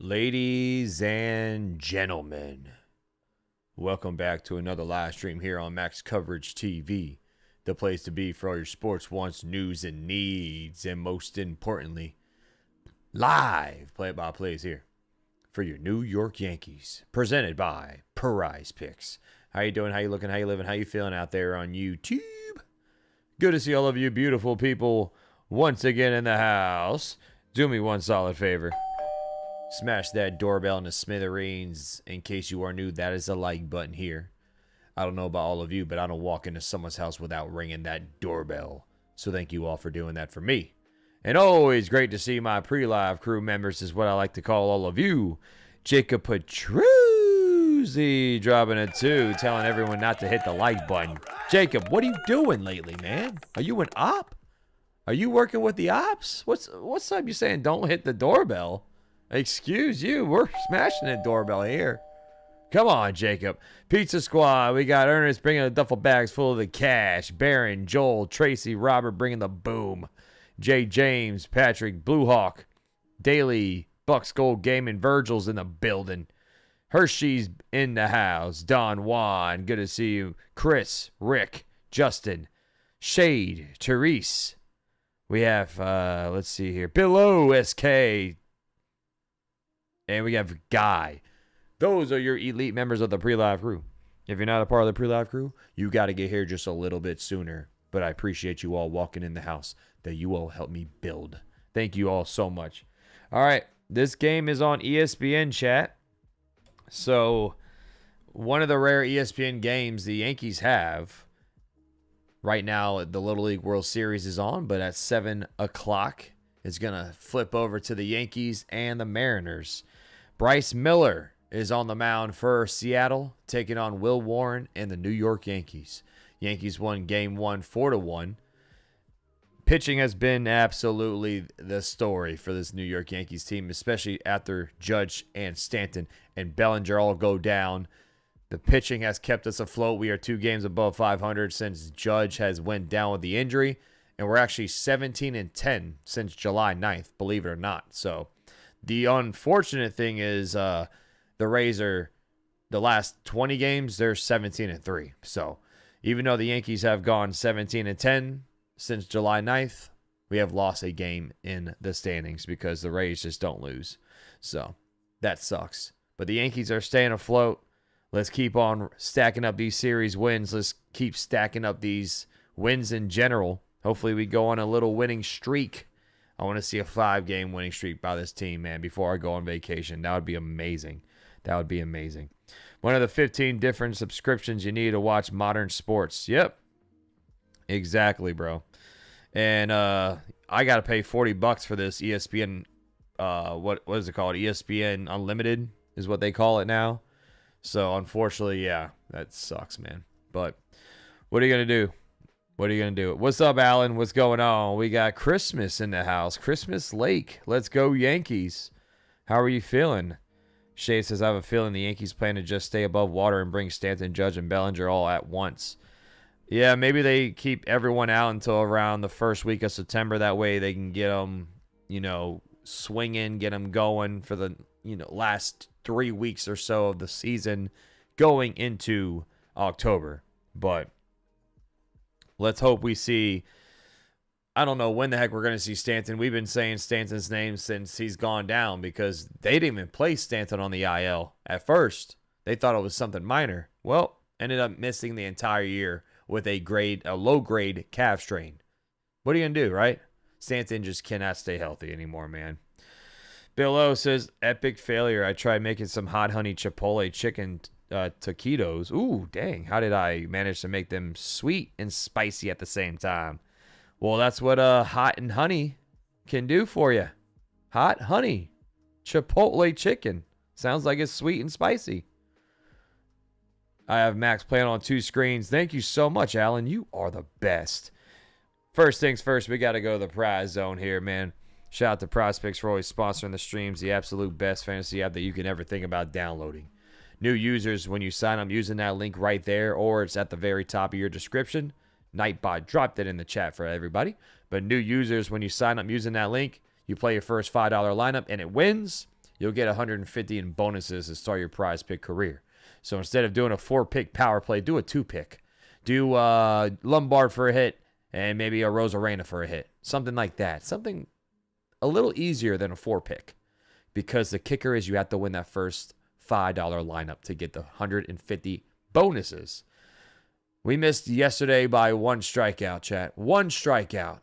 Ladies and gentlemen, welcome back to another live stream here on Max Coverage TV, the place to be for all your sports wants, news, and needs, and most importantly, live play-by-plays here for your New York Yankees, presented by Prize Picks. How you doing? How you looking? How you living? How you feeling out there on YouTube? Good to see all of you beautiful people once again in the house. Do me one solid favor. Smash that doorbell in the smithereens. In case you are new, that is the like button here. I don't know about all of you, but I don't walk into someone's house without ringing that doorbell. So thank you all for doing that for me. And always great to see my pre-live crew members is what I like to call all of you. Jacob Petruzzi dropping a 2, telling everyone not to hit the like button. Jacob, what are you doing lately, man? Are you an op? Are you working with the ops? What's up? You saying don't hit the doorbell? Excuse you, we're smashing the doorbell here. Come on, Jacob. Pizza Squad, we got Ernest bringing the duffel bags full of the cash. Baron, Joel, Tracy, Robert bringing the boom. Jay James, Patrick, Blue Hawk, Daily, Bucks Gold Gaming, Virgil's in the building. Hershey's in the house. Don Juan, good to see you. Chris, Rick, Justin, Shade, Therese. We have, let's see here, Below SK. And we have Guy. Those are your elite members of the pre-live crew. If you're not a part of the pre-live crew, you got to get here just a little bit sooner. But I appreciate you all walking in the house that you all helped me build. Thank you all so much. All right, this game is on ESPN, chat. So one of the rare ESPN games the Yankees have right now, the Little League World Series is on, but at 7 o'clock, it's going to flip over to the Yankees and the Mariners. Bryce Miller is on the mound for Seattle, taking on Will Warren and the New York Yankees. Yankees won Game 1 4-1. Pitching has been absolutely the story for this New York Yankees team, especially after Judge and Stanton and Bellinger all go down. The pitching has kept us afloat. We are 2 games above 500 since Judge has went down with the injury. And we're actually 17-10 since July 9th, believe it or not. So the unfortunate thing is the Rays are, the last 20 games, they're 17-3. So even though the Yankees have gone 17-10 since July 9th, we have lost a game in the standings because the Rays just don't lose. So that sucks. But the Yankees are staying afloat. Let's keep on stacking up these series wins. Let's keep stacking up these wins in general. Hopefully we go on a little winning streak. I want to see a 5-game winning streak by this team, man, before I go on vacation. That would be amazing. That would be amazing. One of the 15 different subscriptions you need to watch modern sports. Yep. Exactly, bro. And I got to pay $40 for this ESPN. What is it called? ESPN Unlimited is what they call it now. So, unfortunately, yeah, that sucks, man. But what are you going to do? What are you going to do? What's up, Alan? What's going on? We got Christmas in the house. Christmas Lake. Let's go, Yankees. How are you feeling? Shay says, I have a feeling the Yankees plan to just stay above water and bring Stanton, Judge, and Bellinger all at once. Yeah, maybe they keep everyone out until around the first week of September. That way they can get them, swinging, get them going for the, last 3 weeks or so of the season going into October. But let's hope we see. I don't know when the heck we're going to see Stanton. We've been saying Stanton's name since he's gone down because they didn't even place Stanton on the IL at first. They thought it was something minor. Well, ended up missing the entire year with a low-grade calf strain. What are you going to do, right? Stanton just cannot stay healthy anymore, man. Bill O says, epic failure. I tried making some hot honey chipotle chicken taquitos. Ooh, dang. How did I manage to make them sweet and spicy at the same time? Well, that's what hot and honey can do for you. Hot honey chipotle chicken. Sounds like it's sweet and spicy. I have Max playing on 2 screens. Thank you so much, Alan. You are the best. First things first, we got to go to the prize zone here, man. Shout out to Prize Picks for always sponsoring the streams. The absolute best fantasy app that you can ever think about downloading. New users, when you sign up using that link right there, or it's at the very top of your description. Nightbot dropped it in the chat for everybody. But new users, when you sign up using that link, you play your first $5 lineup and it wins. you'll get 150 in bonuses to start your prize pick career. So instead of doing a 4-pick power play, do a 2-pick. Do Lombard for a hit and maybe Arozarena for a hit. Something like that. Something a little easier than a 4-pick. Because the kicker is you have to win that first $5 lineup to get the 150 bonuses. We missed yesterday by 1 strikeout, chat. 1 strikeout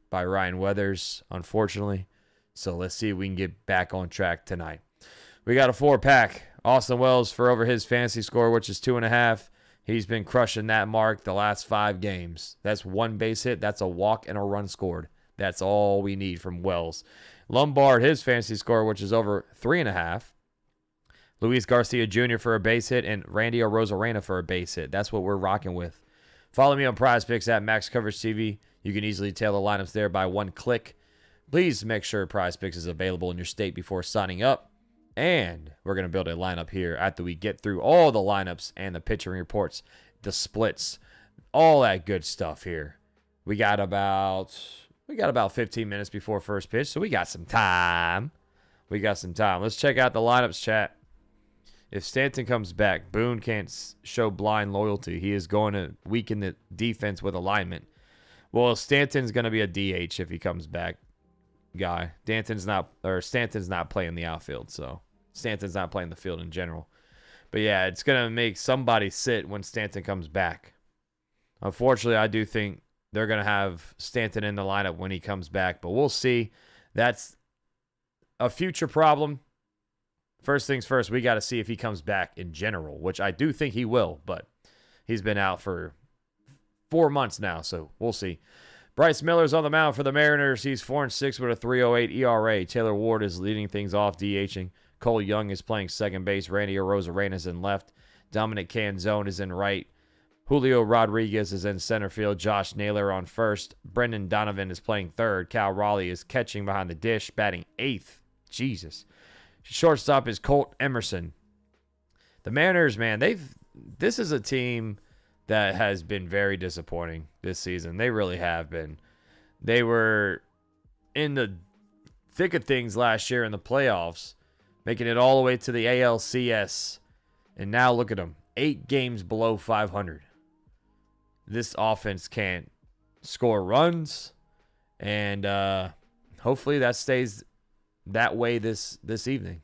by Ryan Weathers, unfortunately. So let's see if we can get back on track tonight. We got a 4-pack. Austin Wells for over his fantasy score, which is 2.5. He's been crushing that mark the last 5 games. That's 1 base hit. That's a walk and a run scored. That's all we need from Wells. Lombard, his fantasy score, which is over 3.5. Luis Garcia Jr. for a base hit and Randy Arozarena for a base hit. That's what we're rocking with. Follow me on Prize Picks at Max Coverage TV. You can easily tail the lineups there by 1 click. Please make sure Prize Picks is available in your state before signing up. And we're going to build a lineup here after we get through all the lineups and the pitching reports, the splits, all that good stuff here. We got about 15 minutes before first pitch, so we got some time. Let's check out the lineups, chat. If Stanton comes back, Boone can't show blind loyalty. He is going to weaken the defense with alignment. Well, Stanton's going to be a DH if he comes back, guy. Stanton's not playing the outfield, so Stanton's not playing the field in general. But yeah, it's going to make somebody sit when Stanton comes back. Unfortunately, I do think they're going to have Stanton in the lineup when he comes back, but we'll see. That's a future problem. First things first, we got to see if he comes back in general, which I do think he will, but he's been out for 4 months now, so we'll see. Bryce Miller's on the mound for the Mariners. He's 4-6 with a 3.08 ERA. Taylor Ward is leading things off, DHing. Cole Young is playing second base. Randy Arozarena is in left. Dominic Canzone is in right. Julio Rodriguez is in center field. Josh Naylor on first. Brendan Donovan is playing third. Cal Raleigh is catching behind the dish, batting 8th. Jesus. Shortstop is Colt Emerson. The Mariners, man, this is a team that has been very disappointing this season. They really have been. They were in the thick of things last year in the playoffs, making it all the way to the ALCS. And now look at them, 8 games below 500. This offense can't score runs, and hopefully that stays that way this evening.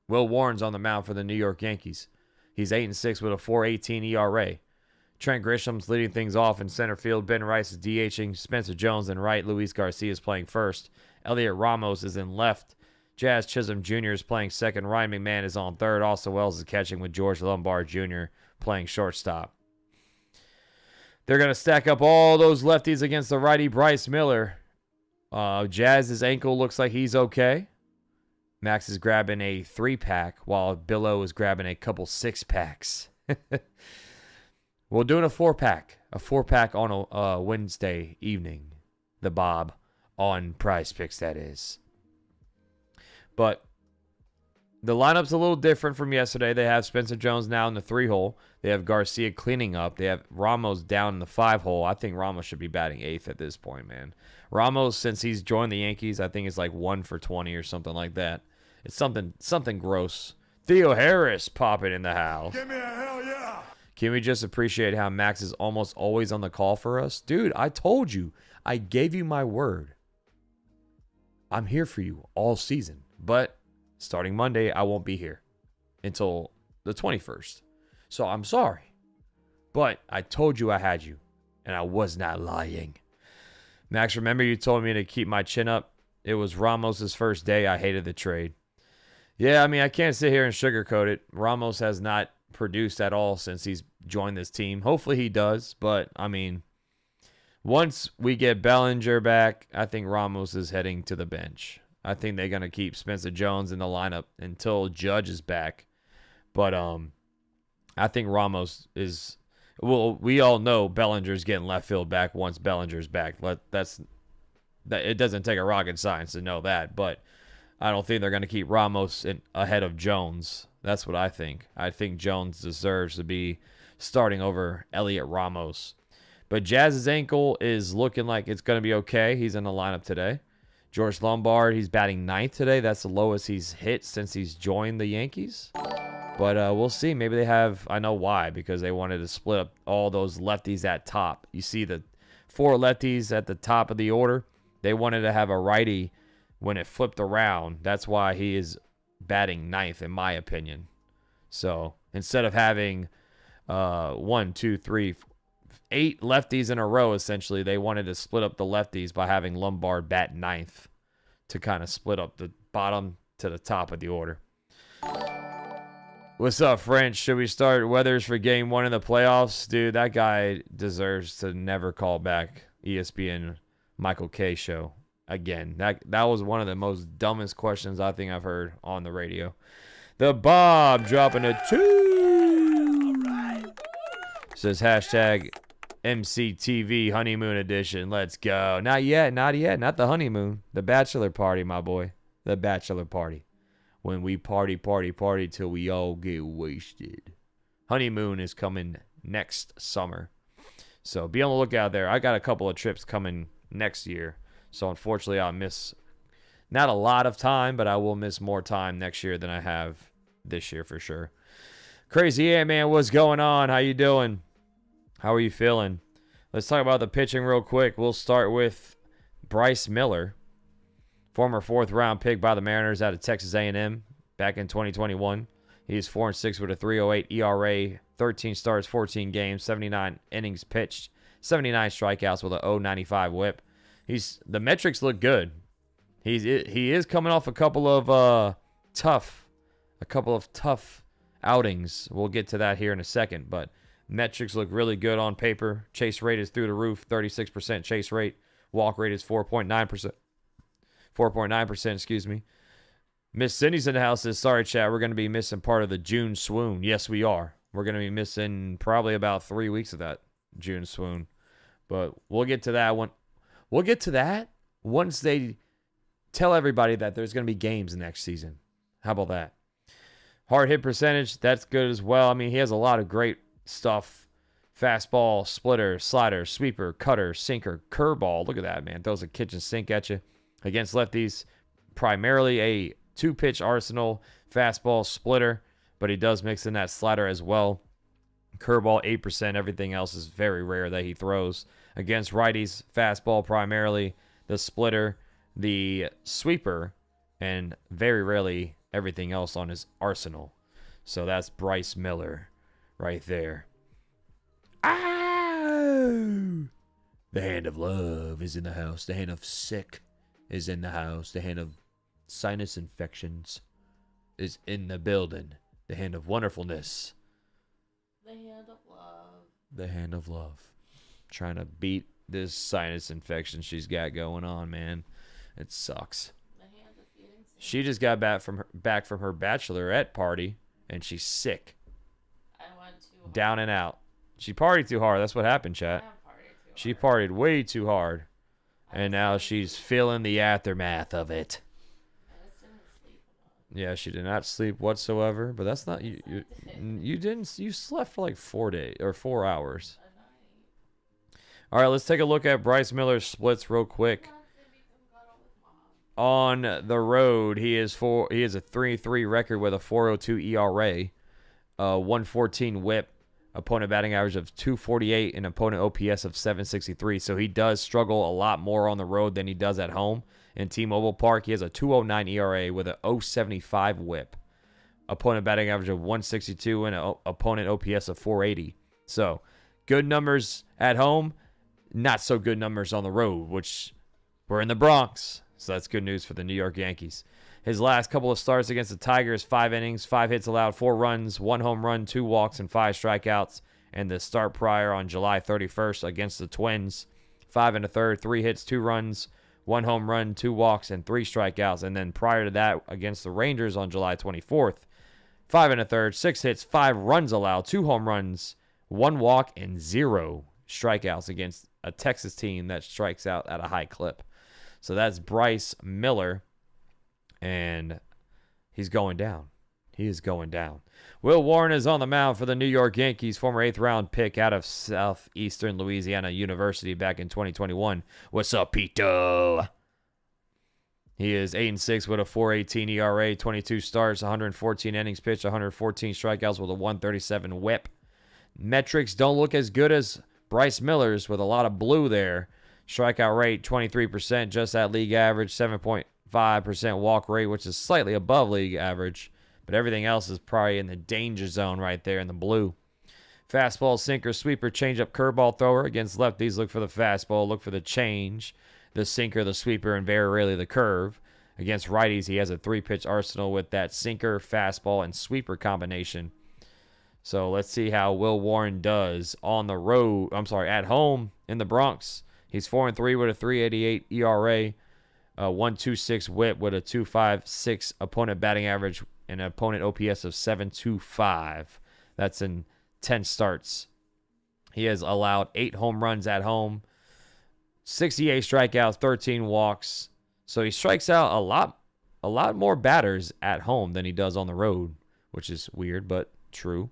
Will Warren's on the mound for the New York Yankees. He's 8-6 with a 4.18 ERA. Trent Grisham's leading things off in center field. Ben Rice is DHing. Spencer Jones in right. Luis Garcia is playing first. Heliot Ramos is in left. Jazz Chisholm Jr. is playing second. Ryan McMahon is on third. Austin Wells is catching with George Lombard Jr. playing shortstop. They're going to stack up all those lefties against the righty Bryce Miller. Jazz's ankle looks like he's okay. Max is grabbing a 3-pack while Billo is grabbing a couple 6-packs. We're doing a 4-pack. A 4-pack on a Wednesday evening. The Bob on Prize Picks, that is. But the lineup's a little different from yesterday. They have Spencer Jones now in the 3-hole. They have Garcia cleaning up. They have Ramos down in the 5-hole. I think Ramos should be batting 8th at this point, man. Ramos, since he's joined the Yankees, I think it's like 1 for 20 or something like that. It's something gross. Theo Harris popping in the house. Give me a hell yeah. Can we just appreciate how Max is almost always on the call for us? Dude, I told you. I gave you my word. I'm here for you all season. But starting Monday, I won't be here until the 21st. So I'm sorry. But I told you I had you. And I was not lying. Max, remember you told me to keep my chin up? It was Ramos' first day. I hated the trade. Yeah, I mean, I can't sit here and sugarcoat it. Ramos has not produced at all since he's joined this team. Hopefully he does. But, I mean, once we get Bellinger back, I think Ramos is heading to the bench. I think they're going to keep Spencer Jones in the lineup until Judge is back. But I think Ramos is... Well, we all know Bellinger's getting left field back once Bellinger's back. It doesn't take a rocket science to know that, but I don't think they're going to keep Ramos ahead of Jones. That's what I think. I think Jones deserves to be starting over Heliot Ramos. But Jazz's ankle is looking like it's going to be okay. He's in the lineup today. George Lombard, he's batting 9th today. That's the lowest he's hit since he's joined the Yankees. But we'll see. Maybe they have, I know why, because they wanted to split up all those lefties at top. You see the 4 lefties at the top of the order. They wanted to have a righty when it flipped around. That's why he is batting 9th, in my opinion. So instead of having 1, 2, 3, 8 lefties in a row, essentially, they wanted to split up the lefties by having Lombard bat 9th to kind of split up the bottom to the top of the order. What's up, French? Should we start Weathers for game 1 in the playoffs? Dude, that guy deserves to never call back ESPN Michael K show again. That was one of the most dumbest questions I think I've heard on the radio. The Bob dropping a 2. Says hashtag MCTV honeymoon edition. Let's go. Not yet. Not the honeymoon. The bachelor party, my boy. The bachelor party. When we party till we all get wasted. Honeymoon is coming next summer. So be on the lookout there. I got a couple of trips coming next year. So unfortunately I'll miss not a lot of time, but I will miss more time next year than I have this year for sure. Crazy Ant-Man, what's going on? How you doing? How are you feeling? Let's talk about the pitching real quick. We'll start with Bryce Miller. Former 4th-round pick by the Mariners out of Texas A&M back in 2021. He's 4-6 with a 3.08 ERA, 13 starts, 14 games, 79 innings pitched, 79 strikeouts with a 0.95 WHIP. The metrics look good. He is coming off a couple of tough outings. We'll get to that here in a second, but metrics look really good on paper. Chase rate is through the roof, 36% chase rate. Walk rate is 4.9%. 4.9%, excuse me. Miss Cindy's in the house says, sorry, chat, we're going to be missing part of the June swoon. Yes, we are. We're going to be missing probably about 3 weeks of that June swoon. But we'll get to that one. We'll get to that once they tell everybody that there's going to be games next season. How about that? Hard hit percentage, that's good as well. I mean, he has a lot of great stuff. Fastball, splitter, slider, sweeper, cutter, sinker, curveball. Look at that, man. Throws a kitchen sink at you. Against lefties, primarily a 2-pitch arsenal, fastball, splitter, but he does mix in that slider as well. Curveball, 8%. Everything else is very rare that he throws. Against righties, fastball primarily, the splitter, the sweeper, and very rarely everything else on his arsenal. So that's Bryce Miller right there. Ow! The hand of love is in the house. The hand of sick is in the house. The hand of sinus infections is in the building. The hand of wonderfulness. The hand of love. The hand of love. Trying to beat this sinus infection she's got going on, man. It sucks. The hand of feeding. She just got back from her bachelorette party, and she's sick. I went too hard. Down and out. She partied too hard. That's what happened, chat. She partied way too hard. And now she's feeling the aftermath of it. I just didn't sleep enough. Yeah, she did not sleep whatsoever. But that's not you. You didn't. You slept for like 4 days or 4 hours. A night. All right, let's take a look at Bryce Miller's splits real quick. On the road, he has a 3-3 record with a 4.02 ERA, 114 WHIP. Opponent batting average of 248 and opponent OPS of 763. So he does struggle a lot more on the road than he does at home. In T-Mobile Park, he has a 209 ERA with a 075 WHIP. Opponent batting average of 162 and an opponent OPS of 480. So good numbers at home, not so good numbers on the road, which we're in the Bronx. So that's good news for the New York Yankees. His last couple of starts against the Tigers, 5 innings, 5 hits allowed, 4 runs, 1 home run, 2 walks, and 5 strikeouts. And the start prior on July 31st against the Twins, 5 1/3, 3 hits, 2 runs, 1 home run, 2 walks, and 3 strikeouts. And then prior to that against the Rangers on July 24th, 5 1/3, 6 hits, 5 runs allowed, 2 home runs, 1 walk, and 0 strikeouts against a Texas team that strikes out at a high clip. So that's Bryce Miller. And he's going down. He is going down. Will Warren is on the mound for the New York Yankees, former 8th-round pick out of Southeastern Louisiana University back in 2021. What's up, Pito? He is 8-6 with a 4.18 ERA, 22 starts, 114 innings pitched, 114 strikeouts with a 137 WHIP. Metrics don't look as good as Bryce Miller's with a lot of blue there. Strikeout rate 23%, just at league average. 7.5% walk rate, which is slightly above league average. But everything else is probably in the danger zone right there in the blue. Fastball, sinker, sweeper, changeup, curveball thrower. Against lefties, look for the fastball, look for the change, the sinker, the sweeper, and very rarely the curve. Against righties, he has a 3-pitch arsenal with that sinker, fastball, and sweeper combination. So let's see how Will Warren does on the road. At home in the Bronx. He's 4-3 with a 3.88 ERA, 1.26 WHIP with a 2.56 opponent batting average, and an opponent OPS of 7.25. That's in 10 starts. He has allowed 8 home runs at home, 68 strikeouts, 13 walks. So he strikes out a lot more batters at home than he does on the road, which is weird, but true.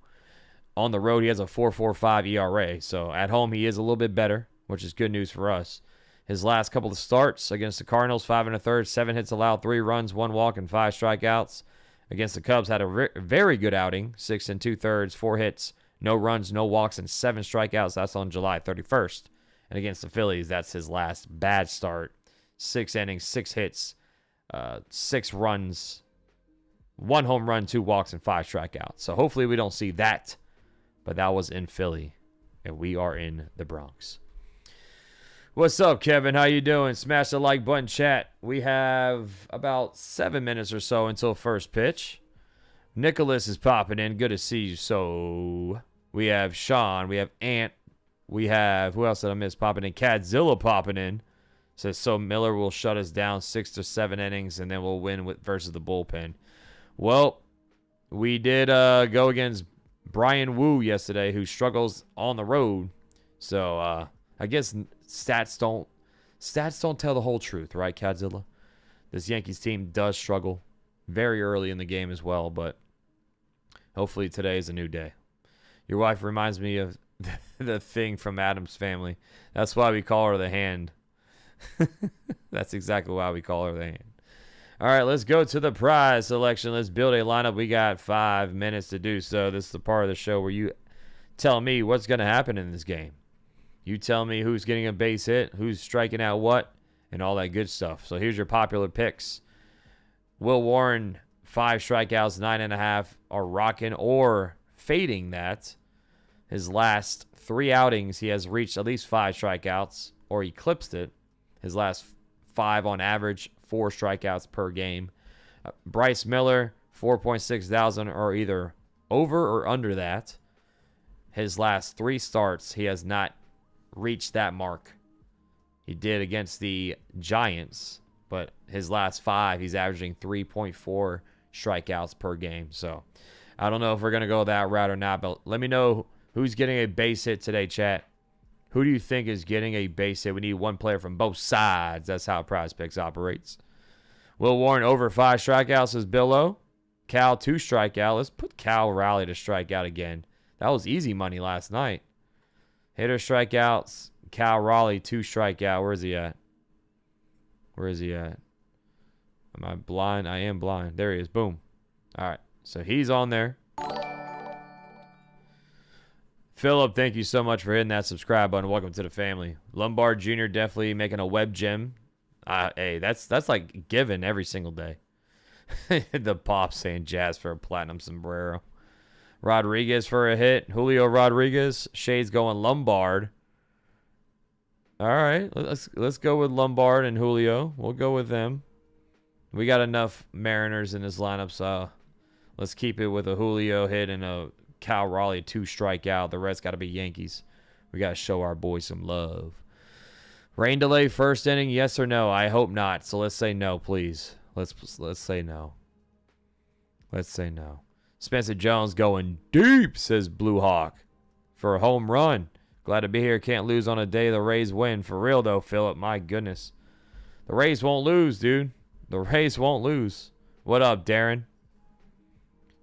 On the road, he has a 4.45 ERA. So at home, he is a little bit better, which is good news for us. His last couple of starts against the Cardinals, 5 1/3, 7 hits allowed, 3 runs, 1 walk, and 5 strikeouts. Against the Cubs, had a very good outing, 6 2/3, 4 hits, no runs, no walks, and 7 strikeouts. That's on July 31st. And against the Phillies, that's his last bad start. 6 innings, 6 hits, 6 runs, 1 home run, 2 walks, and 5 strikeouts. So hopefully we don't see that. But that was in Philly, and we are in the Bronx. What's up, Kevin? How you doing? Smash the like button, chat. We have about 7 minutes or so until first pitch. Nicholas is popping in. Good to see you. So we have Sean. We have Ant. We have, who else did I miss popping in? Cadzilla popping in. Says, so Miller will shut us down 6 to 7 innings, and then we'll win versus the bullpen. Well, we did go against Brian Wu yesterday, who struggles on the road. So I guess stats don't tell the whole truth, right, Cadzilla? This Yankees team does struggle very early in the game as well, but hopefully today is a new day. Your wife reminds me of the thing from Addams Family. That's why we call her the Hand. That's exactly why we call her the Hand. All right, let's go to the prize selection. Let's build a lineup. We got 5 minutes to do so. This is the part of the show where you tell me what's going to happen in this game. You tell me who's getting a base hit, who's striking out what, and all that good stuff. So here's your popular picks. Will Warren, 5 strikeouts, 9.5 are rocking or fading that. His last 3 outings, he has reached at least 5 strikeouts or eclipsed it. His last 5 on average, 4 strikeouts per game. Bryce Miller, 4.6 thousand are either over or under that. His last 3 starts, he has not reached that mark. He did against the Giants, but his last 5, he's averaging 3.4 strikeouts per game. So I don't know if we're going to go that route or not, but let me know who's getting a base hit today, chat. Who do you think is getting a base hit? We need one player from both sides. That's how Prize Picks operates. Will Warren over 5 strikeouts is Billo. Cal 2 strikeout. Let's put Cal Raleigh to strike out again. That was easy money last night. Hitter strikeouts. Cal Raleigh 2 strikeout. Where is he at? Where is he at? Am I blind? I am blind. There he is. Boom. All right. So he's on there. Philip, thank you so much for hitting that subscribe button. Welcome to the family. Lombard Jr. definitely making a web gem. Hey, that's like given every single day. The pop saying Jazz for a platinum sombrero. Rodriguez for a hit. Julio Rodriguez. Shades going Lombard. All right, let's go with Lombard and Julio. We'll go with them. We got enough Mariners in this lineup, so let's keep it with a Julio hit and a Cal Raleigh 2 strikeout. The rest got to be Yankees. We got to show our boys some love. Rain delay first inning, yes or no? I hope not. So let's say no, please. Let's say no. Let's say no. Spencer Jones going deep, says Blue Hawk, for a home run. Glad to be here. Can't lose on a day the Rays win. For real, though, Philip. My goodness. The Rays won't lose, dude. The Rays won't lose. What up, Darren?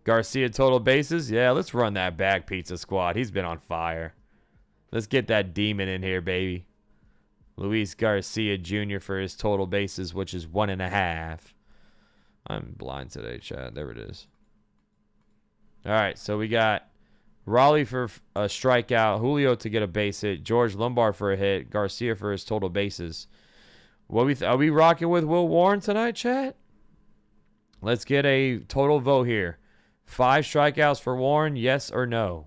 Garcia total bases? Yeah, let's run that bag pizza squad. He's been on fire. Let's get that demon in here, baby. Luis Garcia Jr. for his total bases, which is 1.5. I'm blind today, Chad. There it is. All right, so we got Raleigh for a strikeout, Julio to get a base hit, George Lombard for a hit, Garcia for his total bases. Are we rocking with Will Warren tonight, Chad? Let's get a total vote here. 5 strikeouts for Warren, yes or no?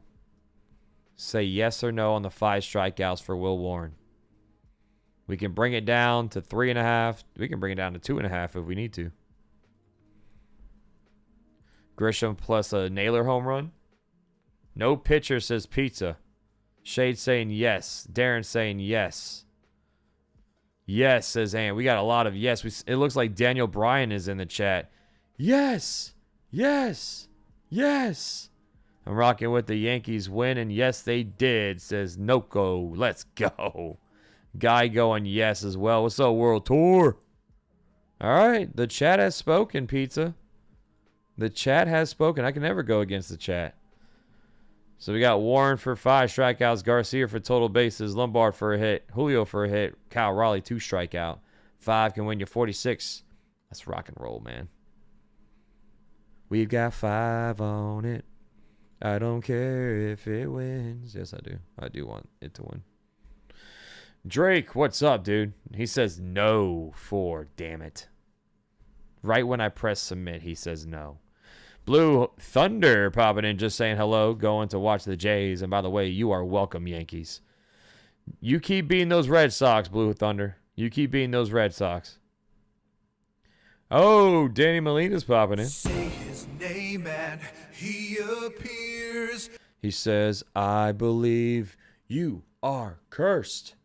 Say yes or no on the 5 strikeouts for Will Warren. We can bring it down to 3.5. We can bring it down to 2.5 if we need to. Grisham plus a Naylor home run. No pitcher says pizza. Shade saying yes. Darren saying yes. Yes, says Ann. We got a lot of yes. It looks like Daniel Bryan is in the chat. Yes. Yes. Yes. I'm rocking with the Yankees win, and yes, they did, says Noko. Let's go. Guy going yes as well. What's up, World Tour? All right. The chat has spoken, Pizza. The chat has spoken. I can never go against the chat. So we got Warren for 5 strikeouts, Garcia for total bases, Lombard for a hit, Julio for a hit, Cal Raleigh 2 strikeout. 5 can win you 46. That's rock and roll, man. We've got 5 on it. I don't care if it wins. Yes, I do. I do want it to win. Drake, what's up, dude? He says no for, damn it. Right when I press submit, he says no. Blue Thunder popping in, just saying hello, going to watch the Jays. And by the way, you are welcome, Yankees. You keep beating those Red Sox, Blue Thunder. You keep beating those Red Sox. Oh, Danny Molina's popping in. Say his name and he appears. He says, I believe you are cursed.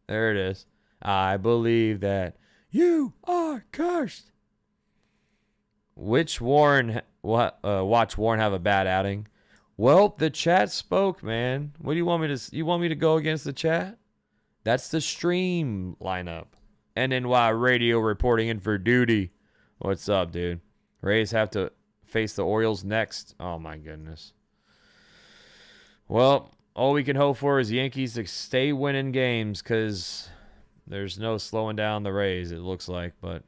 There it is. I believe that you are cursed. Which Warren, watch Warren have a bad outing? Well, the chat spoke, man. What do you want me to? You want me to go against the chat? That's the stream lineup. NNY Radio reporting in for duty. What's up, dude? Rays have to face the Orioles next. Oh my goodness. Well, all we can hope for is Yankees to stay winning games, because there's no slowing down the Rays, it looks like, but.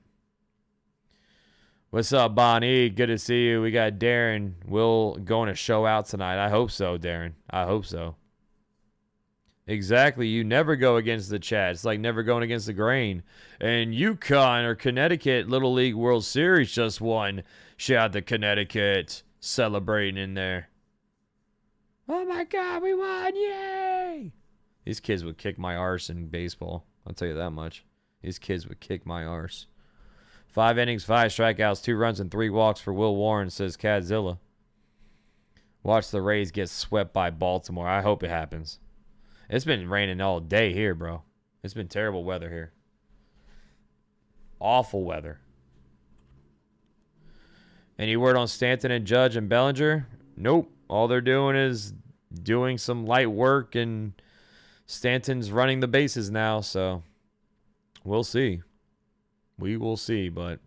What's up, Bonnie? Good to see you. We got Darren. Will going to show out tonight. I hope so, Darren. I hope so. Exactly. You never go against the chat. It's like never going against the grain. And UConn or Connecticut Little League World Series just won. Shout out to Connecticut. Celebrating in there. Oh my God, we won. Yay! These kids would kick my arse in baseball. I'll tell you that much. These kids would kick my arse. 5 innings, 5 strikeouts, 2 runs, and 3 walks for Will Warren, says Cadzilla. Watch the Rays get swept by Baltimore. I hope it happens. It's been raining all day here, bro. It's been terrible weather here. Awful weather. Any word on Stanton and Judge and Bellinger? Nope. All they're doing is doing some light work, and Stanton's running the bases now, so we'll see. We will see, but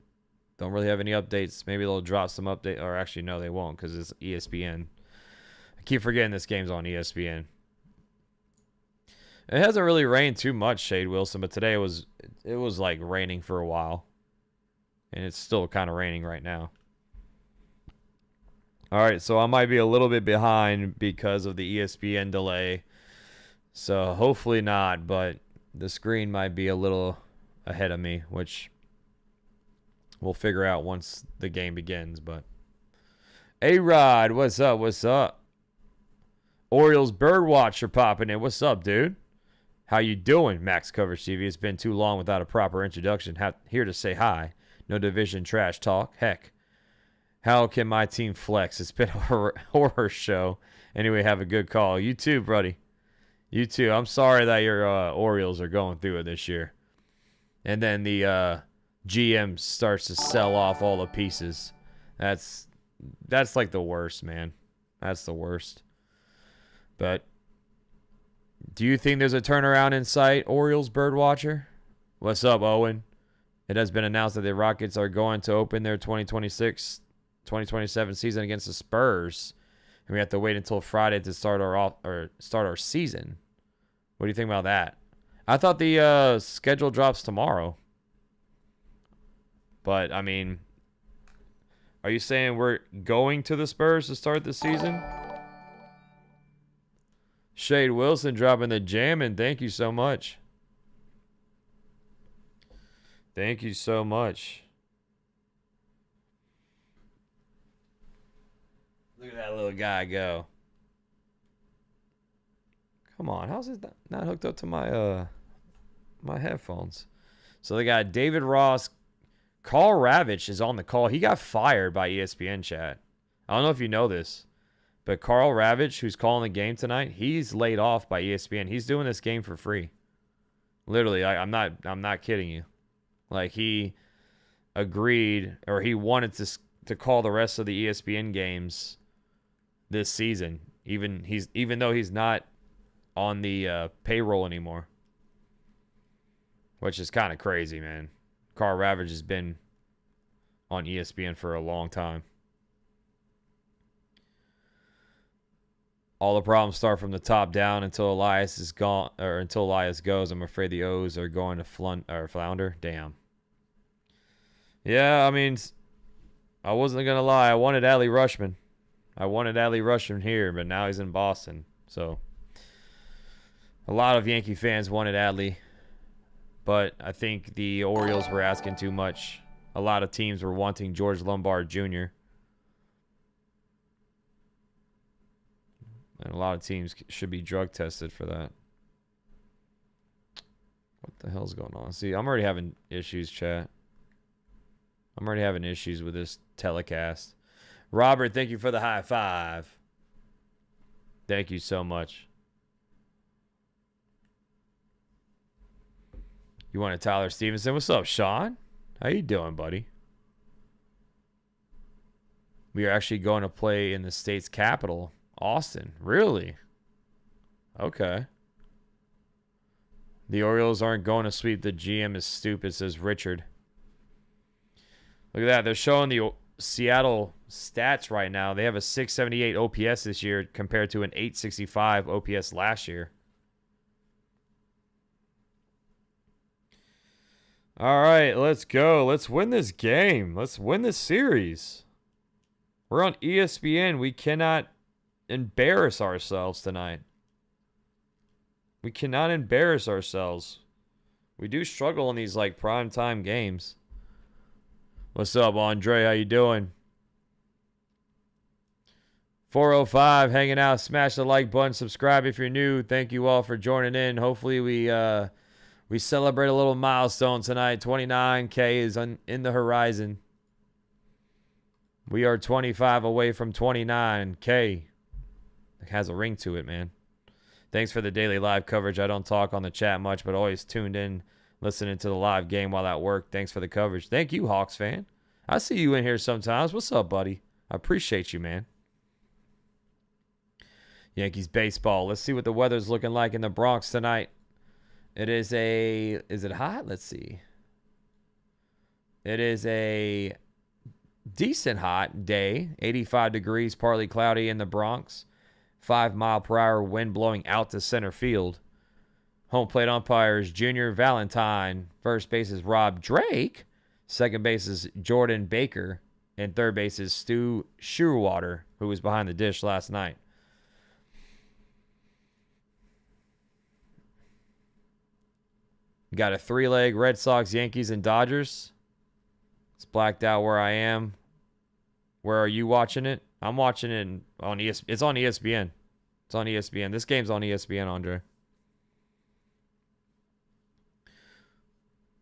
don't really have any updates. Maybe they'll drop some update, or actually, no, they won't, because it's ESPN. I keep forgetting this game's on ESPN. It hasn't really rained too much, Shade Wilson, but today it was like raining for a while, and it's still kind of raining right now. All right, so I might be a little bit behind because of the ESPN delay, so hopefully not, but the screen might be a little ahead of me, which we'll figure out once the game begins. But A-Rod, what's up? What's up? Orioles Birdwatcher popping in. What's up, dude? How you doing, Max Coverage TV? It's been too long without a proper introduction. Here to say hi. No division trash talk. Heck, how can my team flex? It's been a horror show. Anyway, have a good call. You too, buddy. You too. I'm sorry that your Orioles are going through it this year. And then the GM starts to sell off all the pieces. That's like the worst, man. That's the worst. But do you think there's a turnaround in sight, Orioles Birdwatcher? What's up, Owen? It has been announced that the Rockets are going to open their 2026-2027 season against the Spurs. And we have to wait until Friday to start our season. What do you think about that? I thought the schedule drops tomorrow. But, I mean, are you saying we're going to the Spurs to start the season? Shade Wilson dropping the jam, and thank you so much. Thank you so much. Look at that little guy go. Come on, how's it not hooked up to my my headphones? So they got David Ross. Carl Ravitch is on the call. He got fired by ESPN chat. I don't know if you know this, but Carl Ravitch, who's calling the game tonight, he's laid off by ESPN. He's doing this game for free. Literally, I'm not kidding you. Like, he agreed, or he wanted to call the rest of the ESPN games this season, even though he's not on the payroll anymore, which is kind of crazy, man. Carl Ravitch has been on ESPN for a long time. All the problems start from the top down until Elias is gone, or until Elias goes. I'm afraid the O's are going to flounder. Damn. Yeah, I mean, I wasn't gonna lie. I wanted Adley Rutschman here, but now he's in Boston. So a lot of Yankee fans wanted Adley. But I think the Orioles were asking too much. A lot of teams were wanting George Lombard Jr. And a lot of teams should be drug tested for that. What the hell's going on? See, I'm already having issues, chat. I'm already having issues with this telecast. Robert, thank you for the high five. Thank you so much. You wanted Tyler Stevenson. What's up, Sean? How you doing, buddy? We are actually going to play in the state's capital, Austin. Really? Okay. The Orioles aren't going to sweep. The GM is stupid, says Richard. Look at that. They're showing the Seattle stats right now. They have a 678 OPS this year compared to an 865 OPS last year. All right, let's go. Let's win this game. Let's win this series. We're on ESPN. We cannot embarrass ourselves tonight. We cannot embarrass ourselves. We do struggle in these like primetime games. What's up, Andre? How you doing? 405 hanging out. Smash the like button. Subscribe if you're new. Thank you all for joining in. Hopefully we celebrate a little milestone tonight. 29K is in the horizon. We are 25 away from 29K. It has a ring to it, man. Thanks for the daily live coverage. I don't talk on the chat much, but always tuned in, listening to the live game while at work. Thanks for the coverage. Thank you, Hawks fan. I see you in here sometimes. What's up, buddy? I appreciate you, man. Yankees baseball. Let's see what the weather's looking like in the Bronx tonight. Is it hot? Let's see. It is a decent hot day. 85 degrees, partly cloudy in the Bronx. 5-mile-per-hour wind blowing out to center field. Home plate umpires, Junior Valentine. First base is Rob Drake. Second base is Jordan Baker. And third base is Stu Shearwater, who was behind the dish last night. Got a 3-leg Red Sox, Yankees, and Dodgers. It's blacked out where I am. Where are you watching it? I'm watching it on ESPN. It's on ESPN. It's on ESPN. This game's on ESPN, Andre.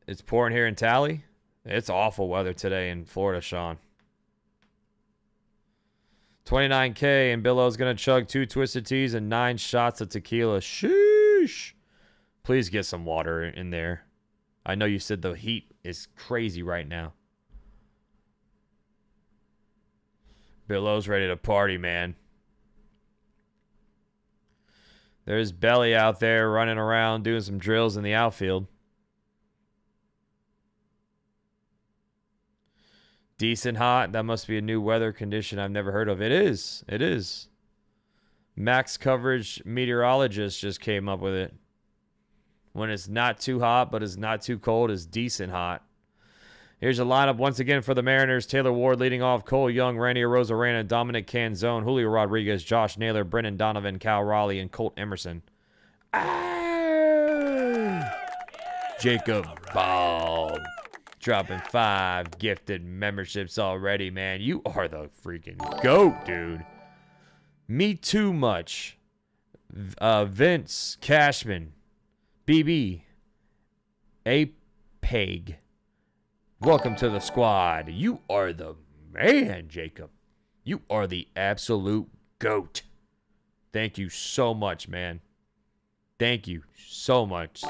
It's pouring here in Tally. It's awful weather today in Florida, Sean. 29K, and Billow's going to chug 2 Twisted Teas and 9 shots of tequila. Sheesh. Please get some water in there. I know you said the heat is crazy right now. Billow's ready to party, man. There's Belly out there running around doing some drills in the outfield. Decent hot. That must be a new weather condition I've never heard of. It is. It is. Max Coverage Meteorologist just came up with it. When it's not too hot, but it's not too cold, it's decent hot. Here's a lineup once again for the Mariners. Taylor Ward leading off. Cole Young, Randy Arozarena, Dominic Canzone, Julio Rodriguez, Josh Naylor, Brendan Donovan, Cal Raleigh, and Colt Emerson. Jacob Ball dropping 5 gifted memberships already, man. You are the freaking GOAT, dude. Me too much. Vince Cashman, BB, A Peg. Welcome to the squad. You are the man, Jacob. You are the absolute GOAT. Thank you so much, man. Thank you so much.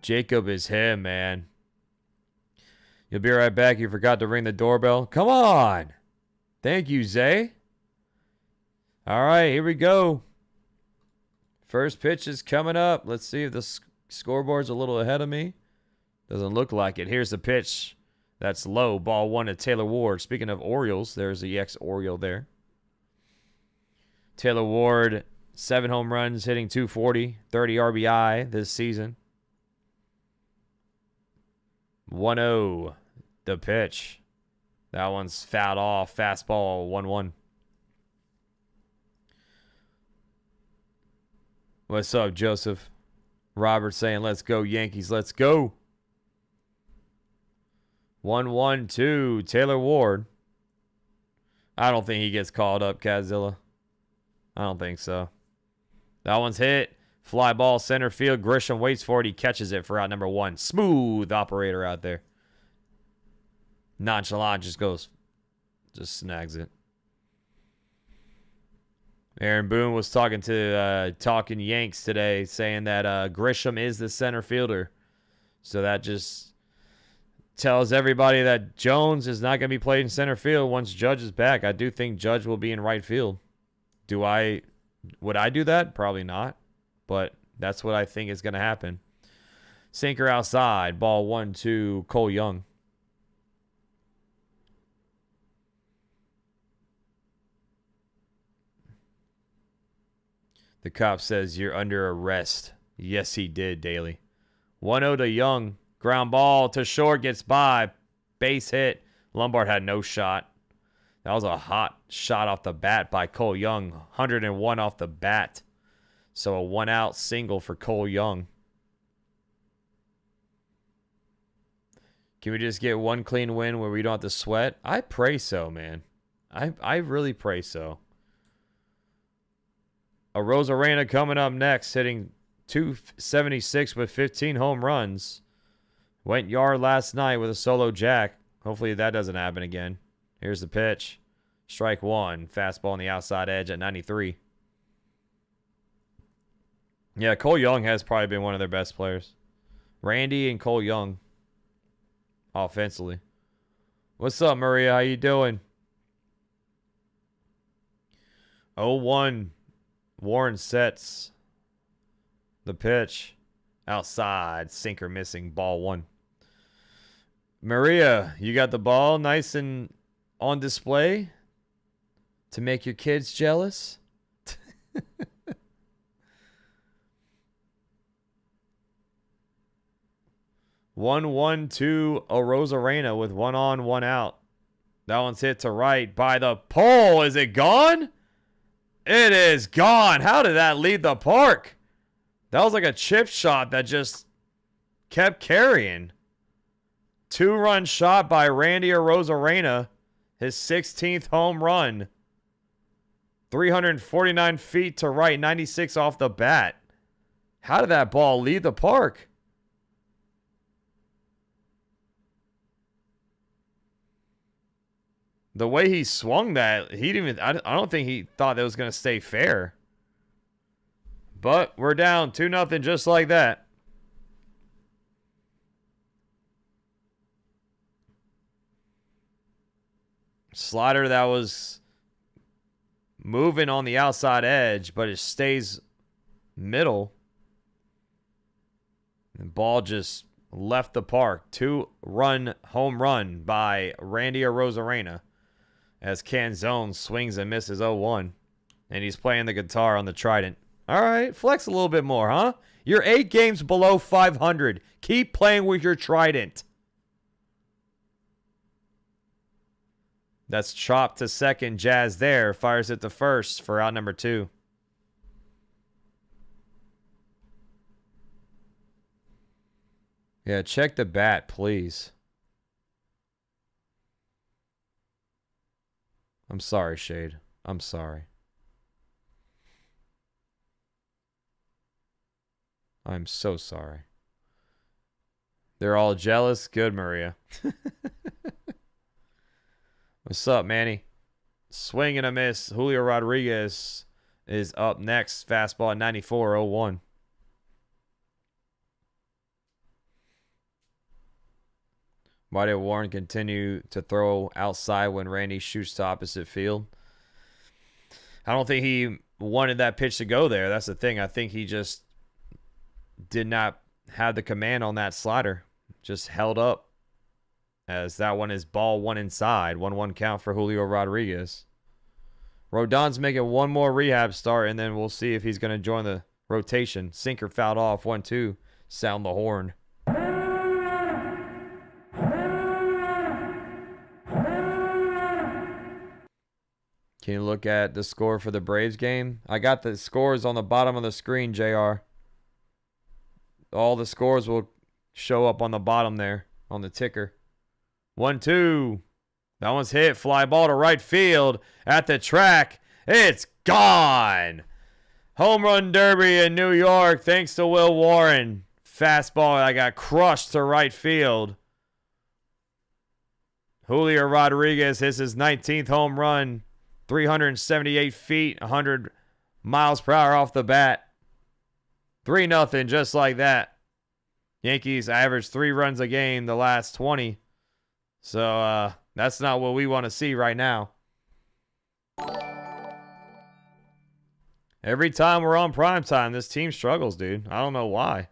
Jacob is him, man. You'll be right back. You forgot to ring the doorbell. Come on. Thank you, Zay. All right, here we go. First pitch is coming up. Let's see if the scoreboard's a little ahead of me. Doesn't look like it. Here's the pitch. That's low. Ball 1 to Taylor Ward. Speaking of Orioles, there's the ex-Oriole there. Taylor Ward, 7 home runs, hitting .240, 30 RBI this season. 1-0, the pitch. That one's fouled off. Fastball, 1-1. What's up, Joseph? Robert saying, let's go, Yankees, let's go. 1-1-2, Taylor Ward. I don't think he gets called up, Kazilla. I don't think so. That one's hit. Fly ball center field. Grisham waits for it. He catches it for out number 1. Smooth operator out there. Nonchalant just snags it. Aaron Boone was talking to Talking Yanks today, saying that Grisham is the center fielder. So that just tells everybody that Jones is not going to be played in center field once Judge is back. I do think Judge will be in right field. Would I do that? Probably not. But that's what I think is going to happen. Sinker outside. Ball 1 to Cole Young. The cop says you're under arrest. Yes, he did, Daly. 1-0 to Young. Ground ball to short, gets by. Base hit. Lombard had no shot. That was a hot shot off the bat by Cole Young. 101 off the bat. So a 1-out single for Cole Young. Can we just get one clean win where we don't have to sweat? I pray so, man. I really pray so. Arozarena coming up next, hitting .276 with 15 home runs. Went yard last night with a solo jack. Hopefully that doesn't happen again. Here's the pitch. Strike 1. Fastball on the outside edge at 93. Yeah, Cole Young has probably been one of their best players. Randy and Cole Young. Offensively. What's up, Maria? How you doing? 0-1. Warren sets the pitch. Outside. Sinker missing. Ball 1. Maria, you got the ball nice and on display to make your kids jealous? 1-1-2 Arozarena with 1 on, 1 out. That one's hit to right by the pole. Is it gone? It is gone. How did that leave the park? That was like a chip shot that just kept carrying. 2-run shot by Randy Arozarena. His 16th home run. 349 feet to right, 96 off the bat. How did that ball leave the park? The way he swung that, he didn't even, I don't think he thought that was going to stay fair. But we're down 2-0 just like that. Slider that was moving on the outside edge, but it stays middle. The ball just left the park. 2-run home run by Randy Arozarena as Canzone swings and misses 0-1. And he's playing the guitar on the Trident. All right, flex a little bit more, huh? You're 8 games below 500. Keep playing with your trident. That's chopped to second. Jazz there. Fires it to first for out number 2. Yeah, check the bat, please. I'm sorry, Shade. I'm sorry. I'm so sorry. They're all jealous. Good, Maria. What's up, Manny? Swing and a miss. Julio Rodriguez is up next. Fastball at 94.01. Why did Warren continue to throw outside when Randy shoots to opposite field? I don't think he wanted that pitch to go there. That's the thing. I think he just did not have the command on that slider. Just held up. As that one is ball 1 inside. 1-1 count for Julio Rodriguez. Rodon's making one more rehab start, and then we'll see if he's going to join the rotation. Sinker fouled off. 1-2. Sound the horn. Can you look at the score for the Braves game? I got the scores on the bottom of the screen, JR. All the scores will show up on the bottom there on the ticker. 1-2. That one's hit. Fly ball to right field at the track. It's gone. Home run derby in New York thanks to Will Warren. Fastball that got crushed to right field. Julio Rodriguez hits his 19th home run. 378 feet, 100 miles per hour off the bat. 3-0, just like that. Yankees averaged 3 runs a game the last 20. So that's not what we want to see right now. Every time we're on primetime, this team struggles, dude. I don't know why.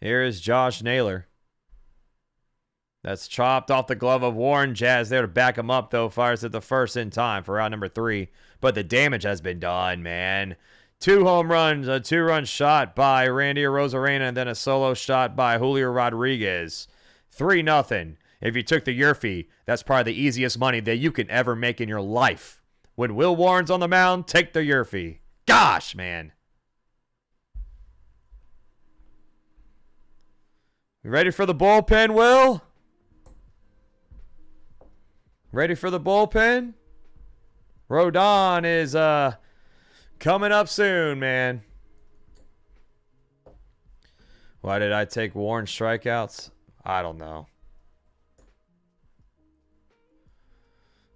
Here is Josh Naylor. That's chopped off the glove of Warren. Jazz there to back him up, though. Fires at the first in time for round number 3. But the damage has been done, man. 2 home runs, a 2-run shot by Randy Arozarena, and then a solo shot by Julio Rodriguez. 3-0. If you took the Yurfee, that's probably the easiest money that you can ever make in your life. When Will Warren's on the mound, take the Yurfee. Gosh, man. You ready for the bullpen, Will? Ready for the bullpen? Rodon is coming up soon, man. Why did I take Warren strikeouts? I don't know.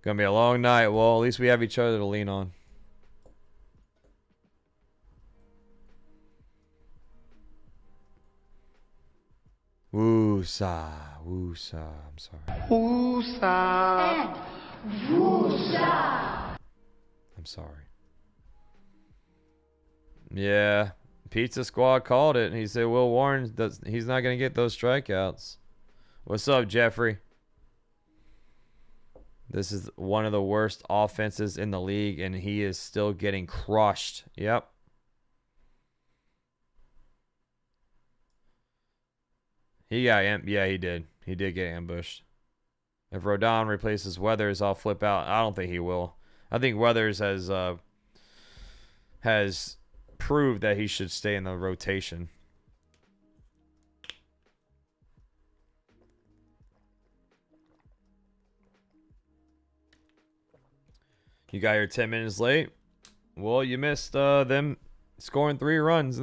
Gonna be a long night. Well, at least we have each other to lean on. Woo-sa, woo-sa. I'm sorry. Woo-sa. Woo-sa. I'm sorry. Yeah, Pizza Squad called it. He said Will Warren, he's not going to get those strikeouts. What's up, Jeffrey? This is one of the worst offenses in the league, and he is still getting crushed. Yep. Yeah, he did. He did get ambushed. If Rodon replaces Weathers, I'll flip out. I don't think he will. I think Weathers has proved that he should stay in the rotation. You got here 10 minutes late. Well, you missed them scoring 3 runs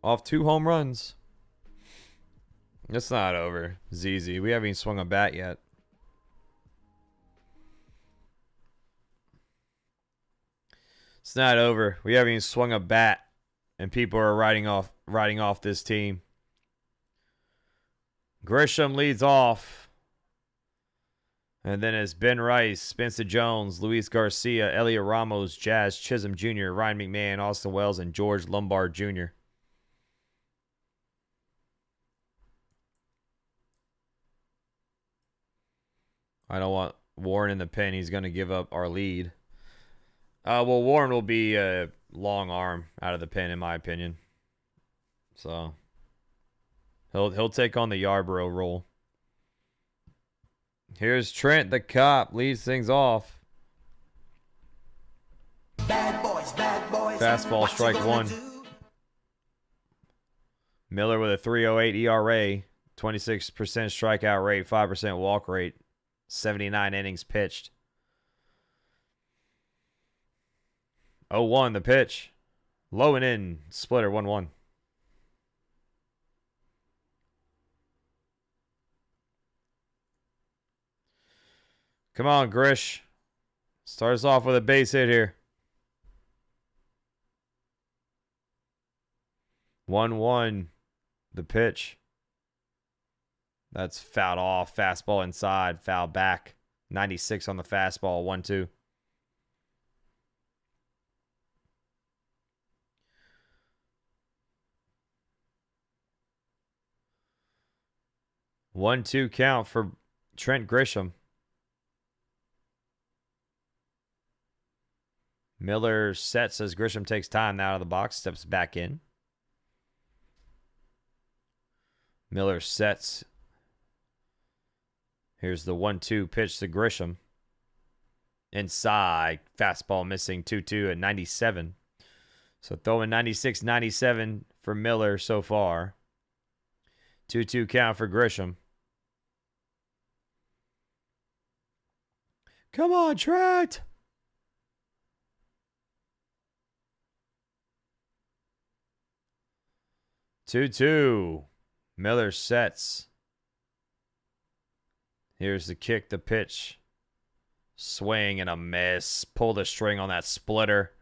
off 2 home runs. It's not over, ZZ. We haven't even swung a bat yet. It's not over. We haven't even swung a bat, and people are riding off this team. Grisham leads off. And then it's Ben Rice, Spencer Jones, Luis Garcia, Heliot Ramos, Jazz Chisholm Jr., Ryan McMahon, Austin Wells, and George Lombard Jr. I don't want Warren in the pen. He's going to give up our lead. Well, Warren will be a long arm out of the pen, in my opinion. So he'll take on the Yarborough role. Here's Trent, the cop, leads things off. Bad boys, Fastball, strike one. Miller with a 3.08 ERA, 26% strikeout rate, 5% walk rate, 79 innings pitched. 0-1 the pitch. Low and in, splitter, 1-1. Come on, Grish. Starts off with a base hit here. 1-1 the pitch. That's fouled off. Fastball inside. Foul back. 96 on the fastball. 1-2. One-two count for Trent Grisham. Miller sets as Grisham takes time now out of the box. Steps back in. Miller sets. Here's the 1-2 pitch to Grisham. Inside. Fastball missing 2-2 at 97. So throwing 96, 97 for Miller so far. 2-2 count for Grisham. Come on, Trent. Two. Miller sets. Here's the kick, the pitch. Swing and a miss. Pull the string on that splitter.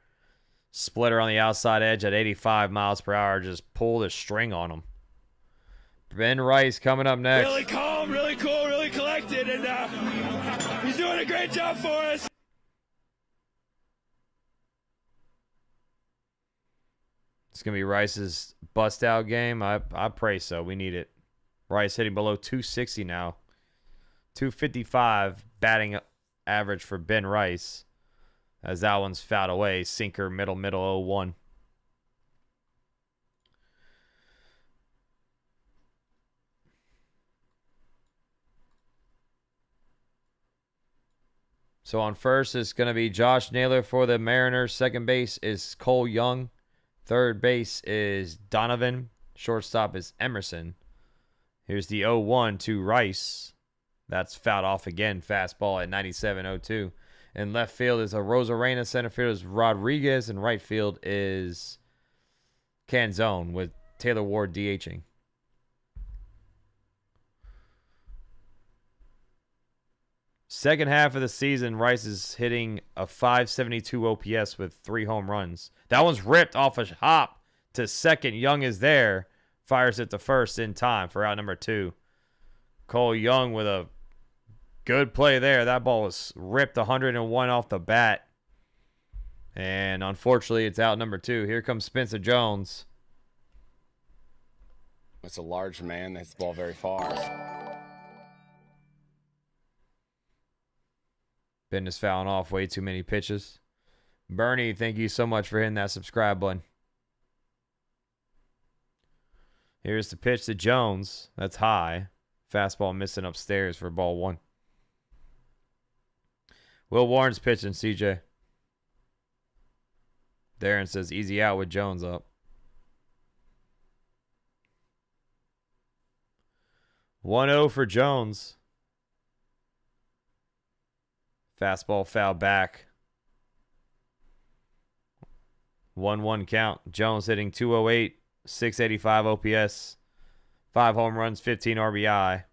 Splitter on the outside edge at 85 miles per hour. Just pull the string on him. Ben Rice coming up next. Really calm, really cool, really collected, and he's doing a great job for us. It's going to be Rice's bust-out game. I pray so. We need it. Rice hitting below 260 now. 255 batting average for Ben Rice. As that one's fouled away. Sinker, middle, 0-1. So on first, it's going to be Josh Naylor for the Mariners. Second base is Cole Young. Third base is Donovan. Shortstop is Emerson. Here's the 0-1 to Rice. That's fouled off again. Fastball at 97-0-2. In left field is Arozarena. Center field is Rodriguez. And right field is Canzone with Taylor Ward DHing. Second half of the season, Rice is hitting a 572 OPS with 3 home runs. That one's ripped off a hop to second. Young is there. Fires it to first in time for out number 2. Cole Young with a good play there. That ball was ripped 101 off the bat. And unfortunately, it's out number 2. Here comes Spencer Jones. It's a large man that hits the ball very far. Business fouling off way too many pitches. Bernie, thank you so much for hitting that subscribe button. Here's the pitch to Jones. That's high. Fastball missing upstairs for ball 1. Will Warren's pitching, CJ. Darren says easy out with Jones up. 1-0 for Jones. Fastball foul back. 1-1 count. Jones hitting 208, 685 OPS, 5 home runs, 15 RBI.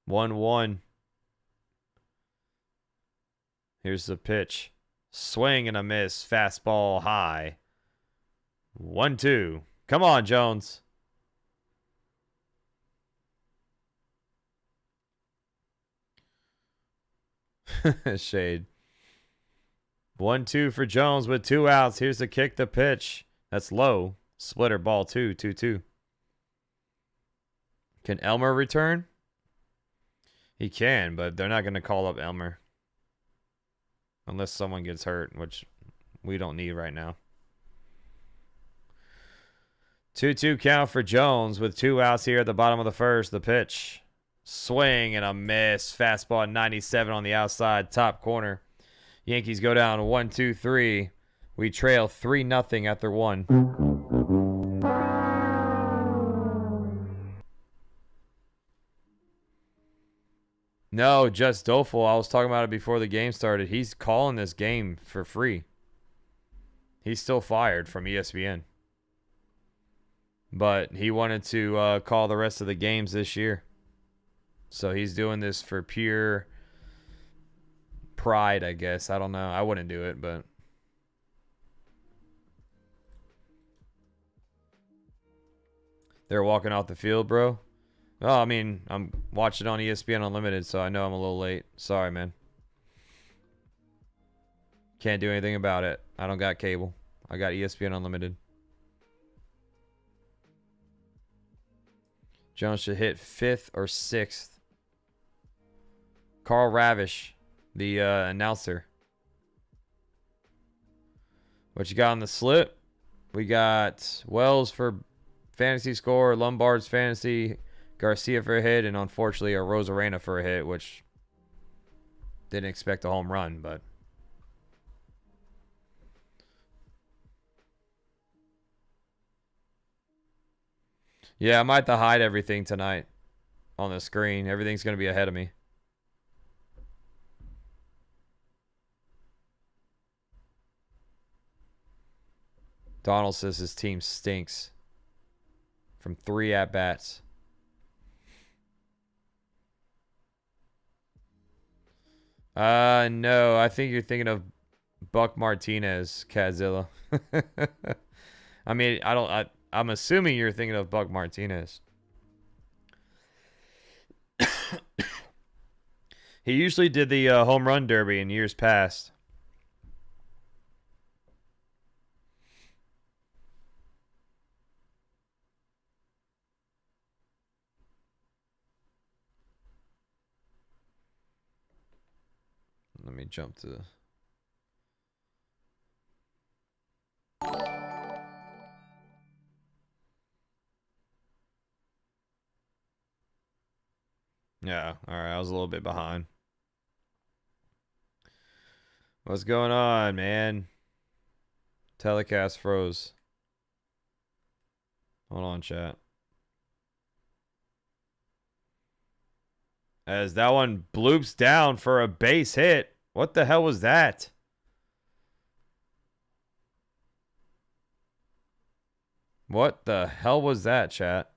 One. Here's the pitch. Swing and a miss. Fastball high. 1-2. Come on, Jones. Shade. 1-2 for Jones with 2 outs. Here's the kick, the pitch. That's low. Splitter ball 2, 2-2. Can Elmer return? He can, but they're not going to call up Elmer. Unless someone gets hurt, which we don't need right now. 2-2 count for Jones with 2 outs here at the bottom of the first. The pitch. Swing and a miss. Fastball 97 on the outside, top corner. Yankees go down 1-2-3. We trail 3-0 after 1. No, just Dofel. I was talking about it before the game started. He's calling this game for free. He's still fired from ESPN. But he wanted to call the rest of the games this year. So he's doing this for pure pride, I guess. I don't know. I wouldn't do it, but... They're walking off the field, bro. Oh, I mean, I'm watching on ESPN Unlimited, so I know I'm a little late. Sorry, man. Can't do anything about it. I don't got cable. I got ESPN Unlimited. Jones should hit 5th or 6th. Carl Ravish, the announcer. What you got on the slip? We got Wells for fantasy score, Lombard's fantasy, Garcia for a hit, and unfortunately Arozarena for a hit, which didn't expect a home run, but... Yeah, I might have to hide everything tonight on the screen. Everything's going to be ahead of me. Donald says his team stinks from 3 at-bats. No, I think you're thinking of Buck Martinez, Kadzilla. I mean, I'm assuming you're thinking of Buck Martinez. He usually did the home run derby in years past. Let me jump to... Yeah, all right, I was a little bit behind. What's going on, man? Telecast froze. Hold on, chat. As that one bloops down for a base hit. What the hell was that? What the hell was that, chat?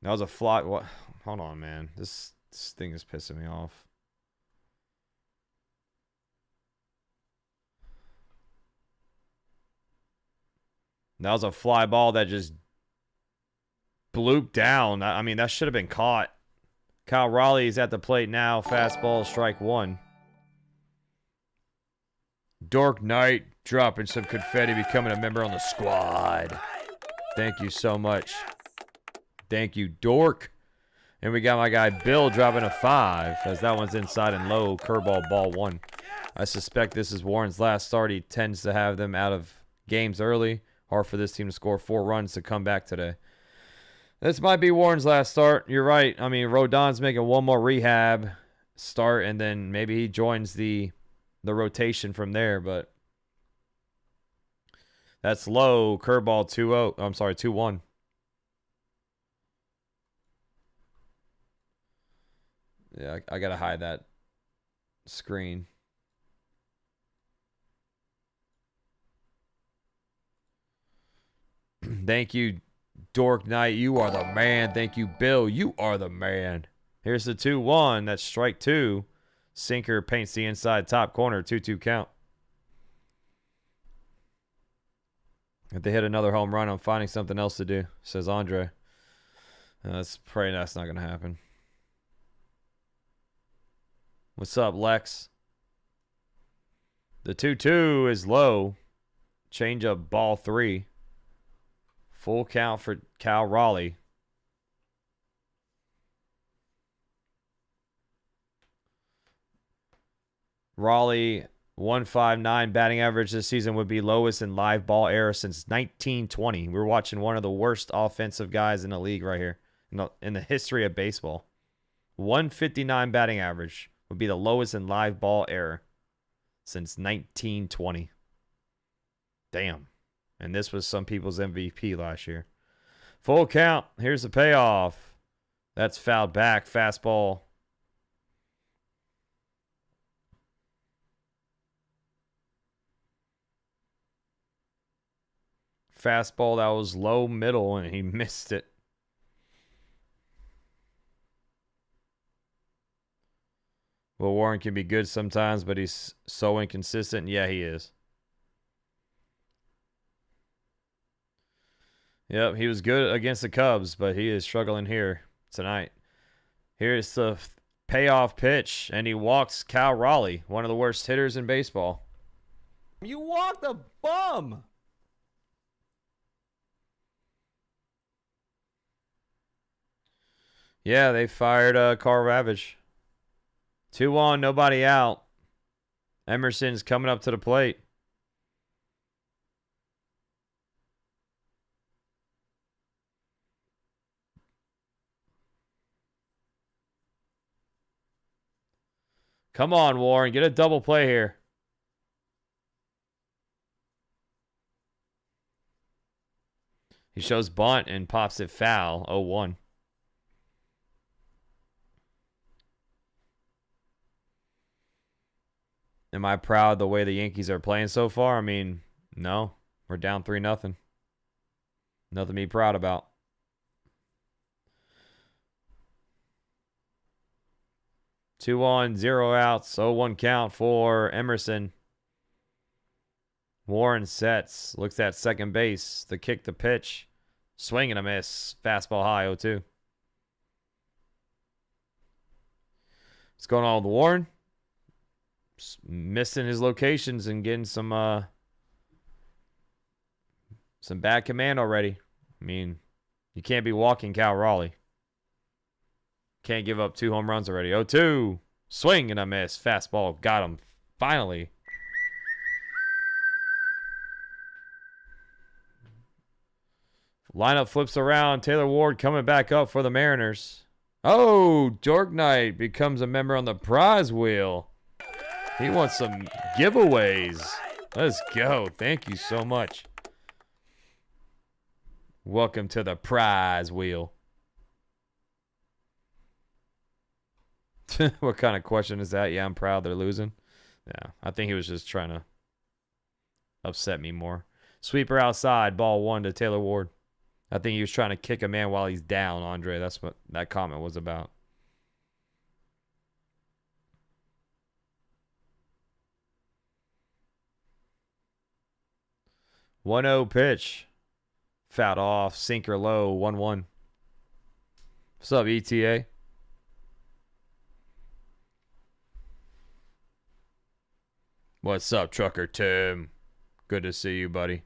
That was a fly. What? Hold on, man. This thing is pissing me off. That was a fly ball that just blooped down. I mean, that should have been caught. Cal Raleigh is at the plate now. Fastball, strike 1. Dork Knight dropping some confetti, becoming a member on the squad. Thank you so much. Thank you, Dork. And we got my guy Bill dropping a 5 as that one's inside and low. Curveball, ball 1. I suspect this is Warren's last start. He tends to have them out of games early. Hard for this team to score 4 runs to come back today. This might be Warren's last start. You're right. I mean, Rodon's making one more rehab start, and then maybe he joins the rotation from there. But that's low. Curveball 2-0. I'm sorry, 2-1. Yeah, I got to hide that screen. Thank you, Dork Knight. You are the man. Thank you, Bill. You are the man. Here's the 2-1. That's strike 2. Sinker paints the inside top corner. 2-2 count. If they hit another home run, I'm finding something else to do, says Andre. That's not going to happen. What's up, Lex? The 2-2 is low. Change up ball 3. Full count for Cal Raleigh. Raleigh 159 batting average this season would be lowest in live ball era since 1920. We're watching one of the worst offensive guys in the league right here in the history of baseball. 159 batting average would be the lowest in live ball era since 1920. Damn. And this was some people's MVP last year. Full count. Here's the payoff. That's fouled back. Fastball. Fastball that was low middle, and he missed it. Well, Warren can be good sometimes, but he's so inconsistent. Yeah, he is. Yep, he was good against the Cubs, but he is struggling here tonight. Here's the payoff pitch, and he walks Cal Raleigh, one of the worst hitters in baseball. You walked a bum! Yeah, they fired Carl Ravage. 2-1, nobody out. Emerson's coming up to the plate. Come on, Warren. Get a double play here. He shows bunt and pops it foul. 0-1. Am I proud of the way the Yankees are playing so far? I mean, no. We're down 3-0. Nothing to be proud about. Two on, 0 outs, 0-1 count for Emerson. Warren sets, looks at second base. The kick, the pitch. Swing and a miss. Fastball high, 0-2. What's going on with Warren? Just missing his locations and getting some bad command already. I mean, you can't be walking Cal Raleigh. Can't give up 2 home runs already. 0-2. Swing and a miss. Fastball. Got him. Finally. Lineup flips around. Taylor Ward coming back up for the Mariners. Oh, Dork Knight becomes a member on the prize wheel. He wants some giveaways. Let's go. Thank you so much. Welcome to the prize wheel. What kind of question is that? Yeah, I'm proud they're losing. Yeah, I think he was just trying to upset me more. Sweeper outside, ball 1 to Taylor Ward. I think he was trying to kick a man while he's down, Andre. That's what that comment was about. One 1-0 pitch. Fouled off. Sinker low. 1-1. What's up, ETA? What's up, Trucker Tim? Good to see you, buddy.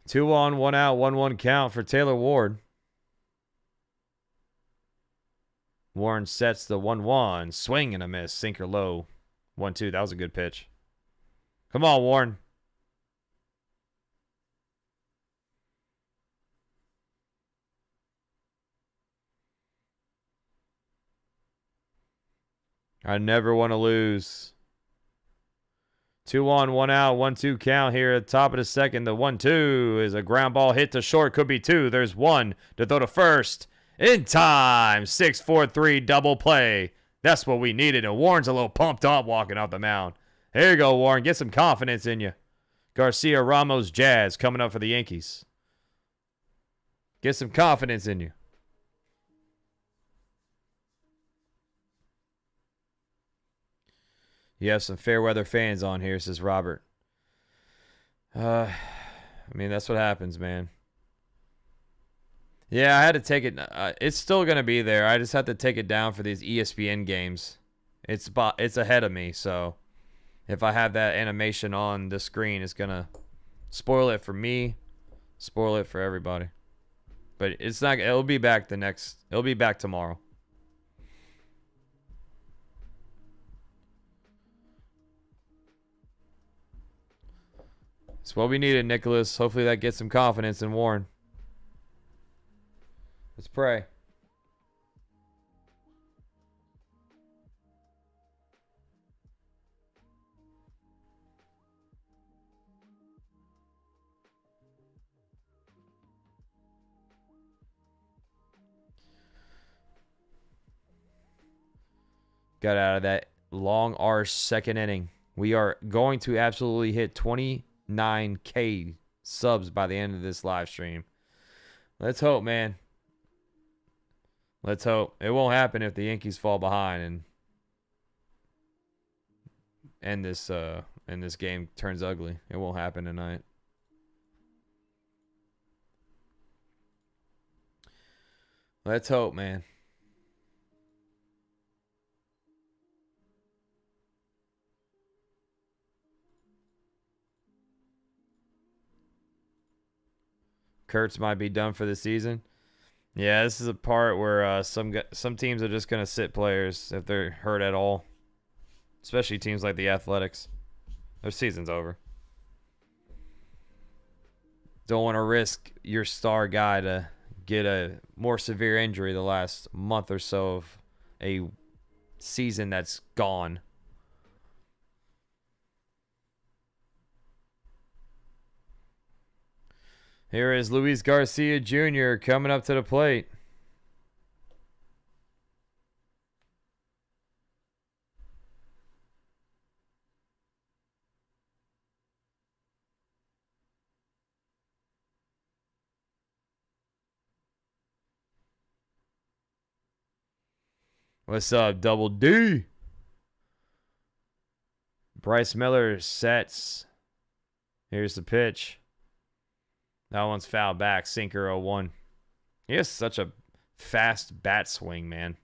2 on, 1 out, 1-1 count for Taylor Ward. Warren sets the 1-1. Swing and a miss. Sinker low. 1-2. That was a good pitch. Come on, Warren. I never want to lose. 2 on, 1 out, 1-2 count here at the top of the second. The 1-2 is a ground ball hit to short. Could be 2. There's 1 to throw to first. In time. 6-4-3 double play. That's what we needed. And Warren's a little pumped up walking off the mound. Here you go, Warren. Get some confidence in you. Garcia Ramos Jazz coming up for the Yankees. Get some confidence in you. You have some fair weather fans on here, says Robert. I mean, that's what happens, man. Yeah, I had to take it. It's still gonna be there. I just had to take it down for these ESPN games. It's ahead of me, so if I have that animation on the screen, it's gonna spoil it for me, spoil it for everybody. But it's not. It'll be back It'll be back tomorrow. It's what we needed, Nicholas. Hopefully that gets some confidence in Warren. Let's pray. Got out of that long R second inning. We are going to absolutely hit 29K subs by the end of this live stream. Let's hope, man. Let's hope. It won't happen if the Yankees fall behind and this game turns ugly. It won't happen tonight. Let's hope, man. Kurtz might be done for the season. Yeah, this is a part where some teams are just going to sit players if they're hurt at all, especially teams like the Athletics. Their season's over. Don't want to risk your star guy to get a more severe injury the last month or so of a season that's gone. Here is Luis Garcia Jr. coming up to the plate. What's up, Double D? Bryce Miller sets. Here's the pitch. That one's fouled back. Sinker 0-1. He has such a fast bat swing, man.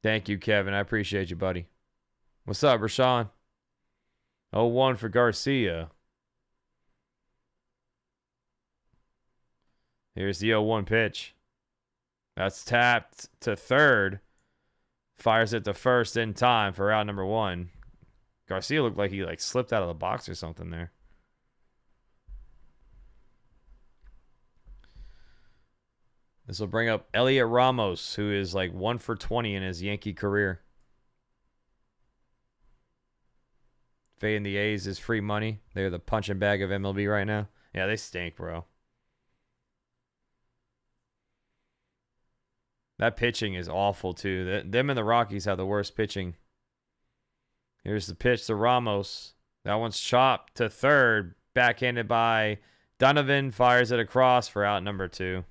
Thank you, Kevin. I appreciate you, buddy. What's up, Rashawn? 0-1 for Garcia. Here's the 0-1 pitch. That's tapped to third. Fires it to first in time for out number 1. Garcia looked like he slipped out of the box or something there. This will bring up Heliot Ramos, who is 1 for 20 in his Yankee career. Fading the A's is free money. They're the punching bag of MLB right now. Yeah, they stink, bro. That pitching is awful, too. Them and the Rockies have the worst pitching. Here's the pitch to Ramos. That one's chopped to third. Backhanded by Donovan. Fires it across for out number 2.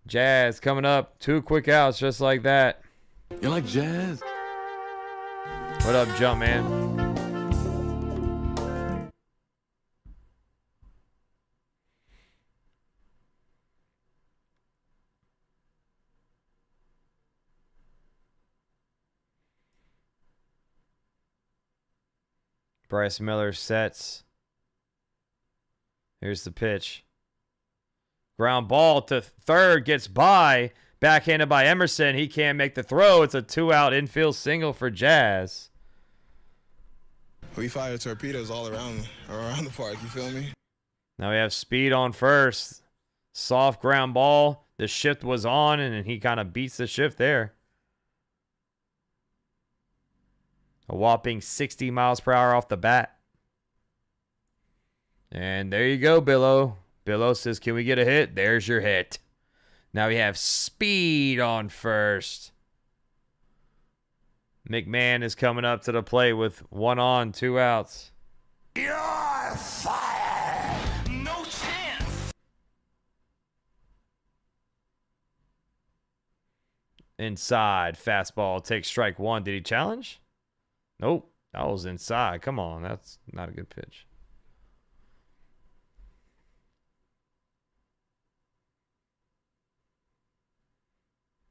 Jazz coming up. 2 quick outs just like that. You like jazz? What up, Jumpman? Bryce Miller sets. Here's the pitch. Ground ball to third, gets by. Backhanded by Emerson. He can't make the throw. It's a 2-out infield single for Jazz. We fire torpedoes all around the park, you feel me? Now we have speed on first. Soft ground ball. The shift was on, and he kind of beats the shift there. A whopping 60 miles per hour off the bat. And there you go, Billo. Billo says, can we get a hit? There's your hit. Now we have speed on first. McMahon is coming up to the plate with 1 on, 2 outs. You're fired! No chance! Inside. Fastball takes strike one. Did he challenge? Nope. That was inside. Come on. That's not a good pitch.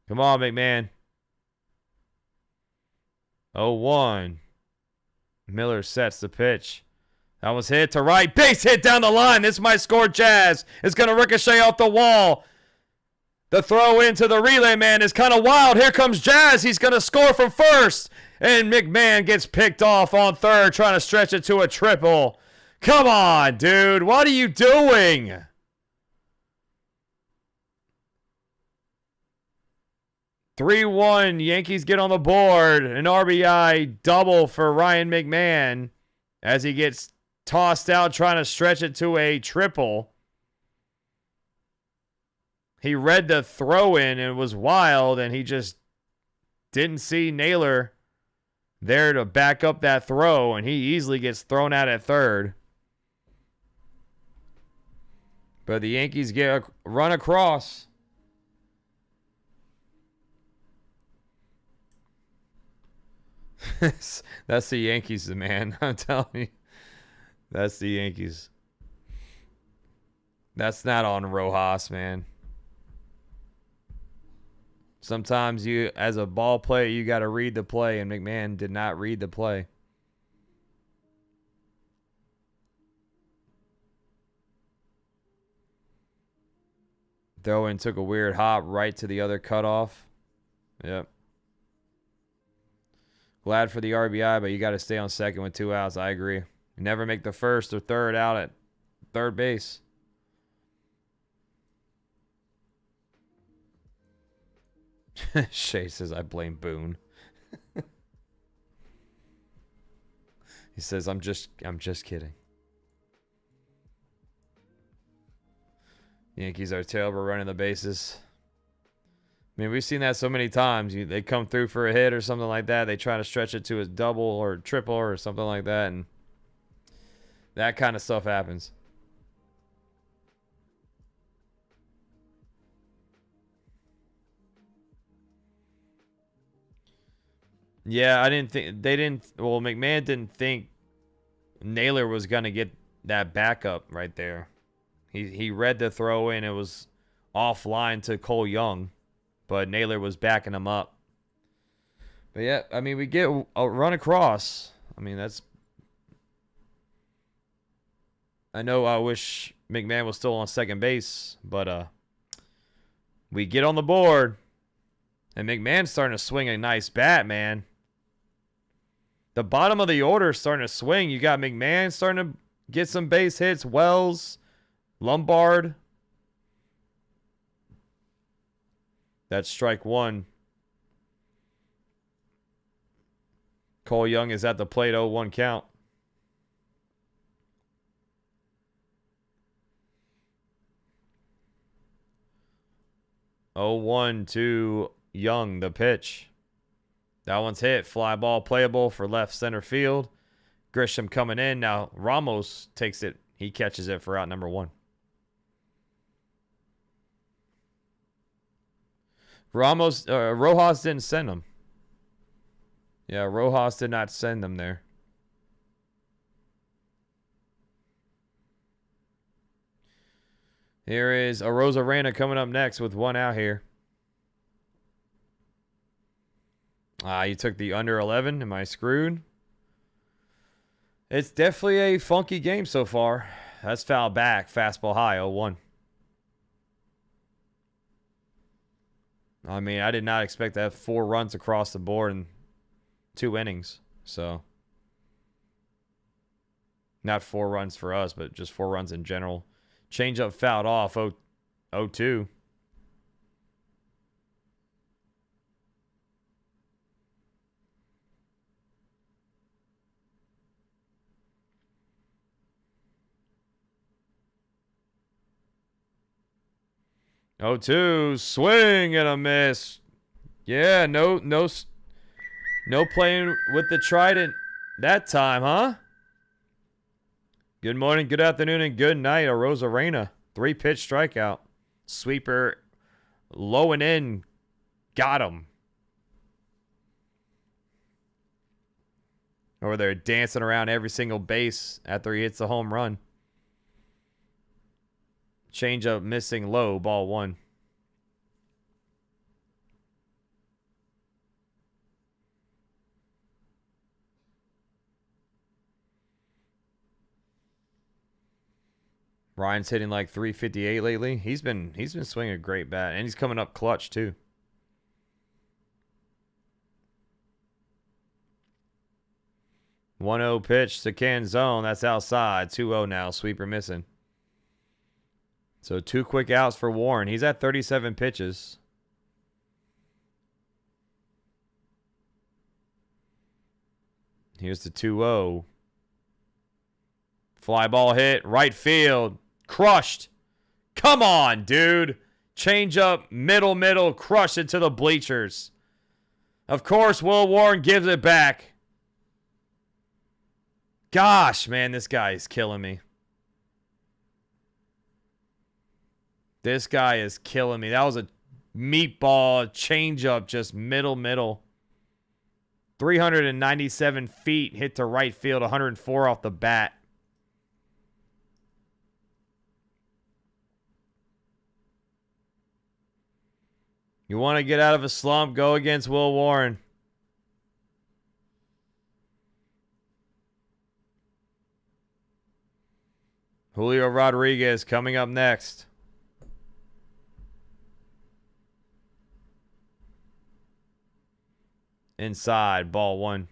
Come on, McMahon. 0-1. Miller sets the pitch. That was hit to right. Base hit down the line. This might score Jazz. It's going to ricochet off the wall. The throw into the relay man is kind of wild. Here comes Jazz. He's going to score from first. And McMahon gets picked off on third, trying to stretch it to a triple. Come on, dude. What are you doing? (3-1) Yankees get on the board. An RBI double for Ryan McMahon as he gets tossed out trying to stretch it to a triple. He read the throw in and was wild, and he just didn't see Naylor there to back up that throw, and he easily gets thrown out at third. But the Yankees get a run across. That's the Yankees, man. I'm telling you. That's the Yankees. That's not on Rojas, man. Sometimes you, as a ball player, you got to read the play, and McMahon did not read the play. Throw-in took a weird hop right to the other cutoff. Yep. Glad for the RBI, but you got to stay on second with 2 outs. I agree. Never make the first or third out at third base. Shay says, I blame Boone. He says, I'm just kidding. Yankees are terrible running the bases. I mean, we've seen that so many times. They come through for a hit or something like that. They try to stretch it to a double or triple or something like that, and that kind of stuff happens. Yeah, I didn't think McMahon didn't think Naylor was going to get that backup right there. He read the throw in. It was offline to Cole Young, but Naylor was backing him up. But yeah, I mean, we get a run across. I mean, that's... I know I wish McMahon was still on second base, but we get on the board. And McMahon's starting to swing a nice bat, man. The bottom of the order is starting to swing. You got McMahon starting to get some base hits. Wells, Lombard. That's strike one. Cole Young is at the plate, 0-1 count. Oh, 1 to Young, the pitch. That one's hit. Fly ball playable for left center field. Grisham coming in. Now Ramos takes it. He catches it for out number 1. Rojas didn't send him. Yeah, Rojas did not send them there. Here is Arozarena coming up next with 1 out here. You took the under 11. Am I screwed? It's definitely a funky game so far. That's foul back. Fastball high, 0-1. I mean, I did not expect to have 4 runs across the board in 2 innings. So, not 4 runs for us, but just 4 runs in general. Changeup fouled off, 0-2. Oh, 2, swing and a miss. Yeah, no playing with the trident that time, huh? Good morning, good afternoon, and good night, Arozarena. 3-pitch strikeout. Sweeper low and in. Got him. Or they're dancing around every single base after he hits the home run. Changeup missing low, ball 1. Ryan's hitting like 358 lately. He's been swinging a great bat, and he's coming up clutch too. One 0 pitch to Canzone. That's outside. 2-0 now. Sweeper missing. So 2 quick outs for Warren. He's at 37 pitches. Here's the 2-0. Fly ball hit. Right field. Crushed. Come on, dude. Change up. Middle. Crush it to the bleachers. Of course, Will Warren gives it back. Gosh, man, this guy is killing me. This guy is killing me. That was a meatball changeup, just middle. 397 feet hit to right field, 104 off the bat. You want to get out of a slump, go against Will Warren. Julio Rodriguez coming up next. Inside, ball 1.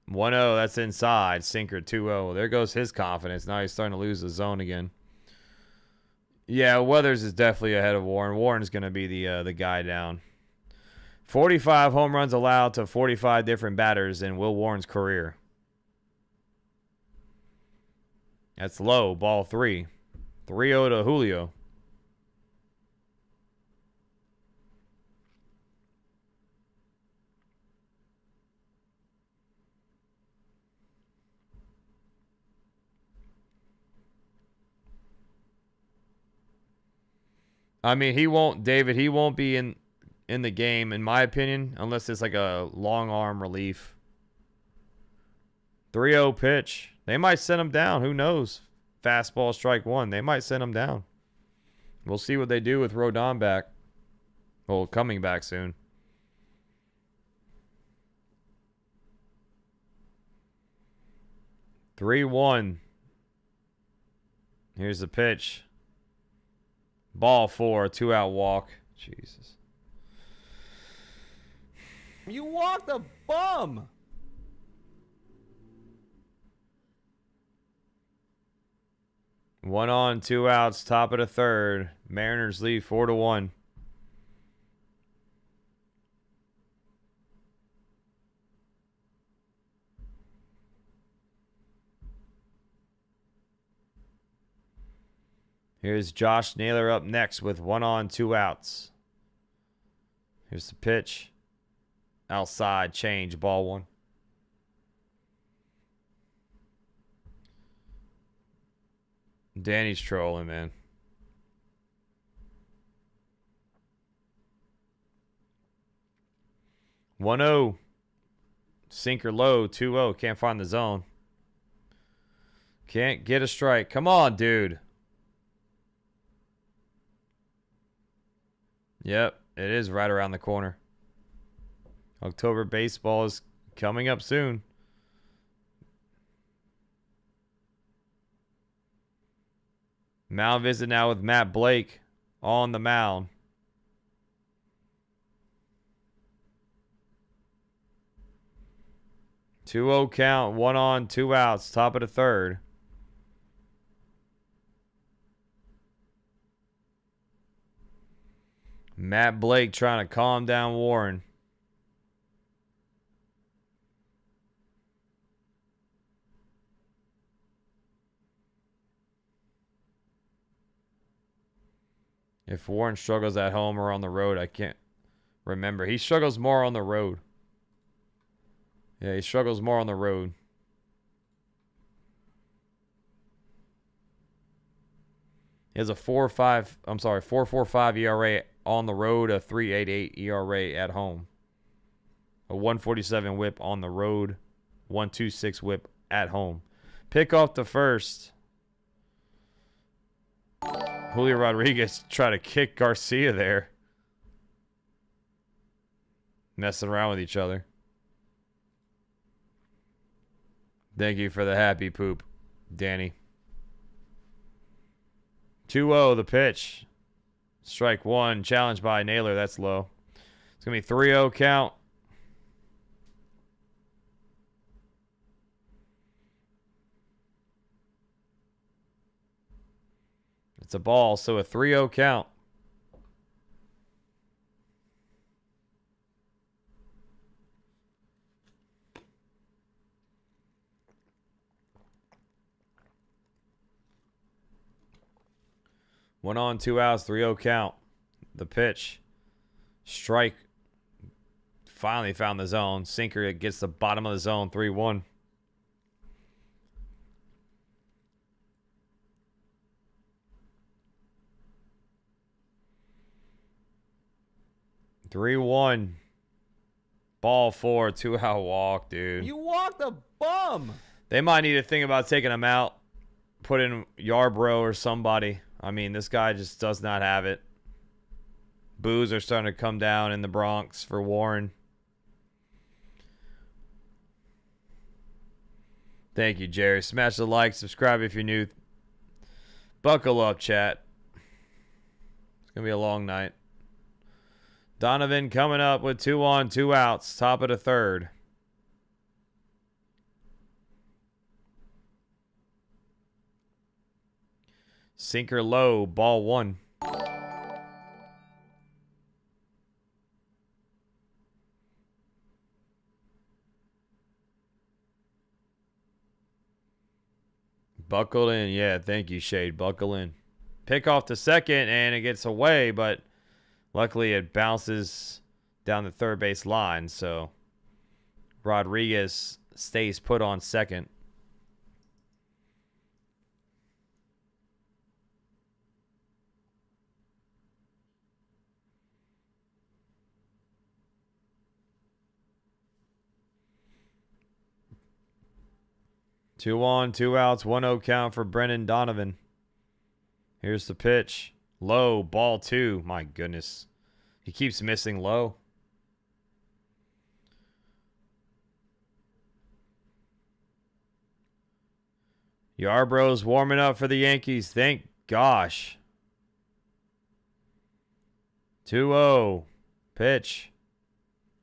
One 0, that's inside. Sinker 2-0. There goes his confidence. Now he's starting to lose the zone again. Yeah, Weathers is definitely ahead of Warren. Warren's going to be the guy down. 45 home runs allowed to 45 different batters in Will Warren's career. That's low. Ball 3. 3-0 to Julio. I mean, he won't be in the game, in my opinion, unless it's like a long arm relief. 3-0 pitch. They might send him down. Who knows? Fastball, strike 1. They might send him down. We'll see what they do with Rodon back. Well, coming back soon. Three 1. Here's the pitch. Ball 4, 2-out walk. Jesus. You walked a bum. One on, 2 outs, top of the 3rd. Mariners lead 4-1. Here's Josh Naylor up next with 1 on, 2 outs. Here's the pitch. Outside, change, ball 1. Danny's trolling, man. 1-0. Sinker low, 2-0. Can't find the zone. Can't get a strike. Come on, dude. Yep, it is right around the corner. October baseball is coming up soon. Mound visit now with Matt Blake on the mound. Two-0 count, 1 on, 2 outs, top of the 3rd. Matt Blake trying to calm down Warren. If Warren struggles at home or on the road, I can't remember. He struggles more on the road. Yeah, he struggles more on the road. He has a 4.45 ERA on the road, a 3.88 ERA at home. A 147 whip on the road, 126 whip at home. Pick off the first. Julio Rodriguez try to kick Garcia there. Messing around with each other. Thank you for the happy poop, Danny. 2-0 the pitch. Strike one. Challenged by Naylor. That's low. It's going to be 3-0 count. It's a ball, so a 3-0 count. One on, 2 outs, 3-0 count. The pitch. Strike. Finally found the zone. Sinker gets the bottom of the zone, 3-1. Ball 4, 2-out walk, dude. You walked a bum. They might need to think about taking him out. Put in Yarbrough or somebody. I mean, this guy just does not have it. Boos are starting to come down in the Bronx for Warren. Thank you, Jerry. Smash the like, subscribe if you're new. Buckle up, chat. It's going to be a long night. Donovan coming up with 2 on, 2 outs. Top of the third. Sinker low, ball 1. Buckled in. Yeah, thank you, Shade. Buckle in. Pick off the second, and it gets away, but luckily it bounces down the third base line, so Rodriguez stays put on second. Two on, 2 outs, 1-0 count for Brendan Donovan. Here's the pitch. Low, ball 2. My goodness. He keeps missing low. Yarbrough's warming up for the Yankees. Thank gosh. 2-0. Pitch.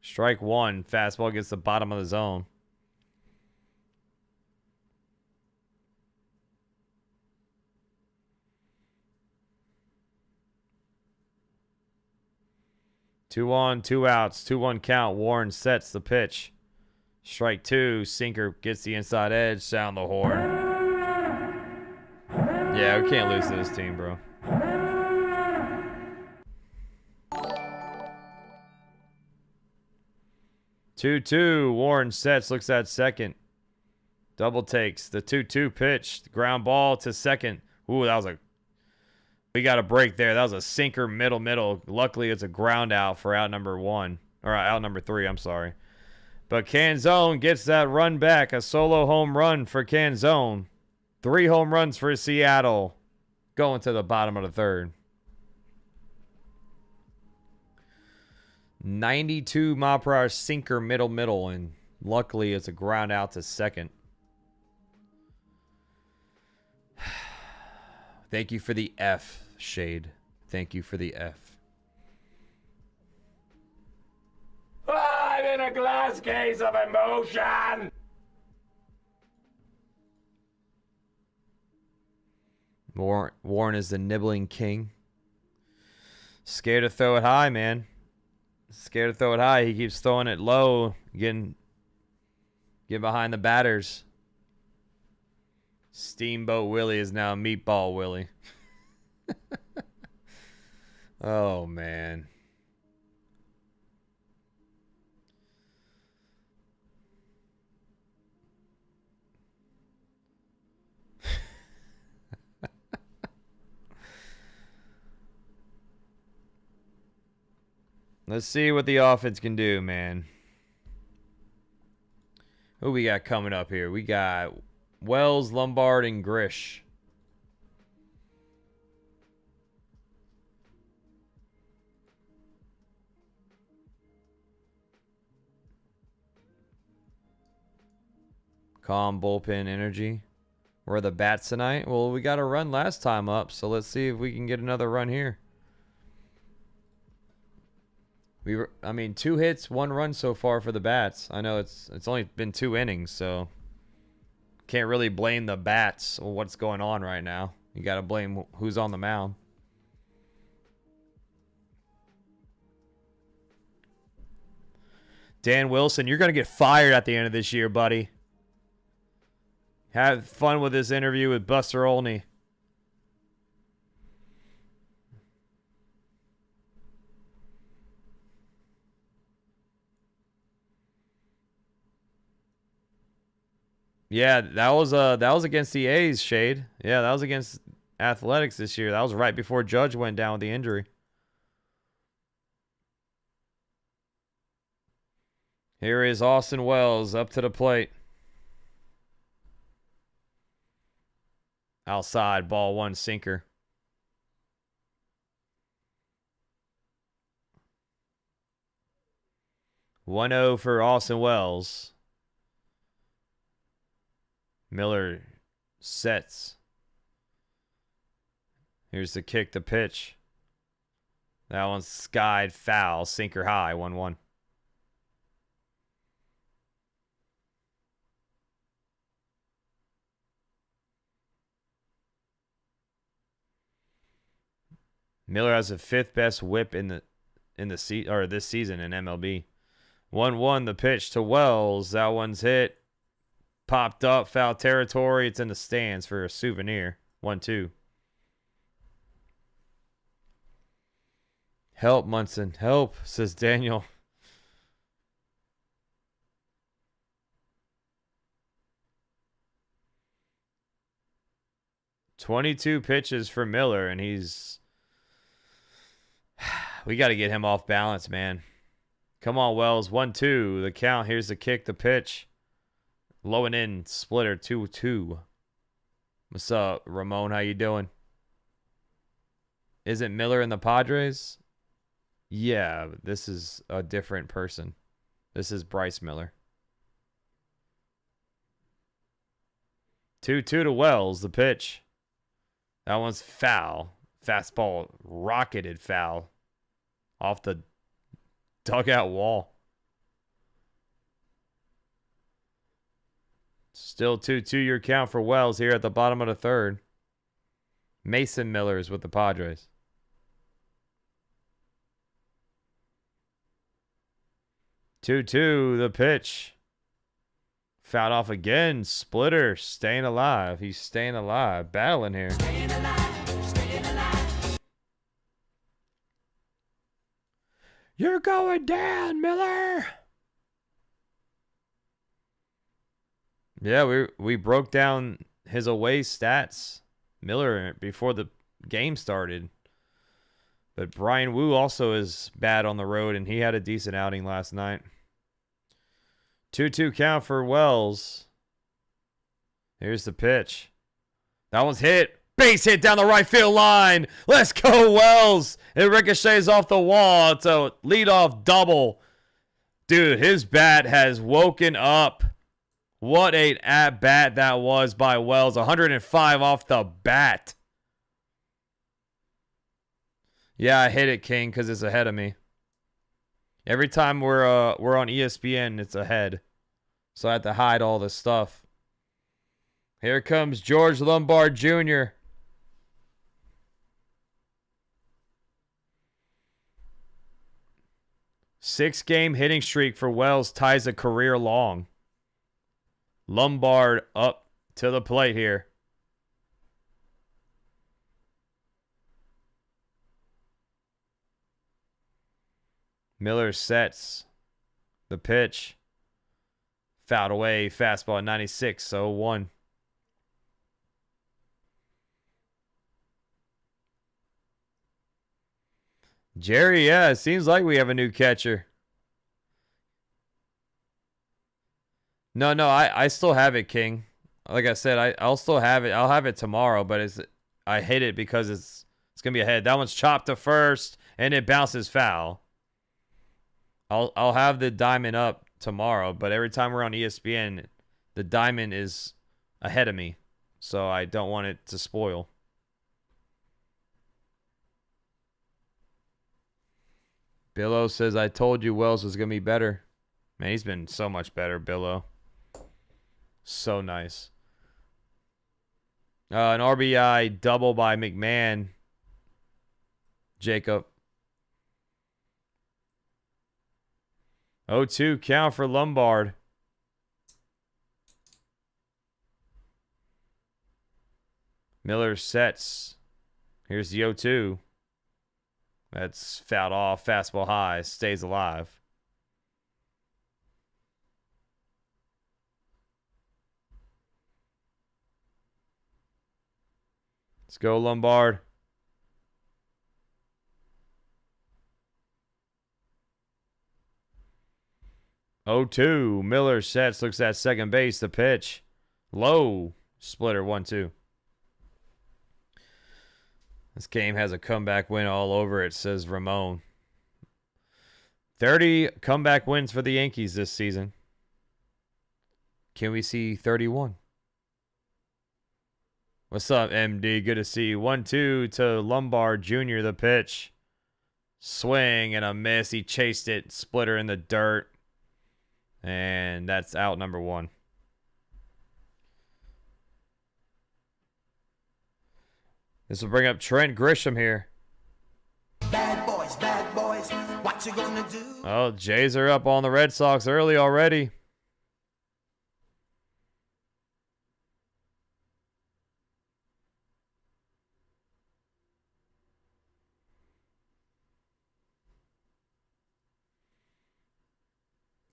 Strike 1. Fastball gets the bottom of the zone. Two on, 2 outs, 2-1 count. Warren sets the pitch. Strike 2. Sinker gets the inside edge. Sound the horn. Yeah, we can't lose to this team, bro. Two. Warren sets, looks at second. Double takes the 2-2 pitch. Ground ball to second. Ooh, that was a... We got a break there. That was a sinker middle. Luckily, it's a ground out for out number 1. Or out number 3, I'm sorry. But Canzone gets that run back. A solo home run for Canzone. 3 home runs for Seattle. Going to the bottom of the third. 92 mile per hour sinker middle. And luckily, it's a ground out to second. Thank you for the F, Shade. Thank you for the F. I'm in a glass case of emotion. Warren is the nibbling king. Scared to throw it high, man. Scared to throw it high. He keeps throwing it low, getting behind the batters. Steamboat Willie is now Meatball Willie. Oh, man. Let's see what the offense can do, man. Who we got coming up here? We got Wells, Lombard, and Grish. Calm bullpen energy. Where are the bats tonight? Well, we got a run last time up, so let's see if we can get another run here. I mean, 2 hits, 1 run so far for the bats. I know it's only been 2 innings, so can't really blame the bats or what's going on right now. You got to blame who's on the mound. Dan Wilson, you're going to get fired at the end of this year, buddy. Have fun with this interview with Buster Olney. Yeah, that was against the A's, Shade. Yeah, that was against Athletics this year. That was right before Judge went down with the injury. Here is Austin Wells up to the plate. Outside, ball 1, sinker. (1-0) for Austin Wells. Miller sets. Here's the kick, the pitch. That one's skied foul, sinker high, 1-1. Miller has the 5th best whip in this season in MLB. 1-1 the pitch to Wells. That one's hit. Popped up, foul territory. It's in the stands for a souvenir. 1-2. Help, Munson. Help, says Daniel. (22 pitches for Miller, and he's... We got to get him off balance, man. Come on, Wells. 1-2. The count. Here's the kick, the pitch. Low and in. Splitter. 2-2. What's up, Ramon? How you doing? Isn't Miller in the Padres? Yeah, this is a different person. This is Bryce Miller. 2-2 to Wells. The pitch. That one's foul. Fastball rocketed foul off the dugout wall. Still 2-2 your count for Wells here at the bottom of the 3rd. Mason Miller's with the Padres. (2-2) the pitch. Fouled off again. Splitter staying alive. He's staying alive. Battling here. Staying alive. You're going down, Miller. Yeah, we broke down his away stats, Miller, before the game started. But Brian Wu also is bad on the road, and he had a decent outing last night. 2-2 count for Wells. Here's the pitch. That one's hit. Base hit down the right field line. Let's go, Wells. It ricochets off the wall. It's a leadoff double. Dude, his bat has woken up. What a at-bat that was by Wells. 105 off the bat. Yeah, I hit it, King, because it's ahead of me. Every time we're on ESPN, it's ahead. So I have to hide all this stuff. Here comes George Lombard Jr. Six-game hitting streak for Wells ties a career long. Lombard up to the plate here. Miller sets the pitch. Fouled away. Fastball at 96, 0-1. Jerry, yeah, it seems like we have a new catcher. No, I still have it, King. Like I said, I'll still have it. I'll have it tomorrow, but I hate it because it's gonna be ahead. That one's chopped to first, and it bounces foul. I'll have the diamond up tomorrow, but every time we're on ESPN, the diamond is ahead of me, so I don't want it to spoil. Billow says, I told you Wells was going to be better. Man, he's been so much better, Billow. So nice. An RBI double by McMahon. Jacob. 0-2 count for Lombard. Miller sets. Here's the 0-2. That's fouled off. Fastball high. Stays alive. Let's go, Lombard. Oh, 2. Miller sets. Looks at second base. The pitch. Low. Splitter. 1-2. This game has a comeback win all over it, says Ramon. 30 comeback wins for the Yankees this season. Can we see 31? What's up, MD? Good to see you. 1-2 to Lombard Jr. The pitch. Swing and a miss. He chased it. Splitter in the dirt. And that's out number 1. This will bring up Trent Grisham here. Bad boys, what you gonna do? Oh, Jays are up on the Red Sox early already.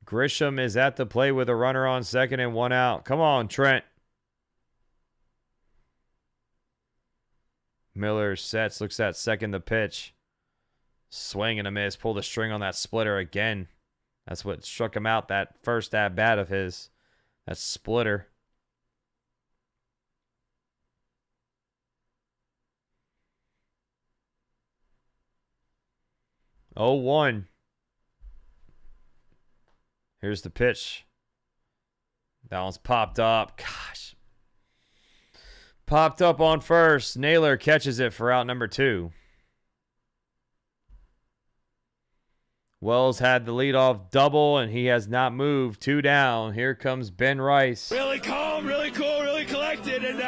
Grisham is at the plate with a runner on second and 1 out. Come on, Trent. Miller sets, looks at second, the pitch. Swing and a miss. Pulled a string on that splitter again. That's what struck him out that first at-bat of his. That splitter. Oh, 1. Here's the pitch. That one's popped up. Gosh. Popped up on first. Naylor catches it for out number 2. Wells had the leadoff double, and he has not moved. 2 down. Here comes Ben Rice. Really calm, really cool, really collected, and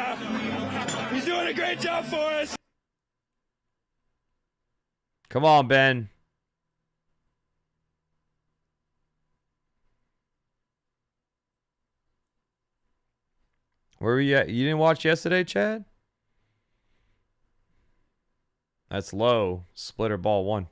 he's doing a great job for us. Come on, Ben. Where were you at? You didn't watch yesterday, Chad? That's low. Splitter ball 1.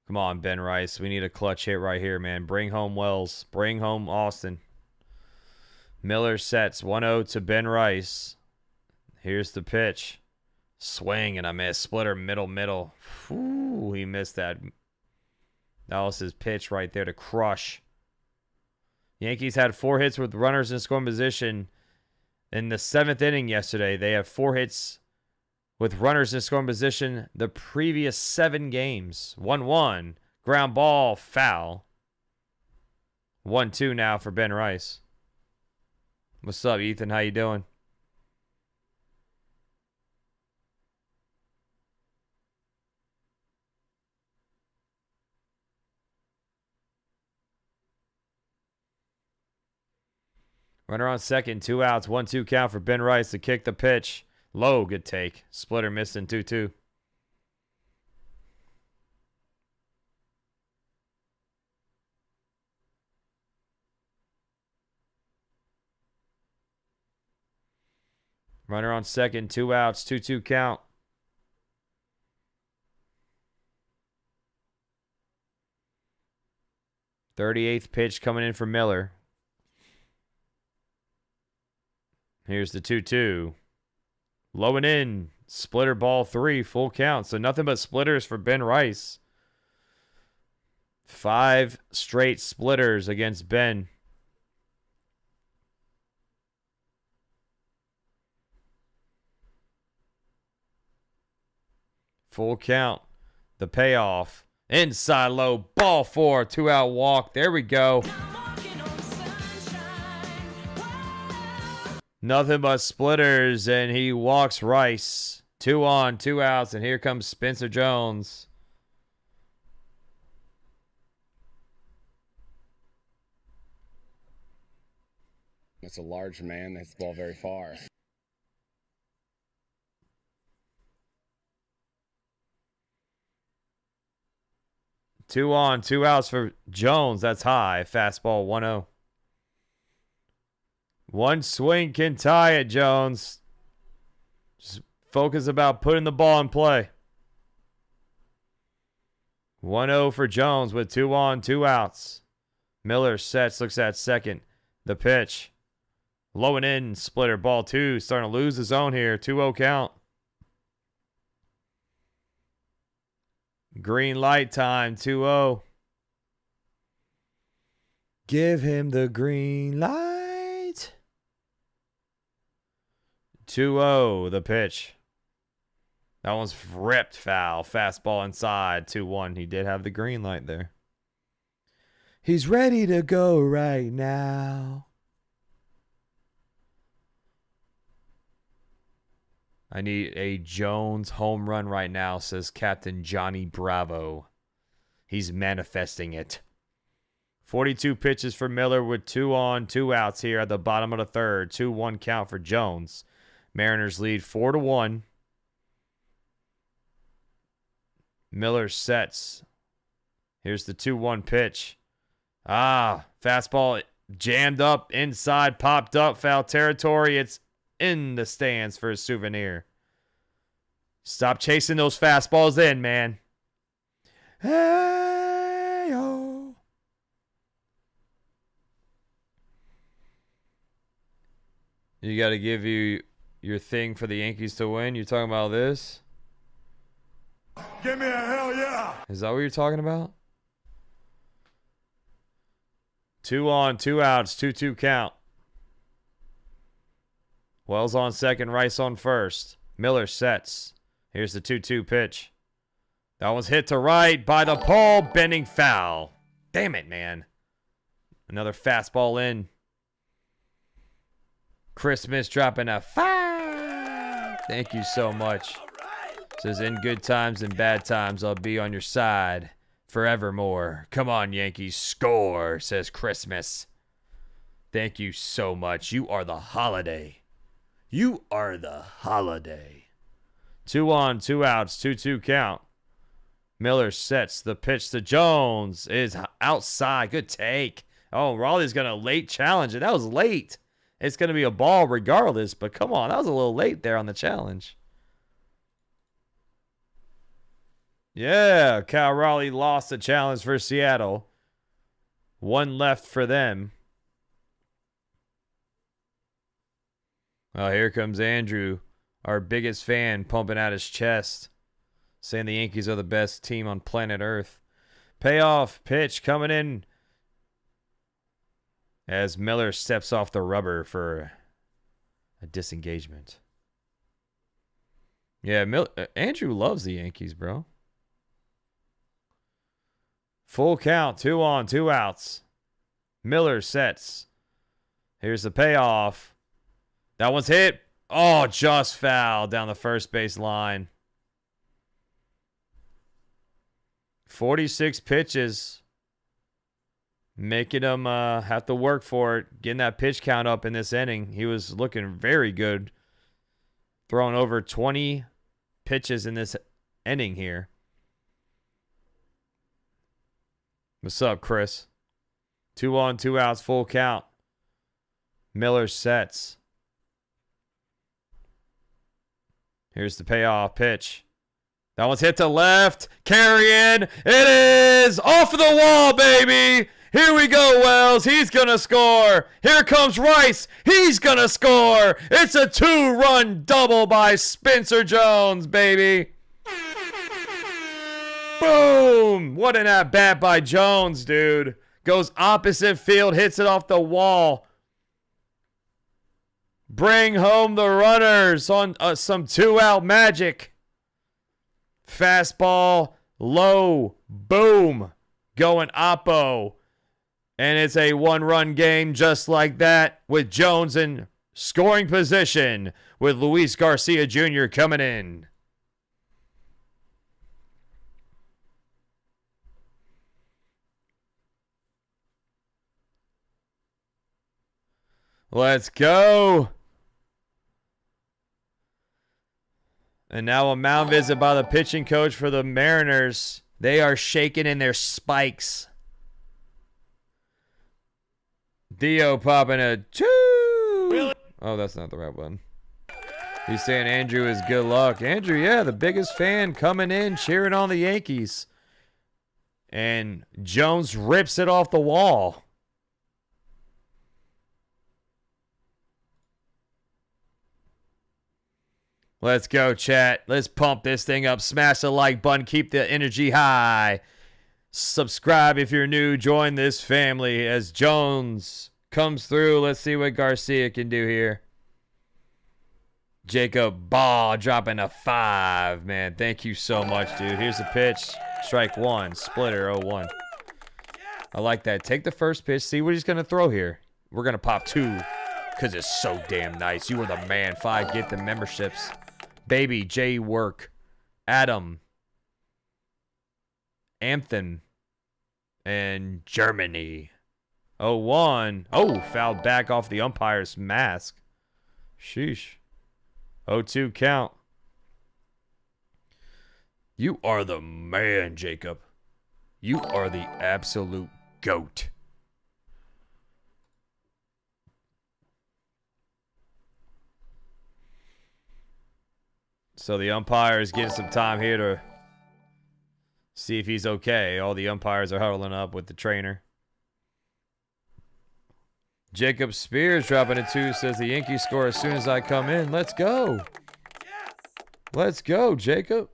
Come on, Ben Rice. We need a clutch hit right here, man. Bring home Wells. Bring home Austin. Miller sets 1-0 to Ben Rice. Here's the pitch. Swing and a miss. Splitter middle. Ooh, he missed that. That was his pitch right there to crush. Yankees had 4 hits with runners in scoring position in the 7th inning yesterday. They have 4 hits with runners in scoring position the previous 7 games. 1-1. Ground ball, foul. 1-2 now for Ben Rice. What's up, Ethan? How you doing? Runner on second, 2 outs, 1-2 count for Ben Rice to kick the pitch. Low, good take. Splitter missing 2-2. Runner on second, 2 outs, 2-2 count. .38th pitch coming in for Miller. Here's the 2-2. Low and in. Splitter ball 3. Full count. So nothing but splitters for Ben Rice. 5 straight splitters against Ben. Full count. The payoff. Inside low. Ball 4. 2-out walk. There we go. Nothing but splitters, and he walks Rice. 2 on, 2 outs, and here comes Spencer Jones. It's a large man that hits the ball very far. Two on, 2 outs for Jones. That's high. Fastball 1-0. One swing can tie it, Jones. Just focus about putting the ball in play. 1-0 for Jones with 2 on, 2 outs. Miller sets, looks at second. The pitch. Low and in, splitter, ball 2. Starting to lose the zone here. 2-0 count. Green light time, 2-0. Give him the green light. 2-0, the pitch. That one's ripped foul. Fastball inside, 2-1. He did have the green light there. He's ready to go right now. I need a Jones home run right now, says Captain Johnny Bravo. He's manifesting it. 42 pitches for Miller with 2 on, 2 outs here at the bottom of the third. 2-1 count for Jones. Mariners lead 4-1. Miller sets. Here's the 2-1 pitch. Fastball jammed up inside, popped up, foul territory. It's in the stands for a souvenir. Stop chasing those fastballs in, man. Hey-oh. You got to give you your thing for the Yankees to win. You're talking about this? Give me a hell yeah. Is that what you're talking about? 2 on, 2 outs, 2-2 count. Wells on second, Rice on first. Miller sets. Here's the 2-2 pitch. That one's hit to right by the pole, bending foul. Damn it, man. Another fastball in. Christmas dropping a 5. Thank you so much. Says, in good times and bad times, I'll be on your side forevermore. Come on, Yankees, score, says Christmas. Thank you so much. You are the holiday. You are the holiday. 2 on, 2 outs, 2-2 count. Miller sets. The pitch to Jones is outside. Good take. Oh, Raleigh's going to late challenge it. That was late. It's going to be a ball regardless, but come on. That was a little late there on the challenge. Yeah, Cal Raleigh lost the challenge for Seattle. 1 left for them. Oh, here comes Andrew, our biggest fan, pumping out his chest, saying the Yankees are the best team on planet Earth. Payoff pitch coming in as Miller steps off the rubber for a disengagement. Yeah, Andrew loves the Yankees, bro. Full count, 2 on, 2 outs. Miller sets. Here's the payoff. That one's hit. Oh, just foul down the first base line. 46 pitches. Making him have to work for it. Getting that pitch count up in this inning. He was looking very good. Throwing over 20 pitches in this inning here. What's up, Chris? 2 on, 2 outs, full count. Miller sets. Here's the payoff pitch. That one's hit to left. Carrying. It is off the wall, baby. Here we go, Wells. He's going to score. Here comes Rice. He's going to score. It's a 2-run double by Spencer Jones, baby. Boom. What an at-bat by Jones, dude. Goes opposite field, hits it off the wall. Bring home the runners on some 2-out magic. Fastball, low, boom. Going oppo. And it's a 1-run game just like that with Jones in scoring position with Luis Garcia Jr. coming in. Let's go. And now a mound visit by the pitching coach for the Mariners. They are shaking in their spikes. Dio popping a 2. Really? Oh, that's not the right one. He's saying Andrew is good luck. Andrew, yeah, the biggest fan coming in, cheering on the Yankees. And Jones rips it off the wall. Let's go, chat. Let's pump this thing up. Smash the like button. Keep the energy high. Subscribe if you're new. Join this family as Jones comes through. Let's see what Garcia can do here. Jacob Ball dropping a 5. Man, thank you so much, dude. Here's the pitch. Strike 1. Splitter 0-1. I like that. Take the first pitch. See what he's going to throw here. We're going to pop 2 because it's so damn nice. You were the man. 5. Get the memberships. Baby, J Work, Adam, Anthem, and Germany. 0-1. Oh, fouled back off the umpire's mask. Sheesh. 0-2 count. You are the man, Jacob. You are the absolute GOAT. So the umpire is getting some time here to see if he's okay. All the umpires are huddling up with the trainer. Jacob Spears dropping a 2, says the Yankees score as soon as I come in. Let's go. Let's go, Jacob.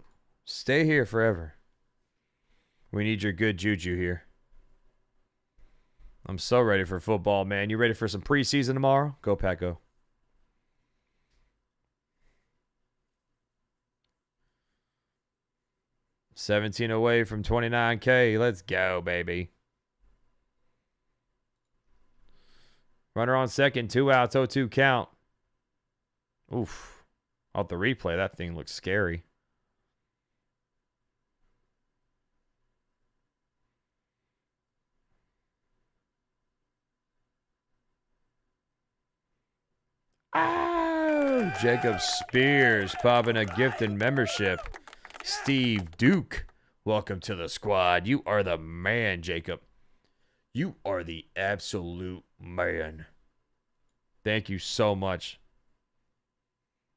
Stay here forever. We need your good juju here. I'm so ready for football, man. You ready for some preseason tomorrow? Go, Pack, go. $17 away from $29K. Let's go, baby. Runner on second, 2 outs, 0-2 count. Oof. Off the replay, that thing looks scary. Oh, Jacob Spears popping a gift and membership. Steve Duke, welcome to the squad. You are the man, Jacob. You are the absolute man. Thank you so much.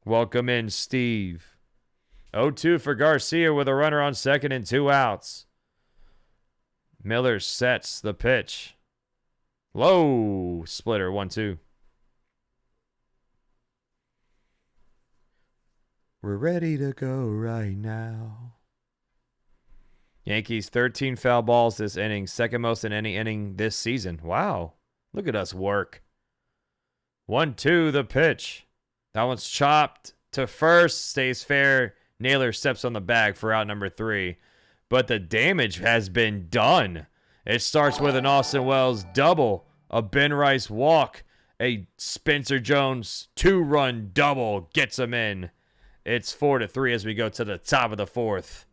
Welcome in, Steve. 0-2 for Garcia with a runner on second and 2 outs. Miller sets the pitch. Low. Splitter, 1-2. We're ready to go right now. Yankees 13 foul balls this inning. Second most in any inning this season. Wow. Look at us work. 1-2 the pitch. That one's chopped to first. Stays fair. Naylor steps on the bag for out number 3. But the damage has been done. It starts with an Austin Wells double. A Ben Rice walk. A Spencer Jones 2-run double gets him in. It's 4-3 as we go to the top of the 4th.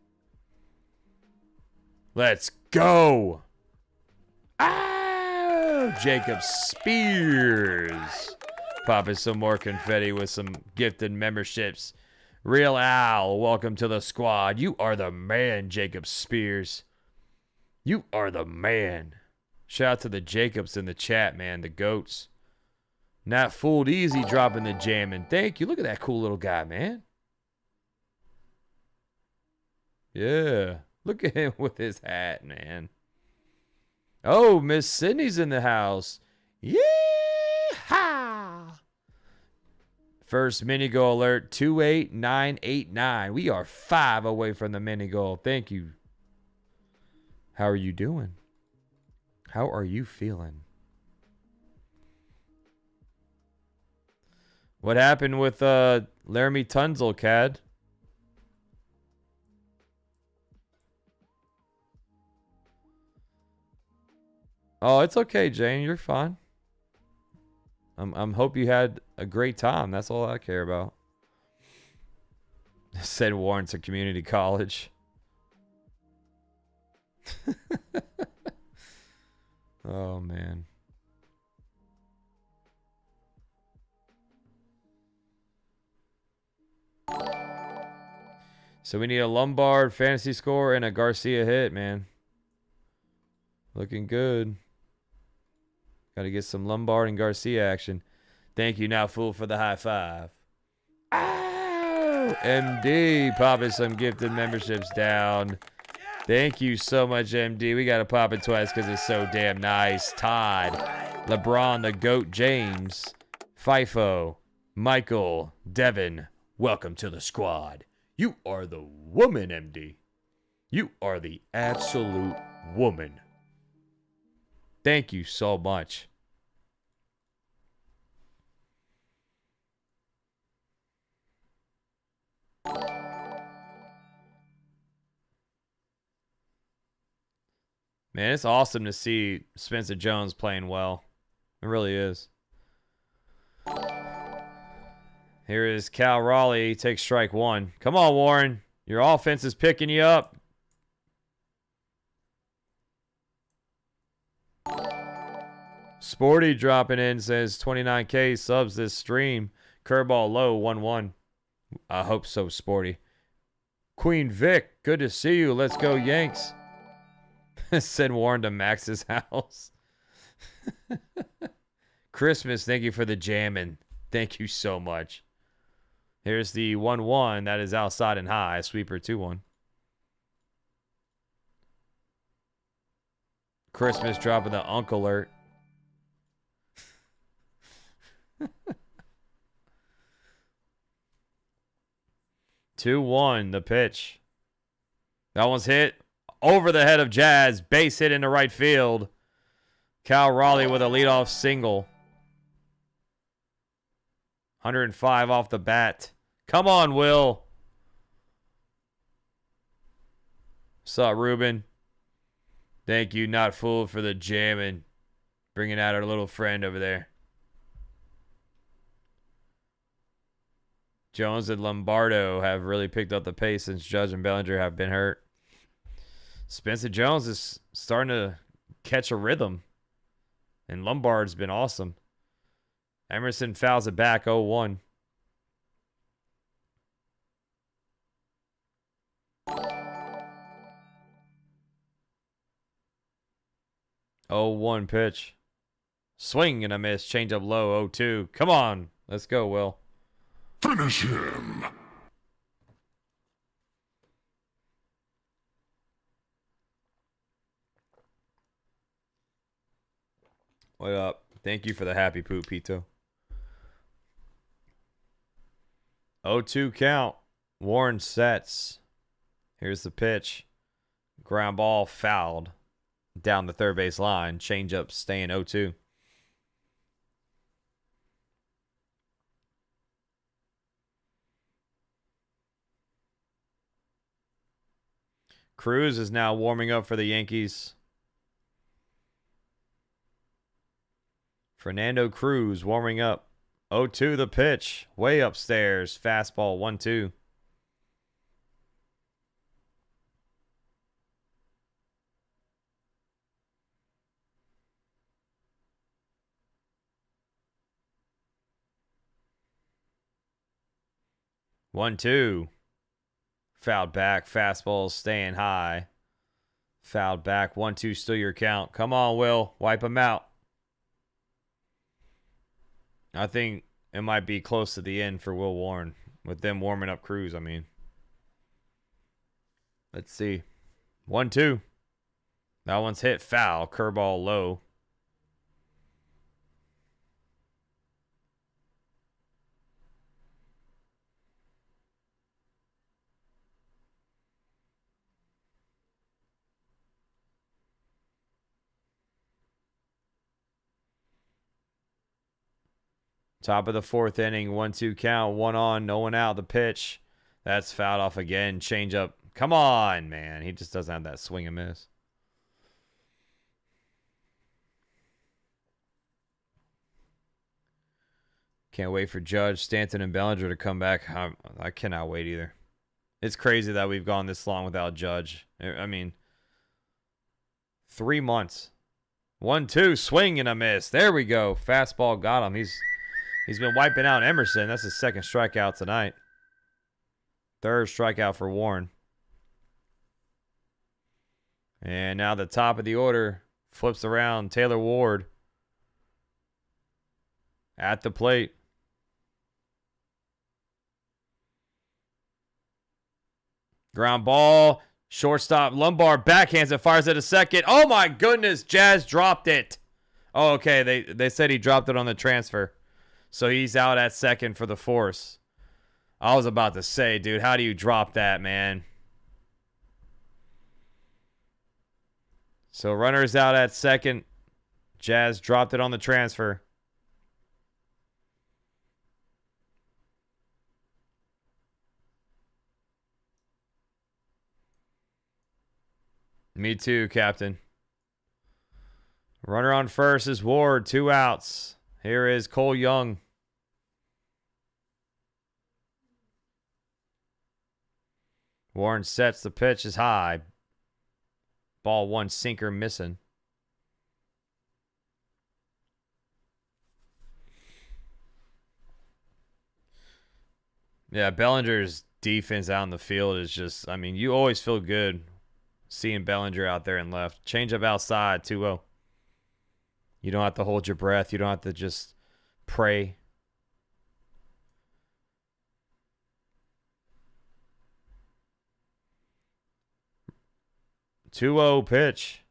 Let's go. Ah! Jacob Spears. Popping some more confetti with some gifted memberships. Real Al, welcome to the squad. You are the man, Jacob Spears. You are the man. Shout out to the Jacobs in the chat, man. The goats. Not fooled easy dropping the jam. And thank you. Look at that cool little guy, man. Yeah. Look at him with his hat, man. Oh, Miss Sydney's in the house. Yee-haw! First mini goal alert, 28989. We are 5 away from the mini goal. Thank you. How are you doing? How are you feeling? What happened with Laramie Tunzel, Cad? Oh, it's okay, Jane. You're fine. I'm hope you had a great time. That's all I care about. Said Warren to community college. Oh, man. So we need a Lombard fantasy score and a Garcia hit, man. Looking good. Got to get some Lombard and Garcia action. Thank you, Now Fool, for the high five. Ow! MD popping some gifted memberships down. Thank you so much, MD. We got to pop it twice because it's so damn nice. Todd, LeBron, the GOAT, James, FIFO, Michael, Devin, welcome to the squad. You are the woman, MD. You are the absolute woman. Thank you so much. Man, it's awesome to see Spencer Jones playing well. It really is. Here is Cal Raleigh. Takes strike one. Come on, Warren. Your offense is picking you up. Sporty dropping in, says 29K subs this stream. Curveball low, 1-1. I hope so, Sporty. Queen Vic, good to see you. Let's go, Yanks. Send Warren to Max's house. Christmas, thank you for the jamming. Thank you so much. Here's the 1-1. That is outside and high. Sweeper 2-1. Christmas dropping the Uncle alert. 2-1, the pitch. That one's hit over the head of Jazz. Base hit into right field. Cal Raleigh with a leadoff single. 105 off the bat. Come on, Will. What's up, Ruben? Thank you, Not Fooled, for the jamming. Bringing out our little friend over there. Jones and Lombardo have really picked up the pace since Judge and Bellinger have been hurt. Spencer Jones is starting to catch a rhythm. And Lombard's been awesome. Emerson fouls it back, 0-1. Oh, 1 pitch. Swing and a miss. Change up low, 0-2. Come on. Let's go, Will. Finish him. What up? Thank you for the happy poop, Pito. 0-2 count. Warren sets. Here's the pitch. Ground ball fouled down the third base line. Change up staying 0-2. Cruz is now warming up for the Yankees. Fernando Cruz warming up. 0-2 the pitch. Way upstairs. Fastball 1-2. One, two. Fouled back. Fastball staying high. Fouled back. 1-2 still your count. Come on, Will. Wipe him out. I think it might be close to the end for Will Warren. With them warming up Cruz, I mean. Let's see. 1-2. That one's hit foul. Curveball low. Top of the fourth inning, 1-2 count, one on, no one out. The pitch, that's fouled off again. Change up. Come on, man. He just doesn't have that swing and miss. Can't wait for Judge, Stanton, and Bellinger to come back. I cannot wait either. It's crazy that we've gone this long without Judge. I mean, 3 months. 1-2, swing and a miss. There we go. Fastball got him. He's been wiping out Emerson. That's his second strikeout tonight. Third strikeout for Warren. And now the top of the order flips around. Taylor Ward at the plate. Ground ball. Shortstop Lombard backhands it, fires it a second. Oh my goodness, Jazz dropped it. Oh, okay. They said he dropped it on the transfer. So he's out at second for the force. I was about to say, dude, how do you drop that, man? So runner's out at second. Jazz dropped it on the transfer. Me too, Captain. Runner on first is Ward. 2 outs. Here is Cole Young. Warren sets. The pitch is high. Ball 1, sinker missing. Yeah, Bellinger's defense out in the field is just, I mean, you always feel good seeing Bellinger out there and left. Change up outside, 2-0. You don't have to hold your breath. You don't have to just pray. Two-0 pitch.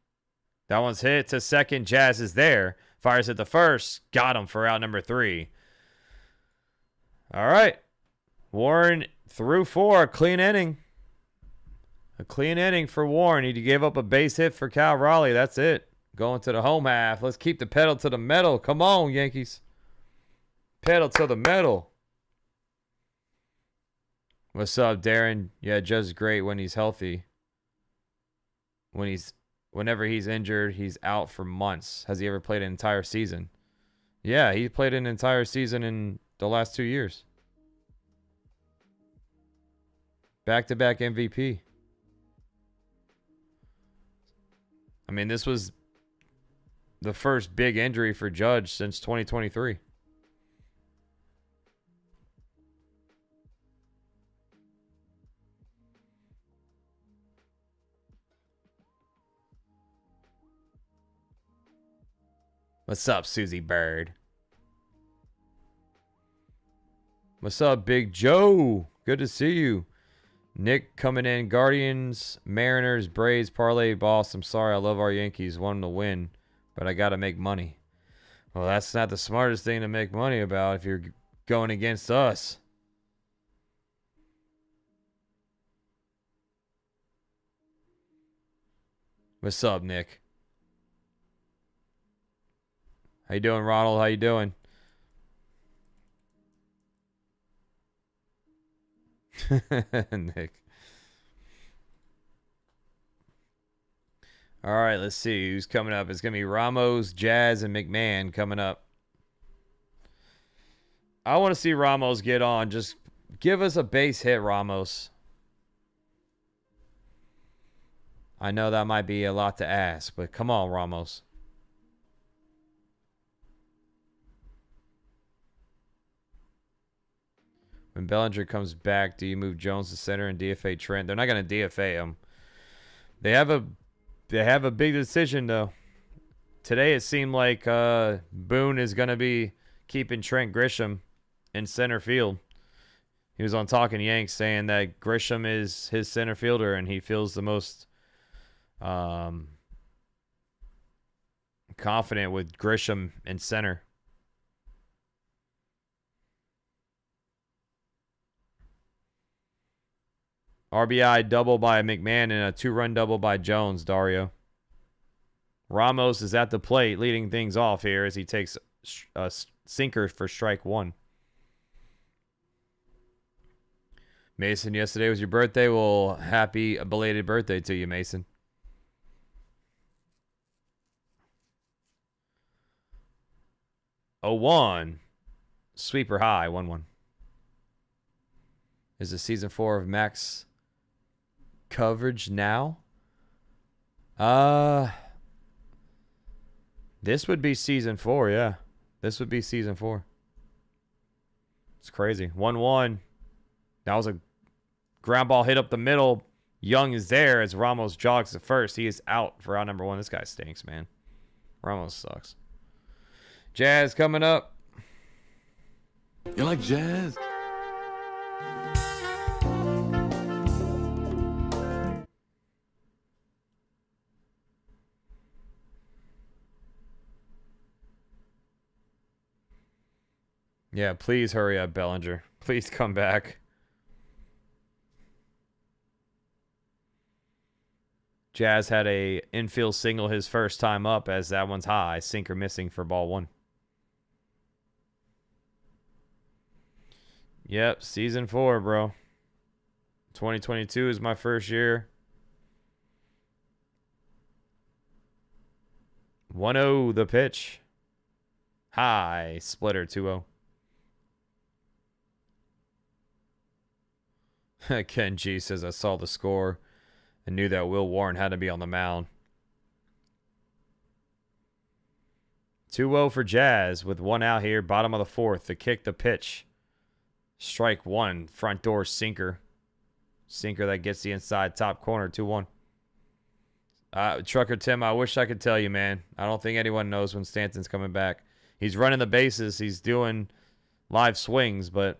That one's hit to second. Jazz is there. Fires at the first. Got him for out number 3. All right. Warren threw 4. Clean inning. A clean inning for Warren. He gave up a base hit for Cal Raleigh. That's it. Going to the home half. Let's keep the pedal to the metal. Come on, Yankees. Pedal to the metal. What's up, Darren? Yeah, Judge is great when he's healthy. Whenever he's injured, he's out for months. Has he ever played an entire season? Yeah, he played an entire season in the last 2 years. Back-to-back MVP. I mean, this was the first big injury for Judge since 2023. What's up, Susie Bird? What's up, Big Joe? Good to see you. Nick coming in. Guardians, Mariners, Braves, Parlay, Boss. I'm sorry, I love our Yankees. Want them to win, but I got to make money. Well, that's not the smartest thing to make money about if you're going against us. What's up, Nick? How you doing, Ronald? How you doing? Nick. All right, let's see who's coming up. It's going to be Ramos, Jazz, and McMahon coming up. I want to see Ramos get on. Just give us a base hit, Ramos. I know that might be a lot to ask, but come on, Ramos. When Bellinger comes back, do you move Jones to center and DFA Trent? They're not going to DFA him. They have a big decision, though. Today, it seemed like Boone is going to be keeping Trent Grisham in center field. He was on Talking Yanks saying that Grisham is his center fielder, and he feels the most Confident with Grisham in center. RBI double by McMahon and a 2-run double by Jones, Dario. Ramos is at the plate leading things off here as he takes a sinker for strike 1. Mason, yesterday was your birthday. Well, happy belated birthday to you, Mason. Oh, 1. Sweeper high, 1-1. Is the season 4 of Max coverage now? This would be season 4, yeah. This would be season 4. It's crazy. 1-1. That was a ground ball hit up the middle. Young is there as Ramos jogs to first. He is out for out number 1. This guy stinks, man. Ramos sucks. Jazz coming up. You like jazz? Yeah, please hurry up, Bellinger. Please come back. Jazz had a infield single his first time up as that one's high. Sinker missing for ball 1. Yep, season 4, bro. 2022 is my first year. 1-0 the pitch. High. Splitter 2-0. Ken G says, I saw the score and knew that Will Warren had to be on the mound. 2-0 for Jazz with 1 out here. Bottom of the 4th. The kick, the pitch. Strike 1. Front door sinker. Sinker that gets the inside top corner. 2-1. Trucker Tim, I wish I could tell you, man. I don't think anyone knows when Stanton's coming back. He's running the bases. He's doing live swings, but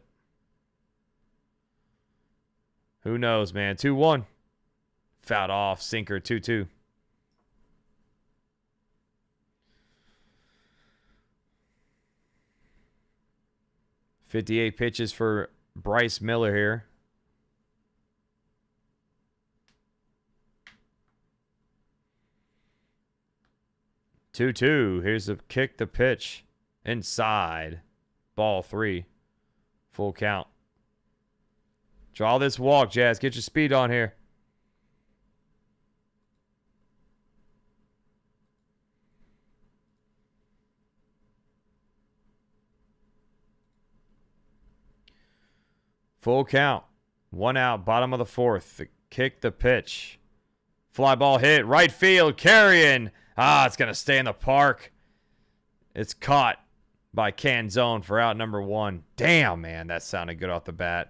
who knows, man. 2-1. Fouled off. Sinker 2-2. .58 pitches for Bryce Miller here. Two. Here's the kick, the pitch. Inside. Ball 3. Full count. Draw this walk, Jazz. Get your speed on here. Full count. 1 out. Bottom of the 4th. The kick, the pitch. Fly ball hit. Right field. Carrying. It's going to stay in the park. It's caught by Canzone for out number 1. Damn, man. That sounded good off the bat.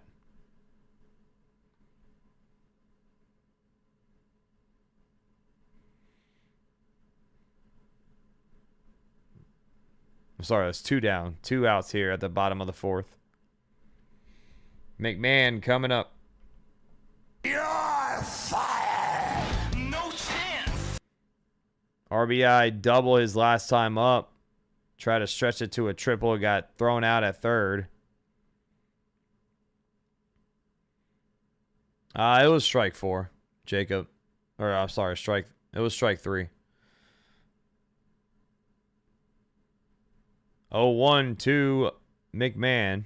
I'm sorry, that's 2 down. 2 outs here at the bottom of the 4th. McMahon coming up. You're fired! No chance! RBI double his last time up. Try to stretch it to a triple. Got thrown out at 3rd. It was strike 4, Jacob. Or, I'm sorry, it was strike 3. 0-1 to McMahon.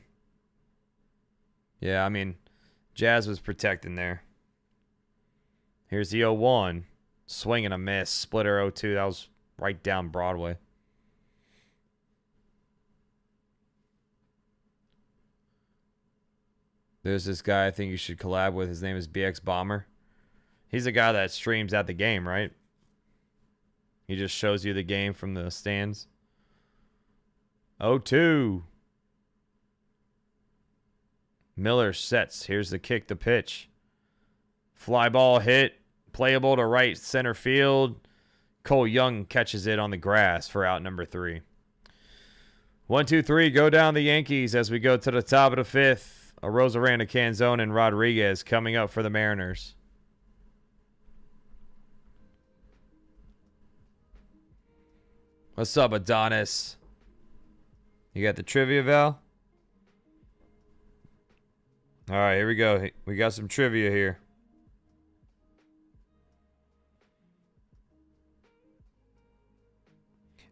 Yeah, I mean, Jazz was protecting there. Here's the 0-1. Swing and a miss. Splitter 0-2. That was right down Broadway. There's this guy I think you should collab with. His name is BX Bomber. He's a guy that streams at the game, right? He just shows you the game from the stands. 0-2. Miller sets. Here's the kick, the pitch. Fly ball hit. Playable to right center field. Cole Young catches it on the grass for out number 3. 1-2-3. Go down the Yankees as we go to the top of the 5th. Arozarena, Canzone, and Rodriguez coming up for the Mariners. What's up, Adonis? You got the trivia, Val? All right, here we go. We got some trivia here.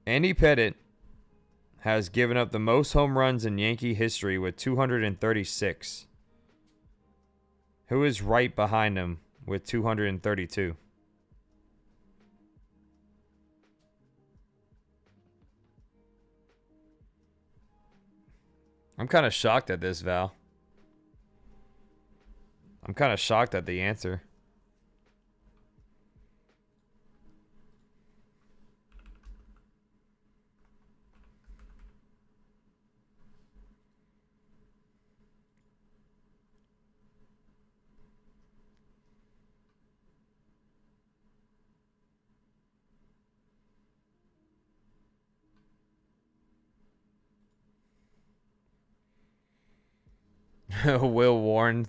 Andy Pettitte has given up the most home runs in Yankee history with 236. Who is right behind him with 232? I'm kind of shocked at this, Val. I'm kind of shocked at the answer. Will Warren.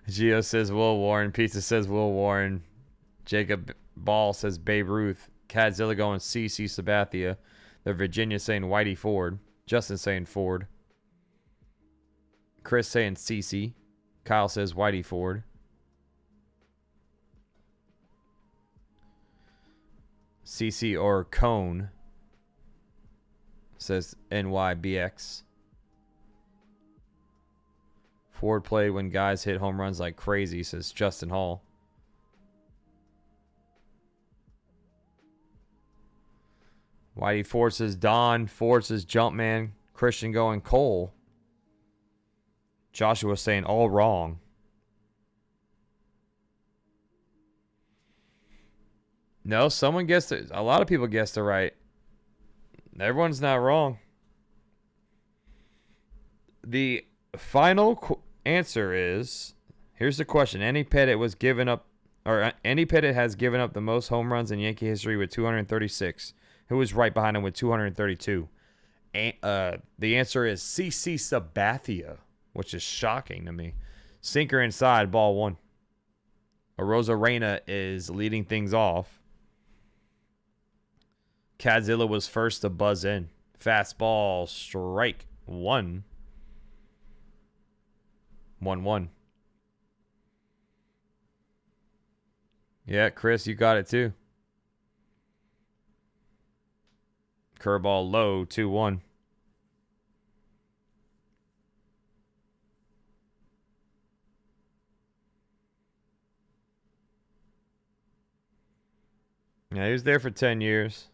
Gio says Will Warren. Pizza says Will Warren. Jacob Ball says Babe Ruth. Cadzilla going CC Sabathia. The Virginia saying Whitey Ford. Justin saying Ford. Chris saying CC. Kyle says Whitey Ford. CC or Cone says NYBX. Ford played when guys hit home runs like crazy, says Justin Hall. Whitey Ford says Don. Ford says Jumpman. Christian going Cole. Joshua saying all wrong. No, someone guessed it. A lot of people guessed it right. Everyone's not wrong. The final answer is, here's the question. Andy Pettitte has given up the most home runs in Yankee history with 236. Who was right behind him with 232? And, the answer is CC Sabathia, which is shocking to me. Sinker inside, ball one. Arozarena is leading things off. Cadzilla was first to buzz in. Fastball, strike one. 1-1. Yeah, Chris, you got it too. Curveball low, 2-1. Yeah, he was there for 10 years.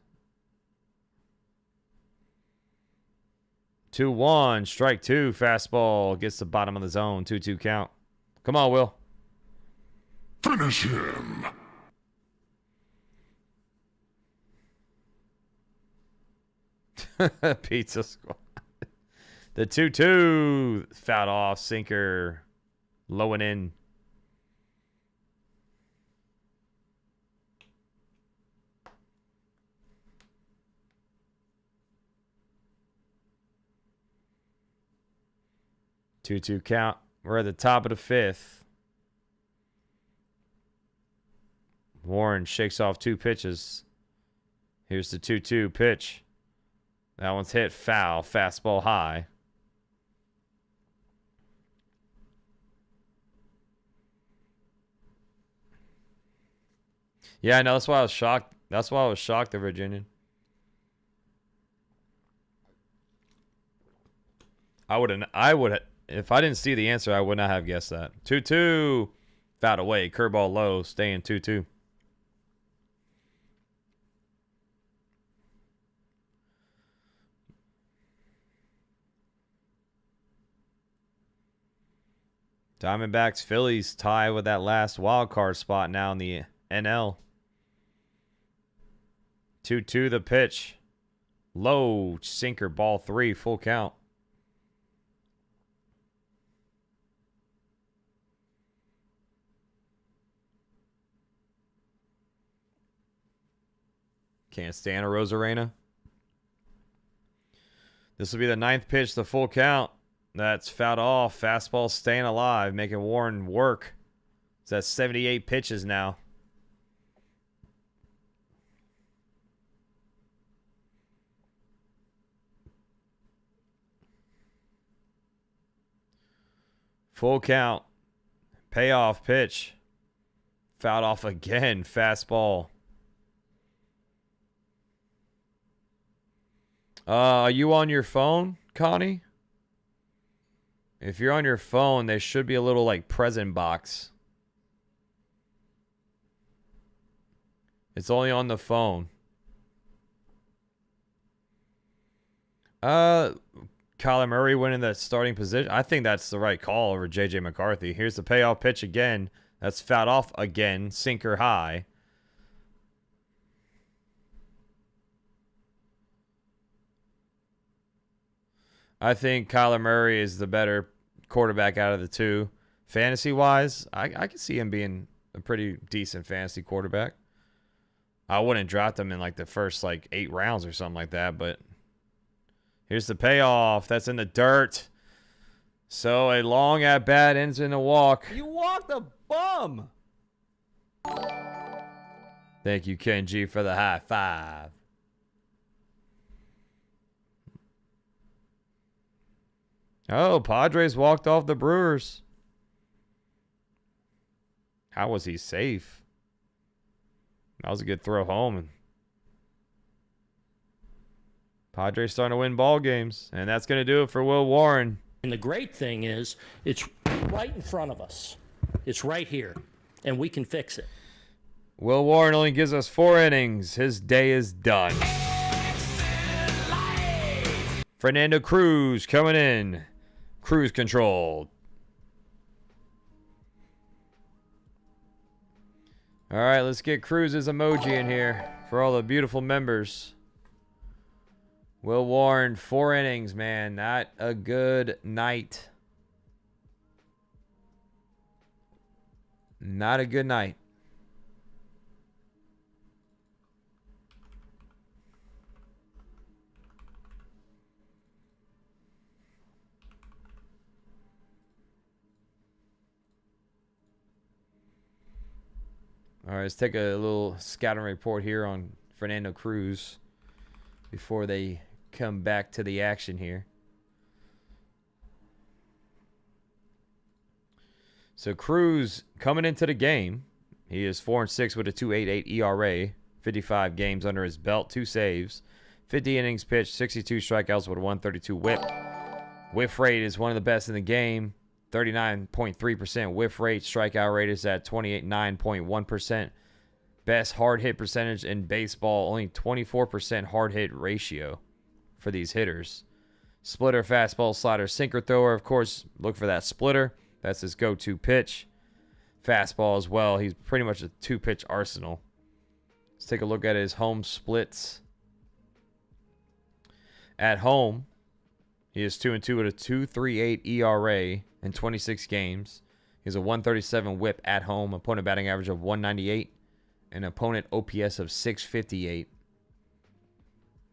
2-1, strike two, fastball gets the bottom of the zone, 2-2 count. Come on, Will. Finish him. Pizza Squad. The 2-2, fouled off, sinker, low and in. Two count. We're at the top of the fifth. Warren shakes off two pitches. Here's the 2-2 pitch. That one's hit foul. Fastball high. Yeah, I know. That's why I was shocked. That's why I was shocked at Virginia. I would. If I didn't see the answer, I would not have guessed that. 2-2. Fouled away. Curveball low. Staying 2-2. Diamondbacks, Phillies tie with that last wild card spot now in the NL. 2-2 the pitch. Low sinker, ball three, full count. Can't stand Arozarena. This will be the ninth pitch, the full count. That's fouled off. Fastball staying alive, making Warren work. It's at 78 pitches now. Full count. Payoff pitch. Fouled off again. Fastball. Are you on your phone, Connie? If you're on your phone, there should be a little like present box. It's only on the phone. Kyler Murray winning the starting position. I think that's the right call over J.J. McCarthy. Here's the payoff pitch again. That's fouled off again. Sinker high. I think Kyler Murray is the better quarterback out of the two. Fantasy-wise, I can see him being a pretty decent fantasy quarterback. I wouldn't draft him in like the first like 8 rounds or something like that, but here's the payoff. That's in the dirt. So a long at-bat ends in a walk. You walked a bum. Thank you, Ken G, for the high five. Oh, Padres walked off the Brewers. How was he safe? That was a good throw home. And Padres starting to win ball games. And that's going to do it for Will Warren. And the great thing is, it's right in front of us. It's right here. And we can fix it. Will Warren only gives us 4 innings. His day is done. Fernando Cruz coming in. Cruise control. All right, let's get Cruz's emoji in here for all the beautiful members. Will Warren, 4 innings, man. Not a good night. Not a good night. All right, let's take a little scouting report here on Fernando Cruz before they come back to the action here. So Cruz coming into the game, he is 4-6 with a 2.88 ERA, 55 games under his belt, 2 saves, 50 innings pitched, 62 strikeouts with a 132 whip. Whiff rate is one of the best in the game. 39.3% whiff rate. Strikeout rate is at 29.1%. Best hard hit percentage in baseball. Only 24% hard hit ratio for these hitters. Splitter, fastball, slider, sinker thrower. Of course, look for that splitter. That's his go-to pitch. Fastball as well. He's pretty much a 2-pitch arsenal. Let's take a look at his home splits. At home, he is 2-2 with a 2.38 ERA in 26 games. He has a 137 whip at home, opponent batting average of 198, and opponent OPS of 658.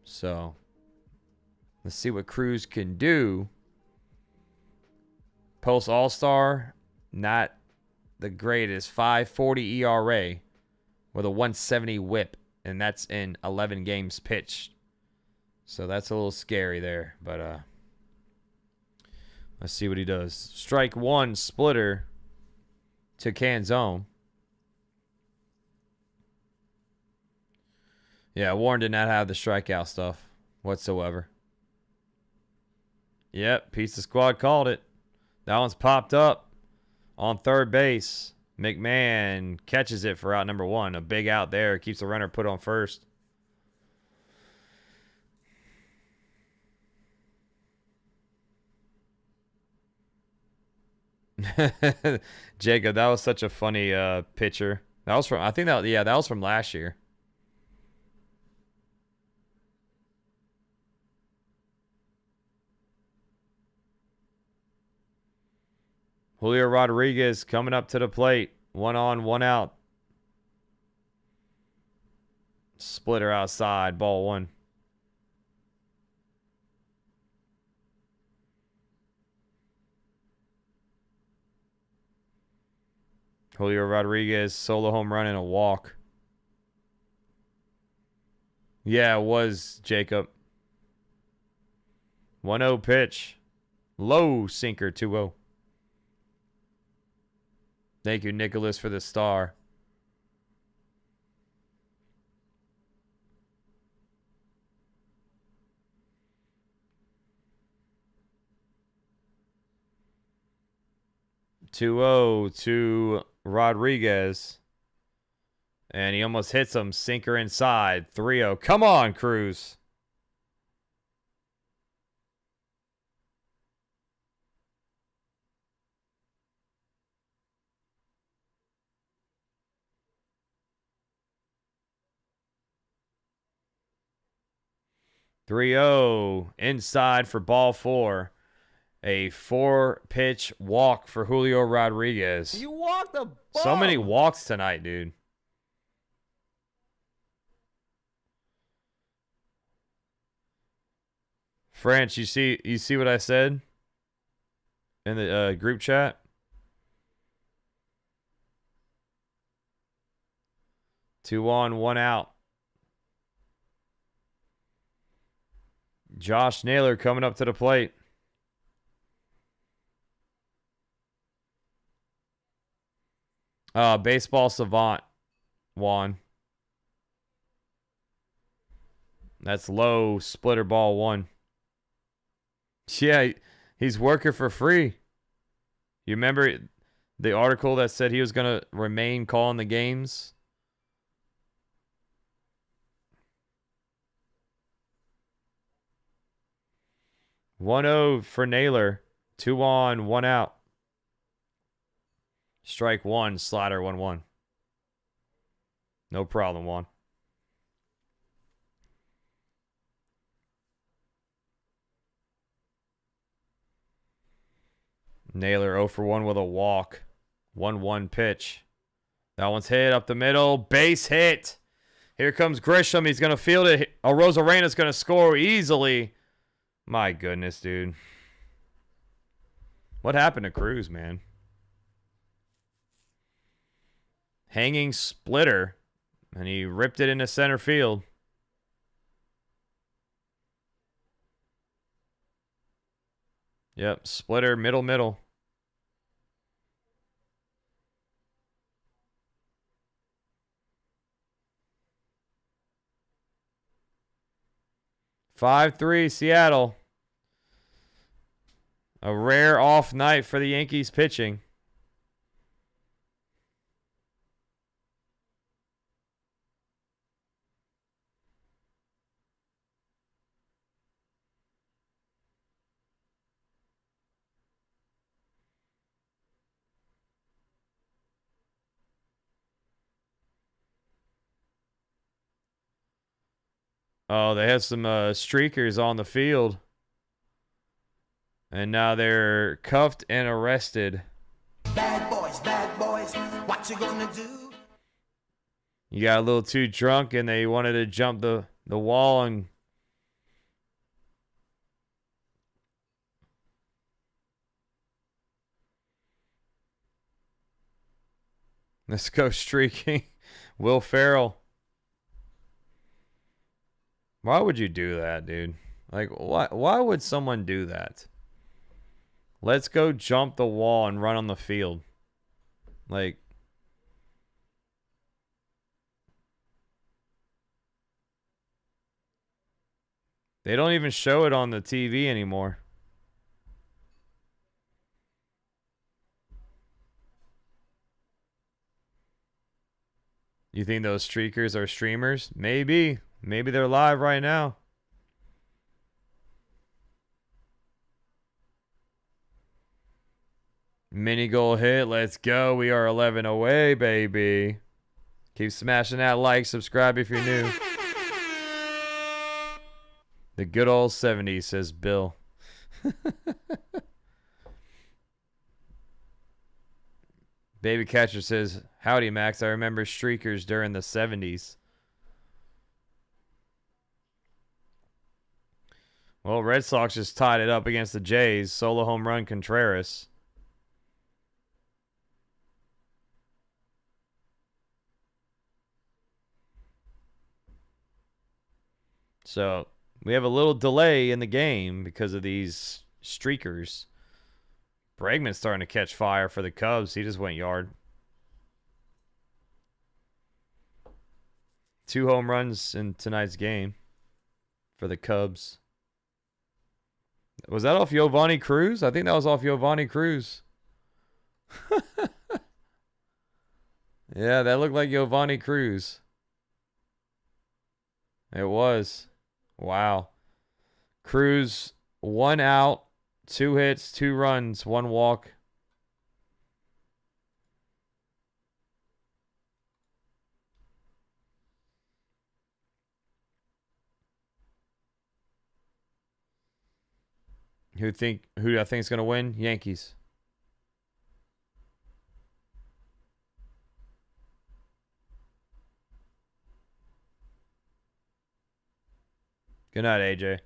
So, let's see what Cruz can do. Post All-Star, not the greatest. 5.40 ERA with a 170 whip, and that's in 11 games pitched. So that's a little scary there, but let's see what he does. Strike 1, splitter to Canzone. Yeah, Warren did not have the strikeout stuff whatsoever. Yep, Pizza Squad called it. That one's popped up on third base. McMahon catches it for out number 1. A big out there. Keeps the runner put on first. Jacob, that was such a funny picture. That was from, I think that, yeah, that was from last year. Julio Rodriguez coming up to the plate. 1 on, 1 out. Splitter outside, ball 1. Julio Rodriguez, solo home run and a walk. Yeah, it was, Jacob. 1-0 pitch. Low sinker, 2-0. Thank you, Nicholas, for the star. (2-0) to Rodriguez. And he almost hits him. Sinker inside. 3-0. Come on, Cruz. Inside for ball 4. A 4-pitch walk for Julio Rodriguez. You walked the ball. So many walks tonight, dude. French, you see what I said in the group chat? Two on, one out. Josh Naylor coming up to the plate. Baseball savant, Juan. That's low, splitter ball 1. Yeah, he's working for free. You remember the article that said he was going to remain calling the games? (1-0) for Naylor. 2 on, 1 out. Strike 1, slider 1-1. No problem, Juan. Naylor 0 for 1 with a walk. 1-1 pitch. That one's hit up the middle. Base hit. Here comes Grisham. He's going to field it. Arozarena's going to score easily. My goodness, dude. What happened to Cruz, man? Hanging splitter. And he ripped it into center field. Yep, splitter, middle. (5-3) Seattle. A rare off night for the Yankees pitching. Oh, they have some streakers on the field. And now they're cuffed and arrested. Bad boys, what you gonna do? You got a little too drunk and they wanted to jump the wall and... Let's go streaking. Will Ferrell. Why would you do that, dude? Like, why would someone do that? Let's go jump the wall and run on the field. Like, they don't even show it on the TV anymore. You think those streakers are streamers? Maybe. Maybe they're live right now. Mini goal hit. Let's go. We are 11 away, baby. Keep smashing that like. Subscribe if you're new. The good old 70s, says Bill. Baby Catcher says, howdy, Max. I remember streakers during the 70s. Well, Red Sox just tied it up against the Jays. Solo home run, Contreras. So, we have a little delay in the game because of these streakers. Bregman's starting to catch fire for the Cubs. He just went yard. 2 home runs in tonight's game for the Cubs. Was that off Giovanni Cruz? I think that was off Giovanni Cruz. Yeah, that looked like Giovanni Cruz. It was. Wow. Cruz, 1 out, 2 hits, 2 runs, 1 walk. Who do I think is going to win? Yankees. Good night, AJ.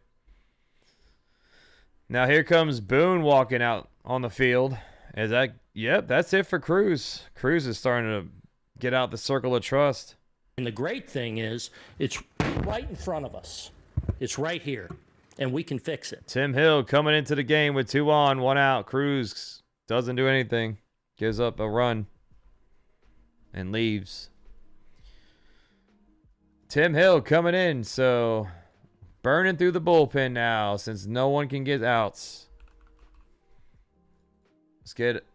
Now here comes Boone walking out on the field. Yep, that's it for Cruz. Cruz is starting to get out the circle of trust. And the great thing is, it's right in front of us. It's right here, and we can fix it. Tim Hill coming into the game with 2 on, 1 out. Cruz doesn't do anything. Gives up a run and leaves. Tim Hill coming in, so burning through the bullpen now since no one can get outs. Let's get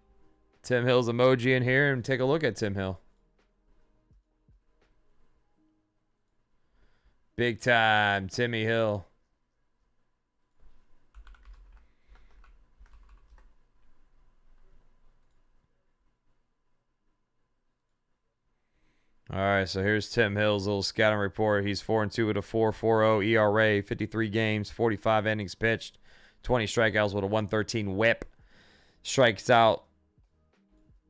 Tim Hill's emoji in here and take a look at Tim Hill. Big time, Timmy Hill. All right, so here's Tim Hill's little scouting report. He's 4-2 with a 4.40 ERA, 53 games, 45 innings pitched, 20 strikeouts with a 113 whip. Strikes out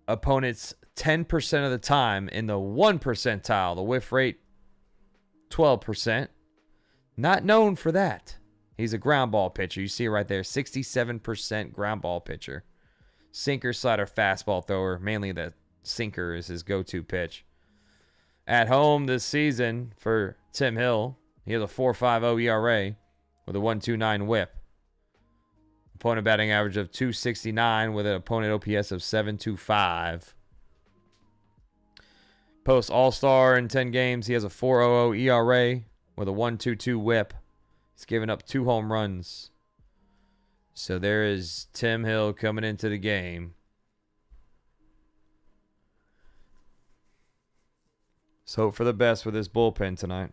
opponents 10% of the time in the 1 percentile. The whiff rate, 12%. Not known for that. He's a ground ball pitcher. You see it right there, 67% ground ball pitcher. Sinker, slider, fastball thrower. Mainly the sinker is his go-to pitch. At home this season for Tim Hill, he has a 4.50 ERA with a 1.29 whip. Opponent batting average of 269 with an opponent OPS of 725. Post All-Star in 10 games, he has a 4.00 ERA with a 1.22 whip. He's given up 2 home runs. So there is Tim Hill coming into the game. Let's hope for the best with this bullpen tonight.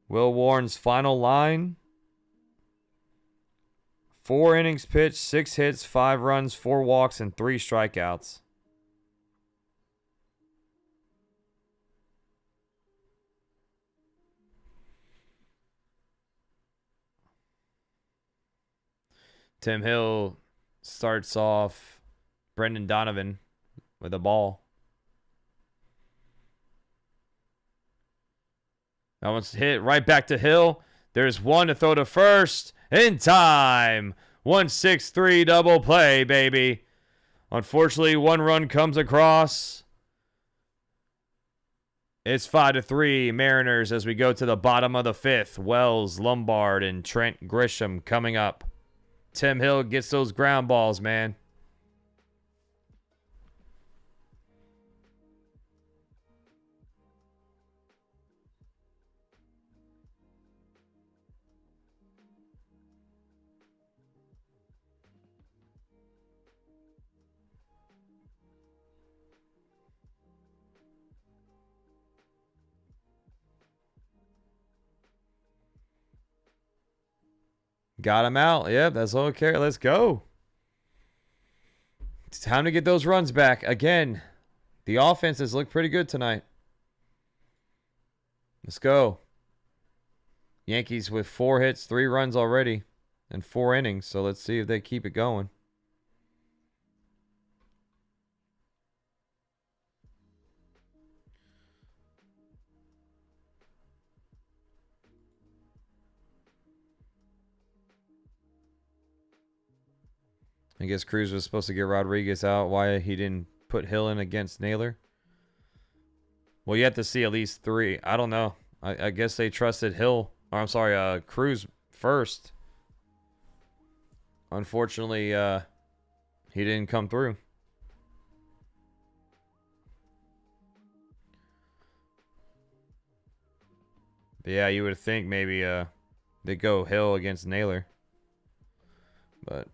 Will Warren's final line. 4 innings pitched, 6 hits, 5 runs, 4 walks, and 3 strikeouts. Tim Hill starts off Brendan Donovan with a ball. That one's hit right back to Hill. There's one to throw to first in time. 1-6-3 double play, baby. Unfortunately, 1 run comes across. It's 5-3 Mariners as we go to the bottom of the 5th. Wells, Lombard, and Trent Grisham coming up. Tim Hill gets those ground balls, man. Got him out. Yep, that's okay. Let's go. It's time to get those runs back. Again, the offenses look pretty good tonight. Let's go. Yankees with 4 hits, 3 runs already, and 4 innings. So let's see if they keep it going. I guess Cruz was supposed to get Rodriguez out. Why he didn't put Hill in against Naylor? Well, you have to see at least 3. I don't know. I guess they trusted Cruz first. Unfortunately, he didn't come through. But yeah, you would think maybe they go Hill against Naylor. But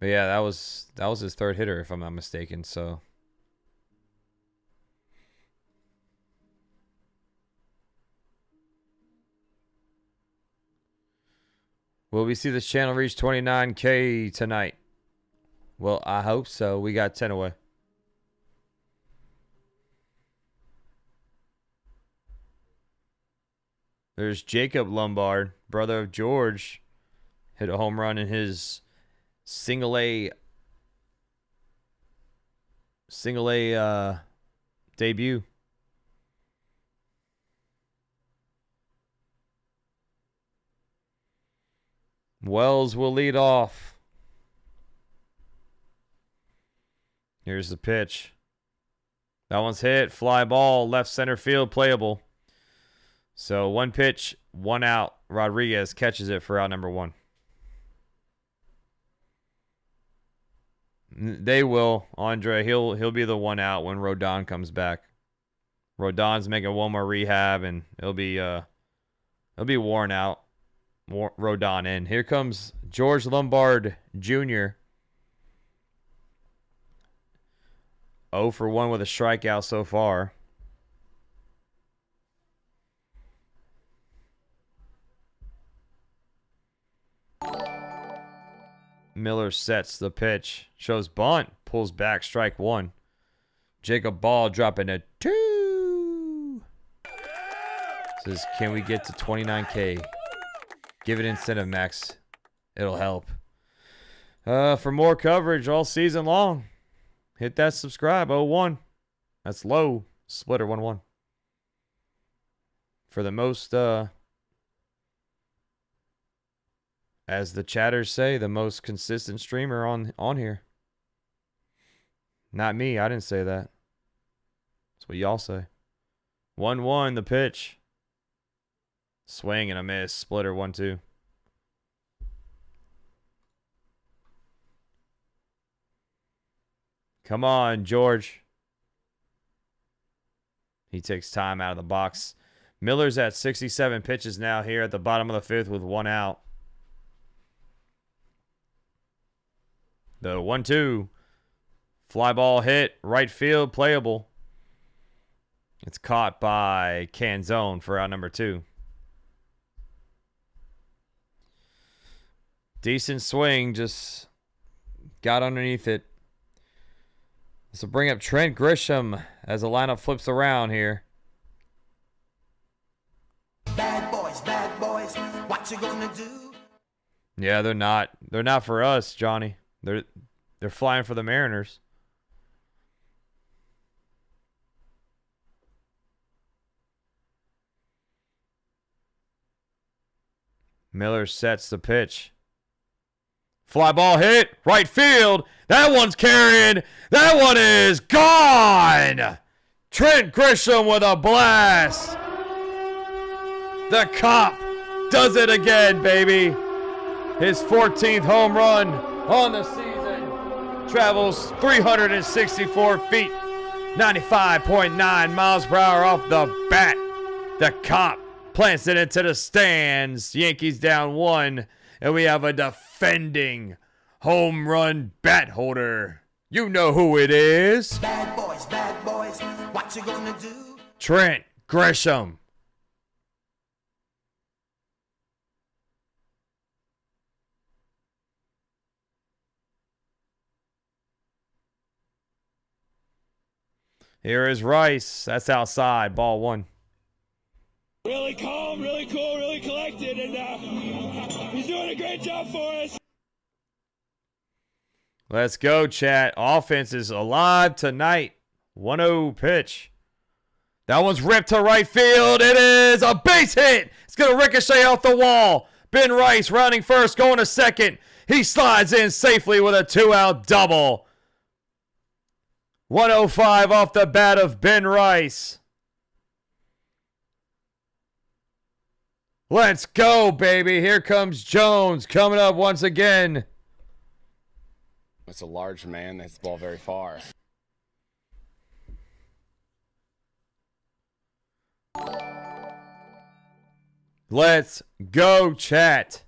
yeah, that was his third hitter, if I'm not mistaken. So will we see this channel reach 29K tonight? Well, I hope so. We got 10 away. There's Jacob Lombard, brother of George. Hit a home run in his single A debut. Wells will lead off. Here's the pitch. That one's hit. Fly ball, left center field, playable. So 1 pitch, 1 out. Rodriguez catches it for out number 1. They will, Andre. He'll be the 1 out when Rodon comes back. Rodon's making 1 more rehab, and he'll be worn out. Rodon in. Here comes George Lombard Jr. 0 for 1 with a strikeout so far. Miller sets the pitch. Shows bunt. Pulls back. Strike 1. Jacob Ball dropping a 2. Says, can we get to 29K? Give it incentive, Max. It'll help. For more coverage all season long, hit that subscribe. 01. That's low. Splitter 1-1. For the most, as the chatters say, the most consistent streamer on here. Not me. I didn't say that. That's what y'all say. 1-1 the pitch. Swing and a miss. Splitter 1-2. Come on, George. He takes time out of the box. Miller's at 67 pitches now here at the bottom of the 5th with 1 out. The 1-2. Fly ball hit. Right field. Playable. It's caught by Canzone for out number 2. Decent swing. Just got underneath it. This will bring up Trent Grisham as the lineup flips around here. Bad boys, what you gonna do? Yeah, they're not. They're not for us, Johnny. They're flying for the Mariners. Miller sets the pitch. Fly ball hit. Right field. That one's carrying. That one is gone. Trent Grisham with a blast. The cop does it again, baby. His 14th home run on the season. Travels 364 feet. 95.9 miles per hour off the bat. The cop plants it into the stands. Yankees down 1. And we have a defending home run bat holder. You know who it is. Bad boys, what you gonna do? Trent Grisham. Here is Rice. That's outside. Ball 1. Really calm, really cool, really collected, and he's doing a great job for us. Let's go, chat. Offense is alive tonight. 1-0 pitch. That one's ripped to right field. It is a base hit. It's going to ricochet off the wall. Ben Rice rounding first, going to second. He slides in safely with a 2-out double. 105 off the bat of Ben Rice. Let's go, baby. Here comes Jones coming up once again. It's a large man that hits the ball very far. Let's go, chat.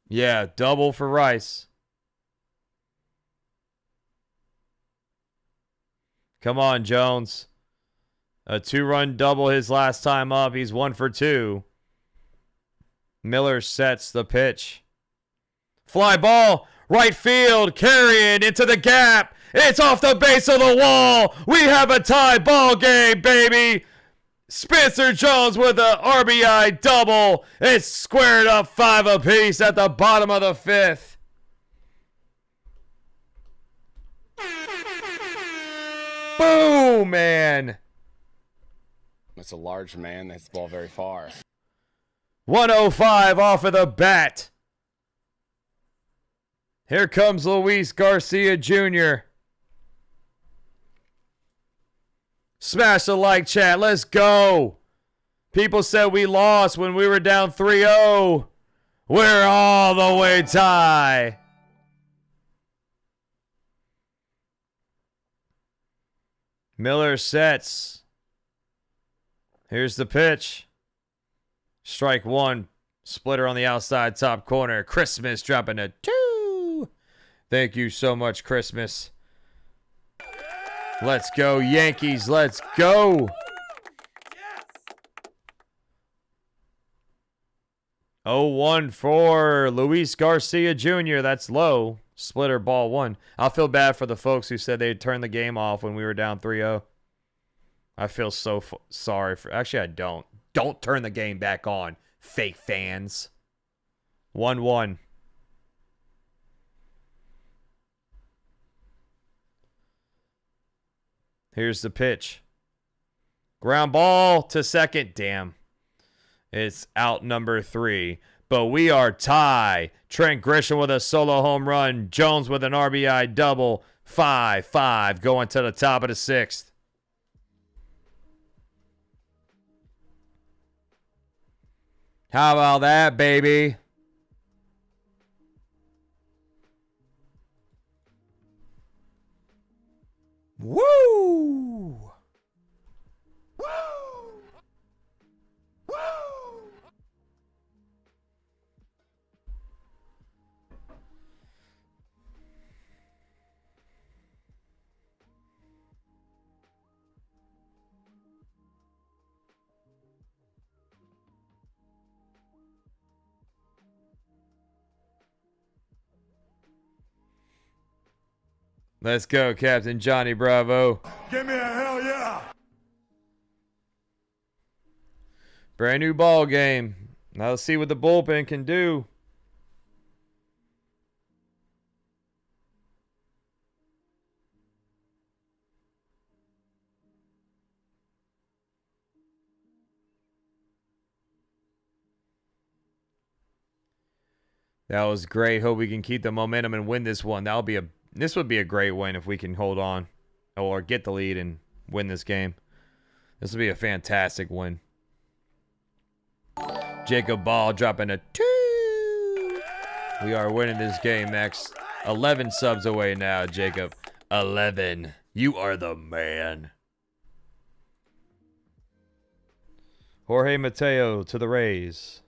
Yeah, double for Rice. Come on, Jones. A 2-run double his last time up. He's 1 for 2. Miller sets the pitch. Fly ball, right field, carrying into the gap. It's off the base of the wall. We have a tie ball game, baby. Spencer Jones with a RBI double. It's squared up 5 apiece at the bottom of the 5th. Boom, man. It's a large man that hits the ball very far. 105 off of the bat. Here comes Luis Garcia Jr. Smash the like, chat. Let's go. People said we lost when we were down 3-0. We're all the way tie. Miller sets. Here's the pitch. Strike 1. Splitter on the outside top corner. Christmas dropping a 2. Thank you so much, Christmas. Let's go, Yankees. Let's go. 0-1 for Luis Garcia Jr. That's low. Splitter ball 1. I feel bad for the folks who said they'd turn the game off when we were down 3-0. I feel so sorry for. Actually, I don't. Don't turn the game back on, fake fans. 1-1. Here's the pitch. Ground ball to second. Damn. It's out number 3. But we are tie. Trent Grisham with a solo home run. Jones with an RBI double. 5-5 going to the top of the 6th. How about that, baby? Woo! Woo! Woo! Let's go, Captain Johnny Bravo. Give me a hell yeah! Brand new ball game. Now let's see what the bullpen can do. That was great. Hope we can keep the momentum and win this one. This would be a great win if we can hold on or get the lead and win this game. This would be a fantastic win. Jacob Ball dropping a 2. We are winning this game, Max. 11 subs away now, Jacob. 11. You are the man. Jorge Mateo to the Rays.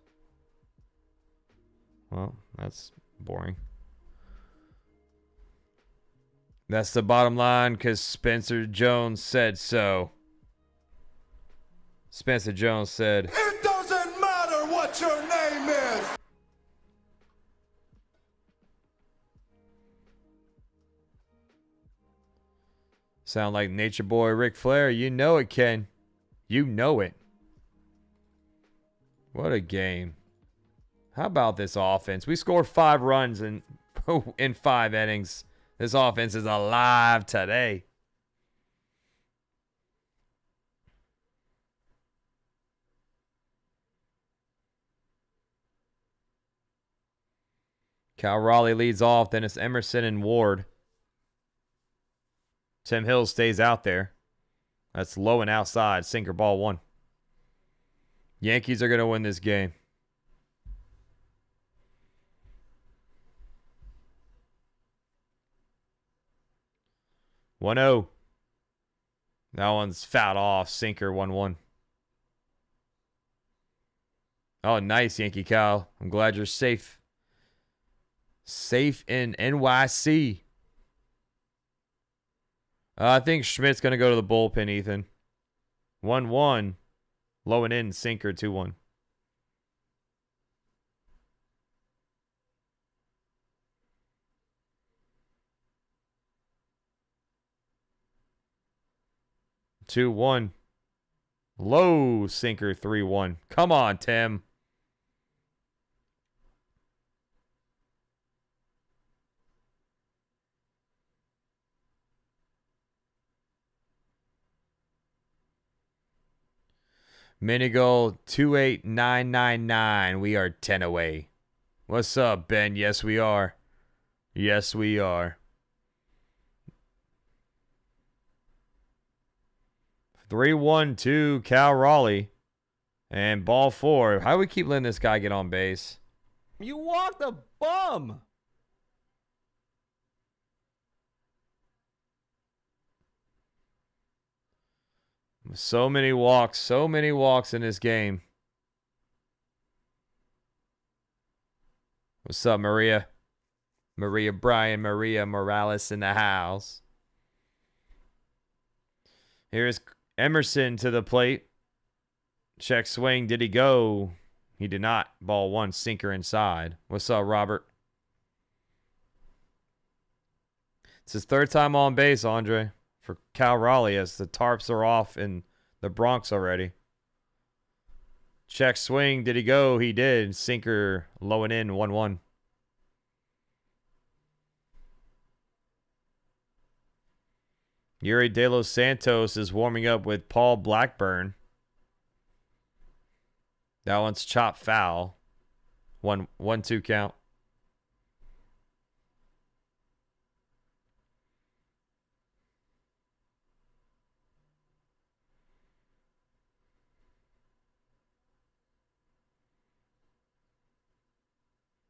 Well, that's boring. That's the bottom line because Spencer Jones said so. Spencer Jones said, It doesn't matter what your name is! Sound like Nature Boy Ric Flair. You know it, Ken. You know it. What a game. How about this offense? We scored 5 runs in 5 innings. This offense is alive today. Cal Raleigh leads off. Then it's Emerson and Ward. Tim Hill stays out there. That's low and outside. Sinker ball 1. Yankees are going to win this game. 1-0. That one's fouled off. Sinker 1-1. Oh, nice, Yankee Cal. I'm glad you're safe. Safe in NYC. I think Schmidt's going to go to the bullpen, Ethan. 1-1. Low and in. Sinker 2-1. Two one, low sinker 3-1. Come on, Tim. Mini goal 28999. We are 10 away. What's up, Ben? Yes, we are. Yes, we are. 3-1 to Cal Raleigh. And ball 4. How do we keep letting this guy get on base? You walked a bum. So many walks in this game. What's up, Maria? Maria Bryan, Maria Morales in the house. Here's Emerson to the plate. Check swing. Did he go? He did not. Ball 1, sinker inside. What's up, Robert? It's his 3rd time on base, Andre, for Cal Raleigh, as the tarps are off in the Bronx already. Check swing. Did he go? He did. Sinker low and in. 1-1. Yuri De Los Santos is warming up with Paul Blackburn. That one's chopped foul. 1-2 count.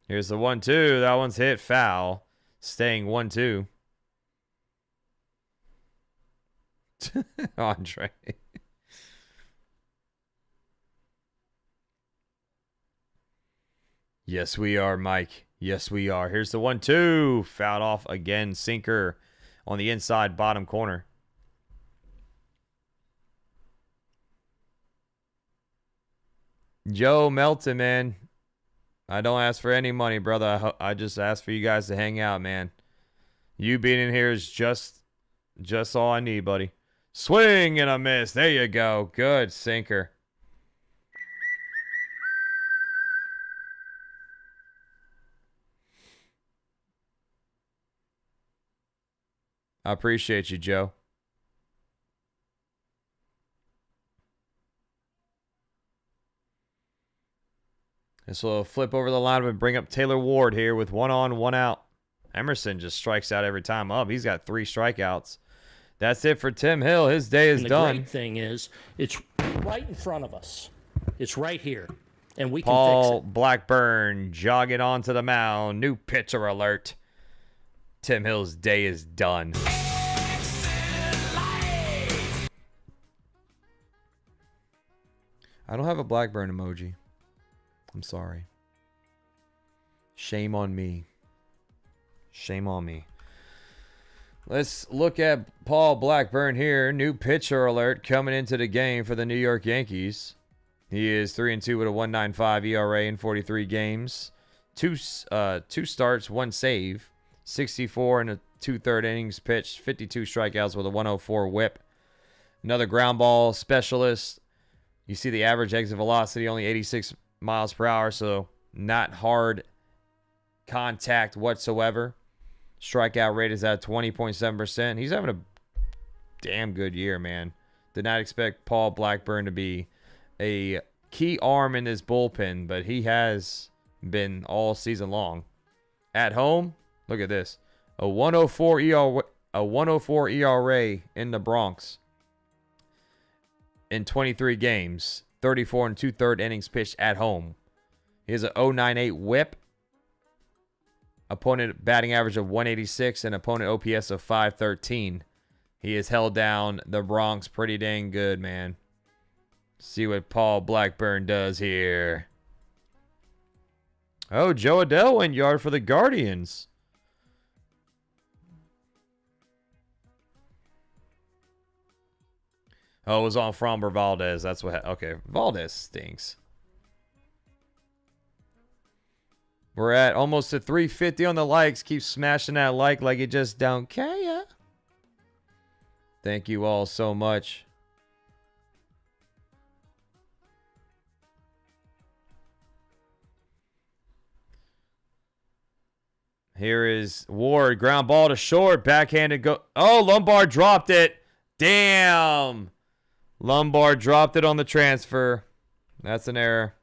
Here's the 1-2. That one's hit foul. Staying 1-2. Andre. Yes, we are, Mike. Yes, we are. Here's the 1-2. Fouled off again. Sinker on the inside bottom corner. Joe Melton, man. I don't ask for any money, brother. I just ask for you guys to hang out, man. You being in here is just all I need, buddy. Swing and a miss. There you go. Good sinker. I appreciate you, Joe. This will flip over the line and bring up Taylor Ward here with 1 on, 1 out. Emerson just strikes out every time up. He's got 3 strikeouts. That's it for Tim Hill. His day is done. The great thing is, it's right in front of us. It's right here, and we can Paul fix it. Blackburn jogging onto the mound. New pitcher alert. Tim Hill's day is done. I don't have a Blackburn emoji. I'm sorry. Shame on me. Shame on me. Let's look at Paul Blackburn here. New pitcher alert coming into the game for the New York Yankees. He is 3-2 with a 1.95 ERA in 43 games. Two starts, 1 save. 64 and a 2/3 innings pitched. 52 strikeouts with a 104 whip. Another ground ball specialist. You see the average exit velocity only 86 miles per hour, so not hard contact whatsoever. Strikeout rate is at 20.7%. He's having a damn good year, man. Did not expect Paul Blackburn to be a key arm in this bullpen, but he has been all season long. At home, look at this. A 104 ERA in the Bronx in 23 games. 34 and 2/3 innings pitched at home. He has a .098 whip. Opponent batting average of 186 and opponent OPS of 513. He has held down the Bronx pretty dang good, man. See what Paul Blackburn does here. Oh, Joe Adele went yard for the Guardians. Oh, it was on Framber Valdez. That's what. Okay, Valdez stinks. We're at almost at 350 on the likes. Keep smashing that like you just don't care. Thank you all so much. Here is Ward. Ground ball to short. Backhanded go. Oh, Lombard dropped it. Damn. Lombard dropped it on the transfer. That's an error.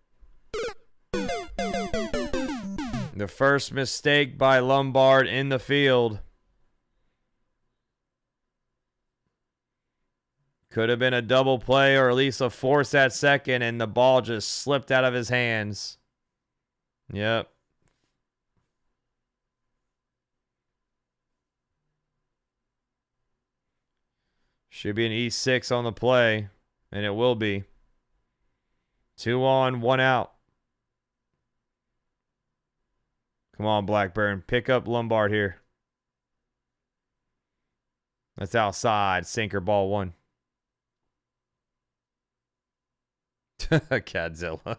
The first mistake by Lombard in the field. Could have been a double play or at least a force at second, and the ball just slipped out of his hands. Yep. Should be an E6 on the play, and it will be. 2 on, 1 out. Come on, Blackburn. Pick up Lombard here. That's outside. Sinker, ball 1. Cadzilla.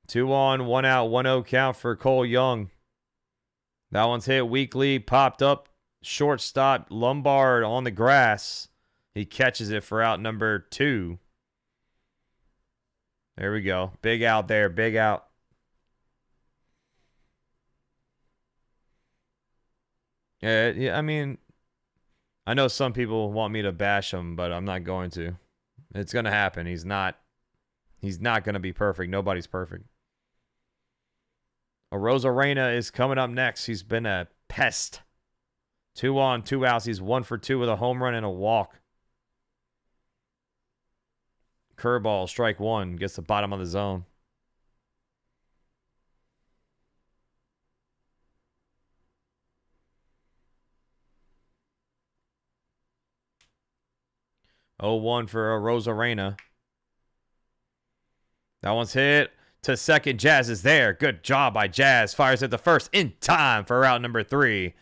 2 on, 1 out, 1-0 count for Cole Young. That one's hit weakly, popped up, shortstop, Lombard on the grass. He catches it for out number 2. There we go. Big out there, big out. Yeah, I mean, I know some people want me to bash him, but I'm not going to. It's going to happen. He's not going to be perfect. Nobody's perfect. Arozarena is coming up next. He's been a pest. 2 on, 2 outs. He's 1 for 2 with a home run and a walk. Curveball, strike 1. Gets the bottom of the zone. Oh, 1 for Arozarena. That one's hit to second. Jazz is there. Good job by Jazz. Fires at the first in time for route number 3.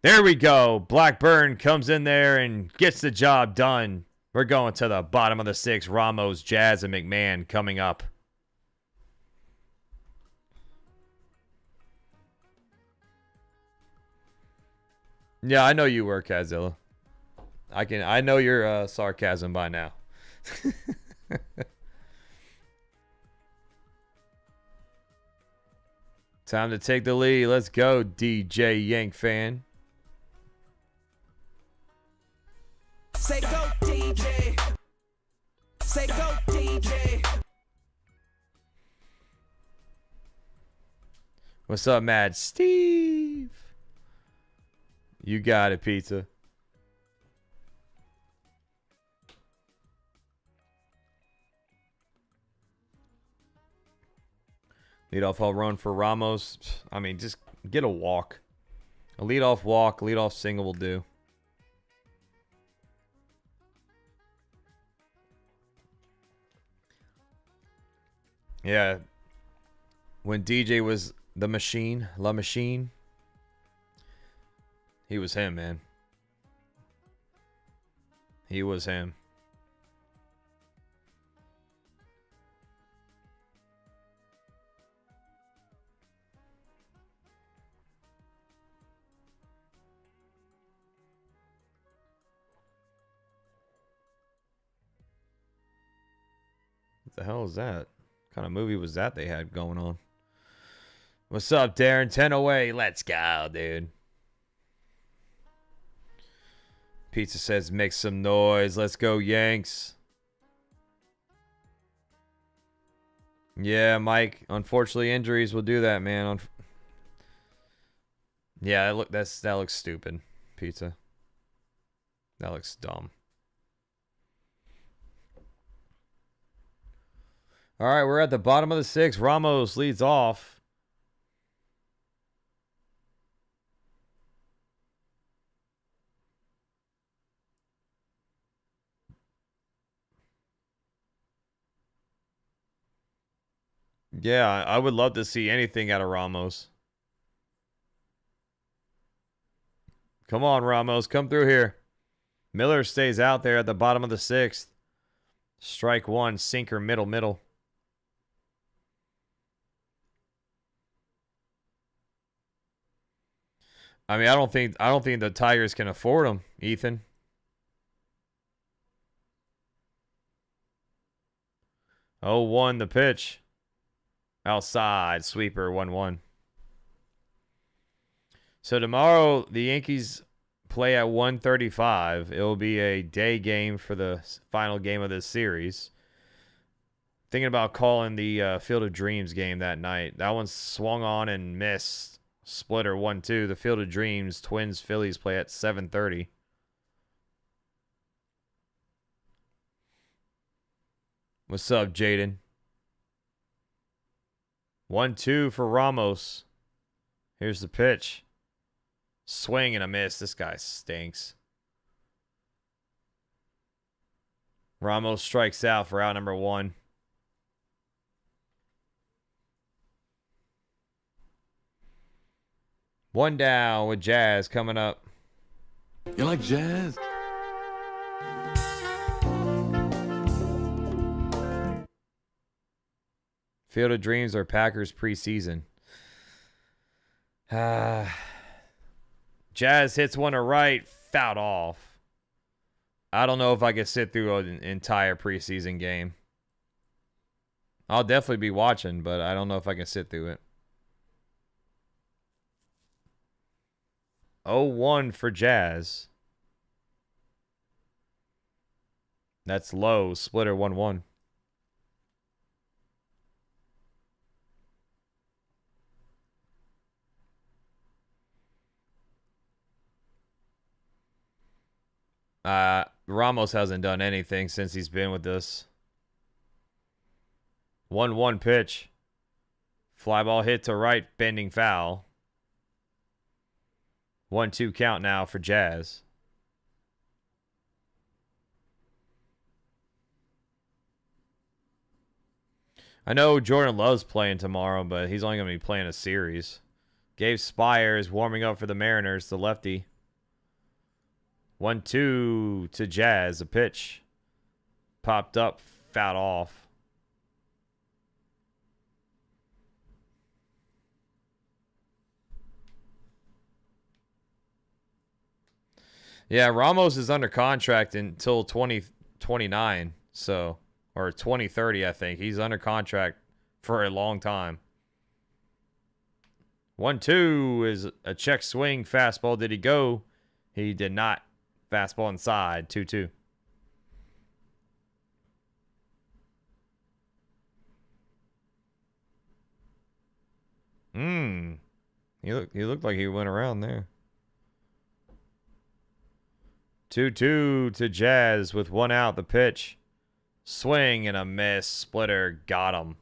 There we go. Blackburn comes in there and gets the job done. We're going to the bottom of the 6th. Ramos, Jazz, and McMahon coming up. Yeah, I know you were, Kazilla. I know your sarcasm by now. Time to take the lead. Let's go, DJ Yank fan. Say go, DJ. Say go, DJ. What's up, Mad Steve? You got it, pizza. Leadoff home run for Ramos. I mean, just get a walk. A leadoff walk, leadoff single will do. Yeah. When DJ was the machine, La Machine, he was him, man. He was him. What the hell is that? What kind of movie was that they had going on? What's up, Darren? 10 away. Let's go, dude. Pizza says, make some noise. Let's go, Yanks. Yeah, Mike. Unfortunately, injuries will do that, man. Yeah, that looks stupid. Pizza. That looks dumb. All right, we're at the bottom of the 6th. Ramos leads off. Yeah, I would love to see anything out of Ramos. Come on, Ramos. Come through here. Miller stays out there at the bottom of the 6th. Strike one, sinker, middle. I mean, I don't think the Tigers can afford him, Ethan. Oh, 1 the pitch. Outside, sweeper, 1-1. So tomorrow, the Yankees play at 1:35. It will be a day game for the final game of this series. Thinking about calling the Field of Dreams game that night. That one swung on and missed. Splitter 1-2. The Field of Dreams, Twins, Phillies play at 7:30. What's up, Jaden? 1-2 for Ramos. Here's the pitch. Swing and a miss. This guy stinks. Ramos strikes out for out number 1. One down with Jazz coming up. You like jazz? Field of Dreams or Packers preseason. Jazz hits one to right, fouled off. I don't know if I could sit through an entire preseason game. I'll definitely be watching, but I don't know if I can sit through it. 0-1 for Jazz. That's low. Splitter 1-1. Ramos hasn't done anything since he's been with us. 1-1 pitch. Fly ball hit to right, bending foul. 1-2 count now for Jazz. I know Jordan Love's playing tomorrow, but he's only going to be playing a series. Gabe Spires warming up for the Mariners, the lefty. 1-2 to Jazz, a pitch. Popped up, fouled off. Yeah, Ramos is under contract until 2029, so, or 2030, I think. He's under contract for a long time. 1-2 is a check swing fastball. Did he go? He did not. Fastball inside, 2-2. He looked like he went around there. 2-2 to Jazz with 1 out. The pitch. Swing and a miss. Splitter got him.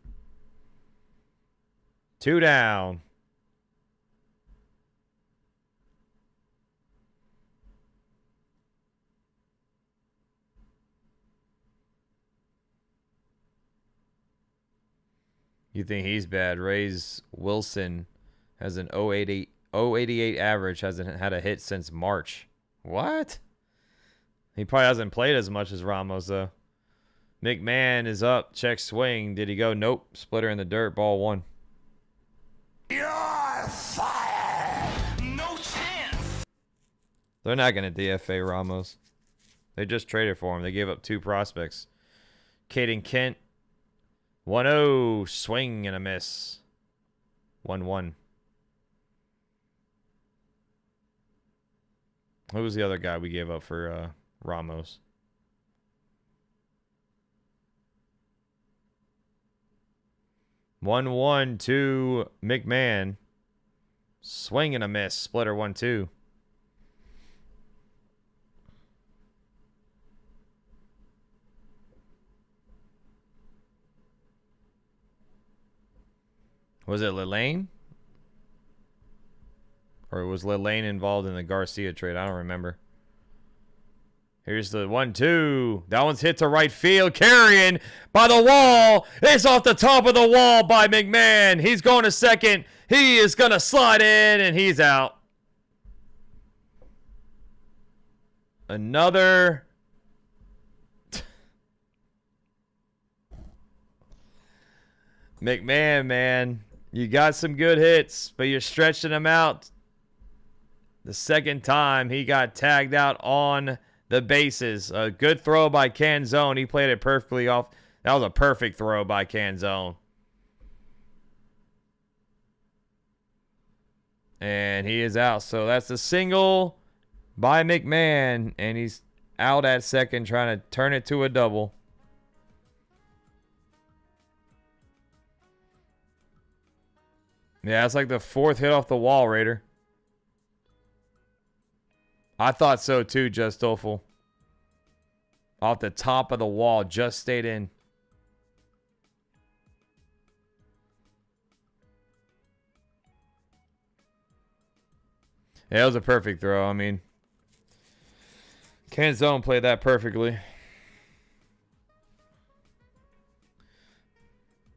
2 down. You think he's bad? Ray's Wilson has an 088 average, hasn't had a hit since March. What? He probably hasn't played as much as Ramos, though. McMahon is up. Check swing. Did he go? Nope. Splitter in the dirt. Ball 1. You're fired! No chance! They're not going to DFA Ramos. They just traded for him. They gave up 2 prospects. Caden Kent. 1-0. Swing and a miss. 1-1. Who was the other guy we gave up for Ramos? One to McMahon. Swing and a miss. Splitter 1-2. Was it Lilane? Or was Lilane involved in the Garcia trade? I don't remember. Here's the 1-2. That one's hit to right field. Carrying by the wall. It's off the top of the wall by McMahon. He's going to second. He is going to slide in, and he's out. Another. McMahon, man. You got some good hits, but you're stretching them out. The second time he got tagged out on the bases. A good throw by Canzone. He played it perfectly off. That was a perfect throw by Canzone. And he is out. So that's a single by McMahon. And he's out at second trying to turn it to a double. Yeah, it's like the fourth hit off the wall, Raider. I thought so too, Just Stoffel. Off the top of the wall, just stayed in. Yeah, it was a perfect throw. I mean, Canzone played that perfectly.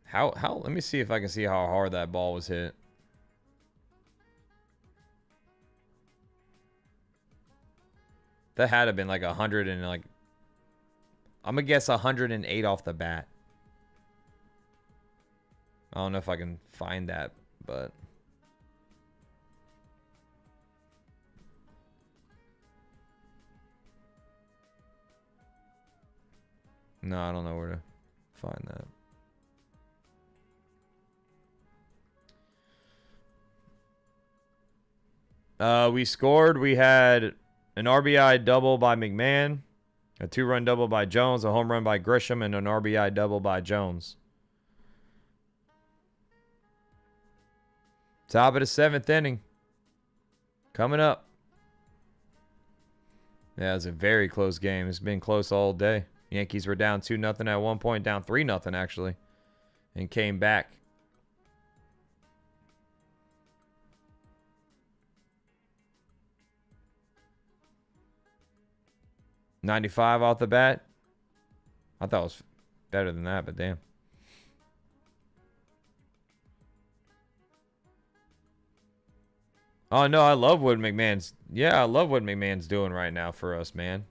How let me see if I can see how hard that ball was hit. That had to have been like 100 and like, I'm gonna guess 108 off the bat. I don't know if I can find that, but no, I don't know where to find that. We scored. We had an RBI double by McMahon, a 2-run double by Jones, a home run by Grisham, and an RBI double by Jones. Top of the 7th inning. Coming up. Yeah, it was a very close game. It's been close all day. Yankees were down 2-0 at one point, down 3-0 actually, and came back. .95 off the bat. I thought it was better than that, but damn. Oh no, I love what McMahon's. Yeah, I love what McMahon's doing right now for us, man.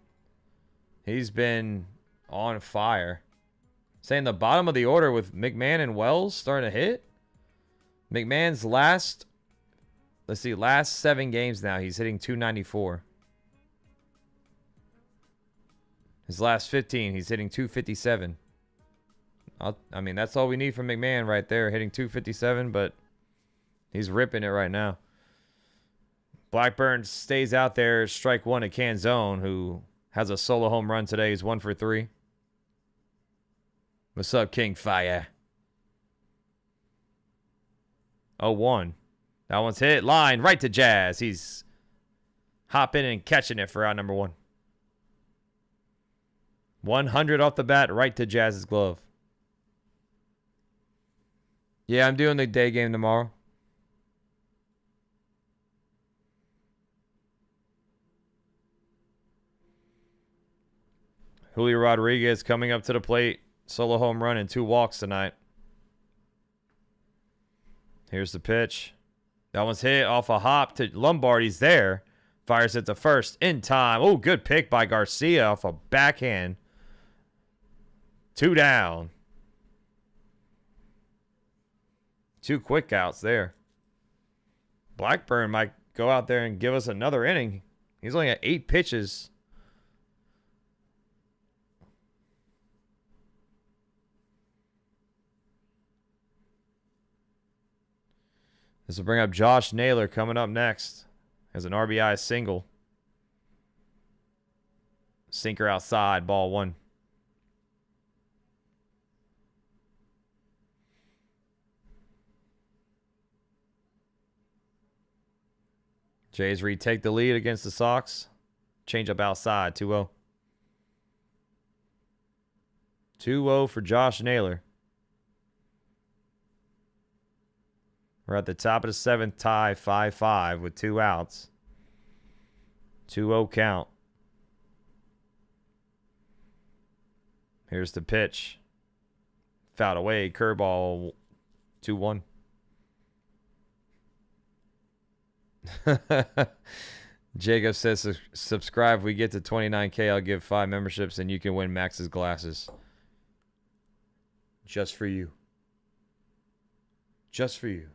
He's been on fire. Saying the bottom of the order with McMahon and Wells starting to hit. McMahon's last 7 games now, he's hitting .294. His last 15, he's hitting .257. I mean, that's all we need from McMahon right there, hitting .257, but he's ripping it right now. Blackburn stays out there, strike one at Canzone, who has a solo home run today. He's 1 for 3. What's up, King Fire? 0-1. That one's hit. Line right to Jazz. He's hopping and catching it for out number 1. 100 off the bat, right to Jazz's glove. Yeah, I'm doing the day game tomorrow. Julio Rodriguez coming up to the plate. Solo home run and 2 walks tonight. Here's the pitch. That one's hit off a hop to Lombard. He's there. Fires it to first in time. Oh, good pick by Garcia off a backhand. 2 down. 2 quick outs there. Blackburn might go out there and give us another inning. He's only got 8 pitches. This will bring up Josh Naylor coming up next as an RBI single. Sinker outside, ball 1. Jays retake the lead against the Sox. Change up outside, 2-0. 2-0 for Josh Naylor. We're at the top of the 7th, tie 5-5 with 2 outs. 2-0 count. Here's the pitch. Fouled away, curveball, 2-1. Jacob says, subscribe. If we get to 29K, I'll give 5 memberships and you can win Max's glasses. Just for you. Just for you.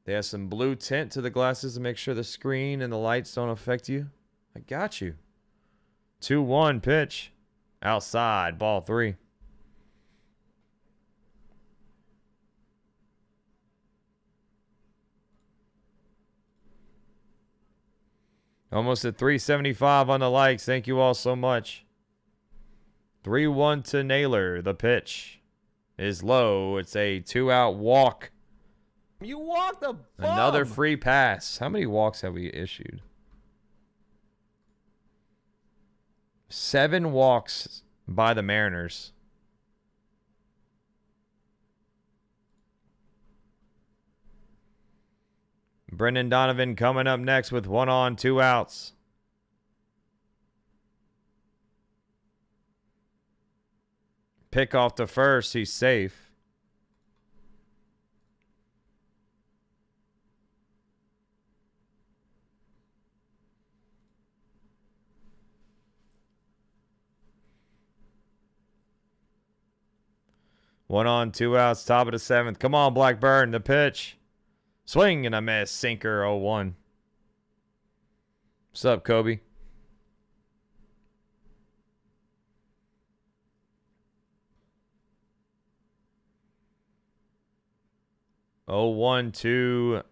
They have some blue tint to the glasses to make sure the screen and the lights don't affect you. I got you. 2-1 pitch. Outside, ball 3. Almost at 375 on the likes. Thank you all so much. 3-1 to Naylor. The pitch is low. It's a 2-out walk. You walked a bum. Another free pass. How many walks have we issued? 7 walks by the Mariners. Brendan Donovan coming up next with 1 on, 2 outs. Pick off to first. He's safe. One on, 2 outs, top of the 7th. Come on, Blackburn, the pitch. Swing and a miss, sinker, 0-1. What's up, Kobe? Oh, 1 to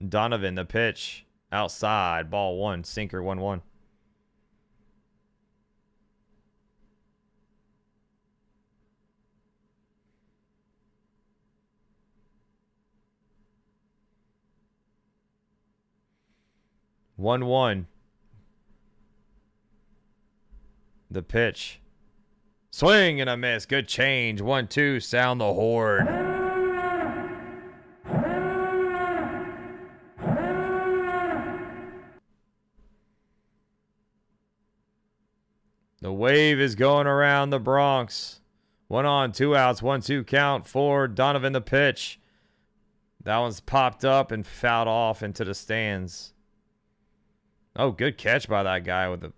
Donovan, the pitch. Outside, ball 1, sinker, 1-1. One. The pitch. Swing and a miss. Good change. 1-2. Sound the horn. The wave is going around the Bronx. 1 on, 2 outs. 1-2 count for Donovan, the pitch. That one's popped up and fouled off into the stands. Oh, good catch by that guy with the...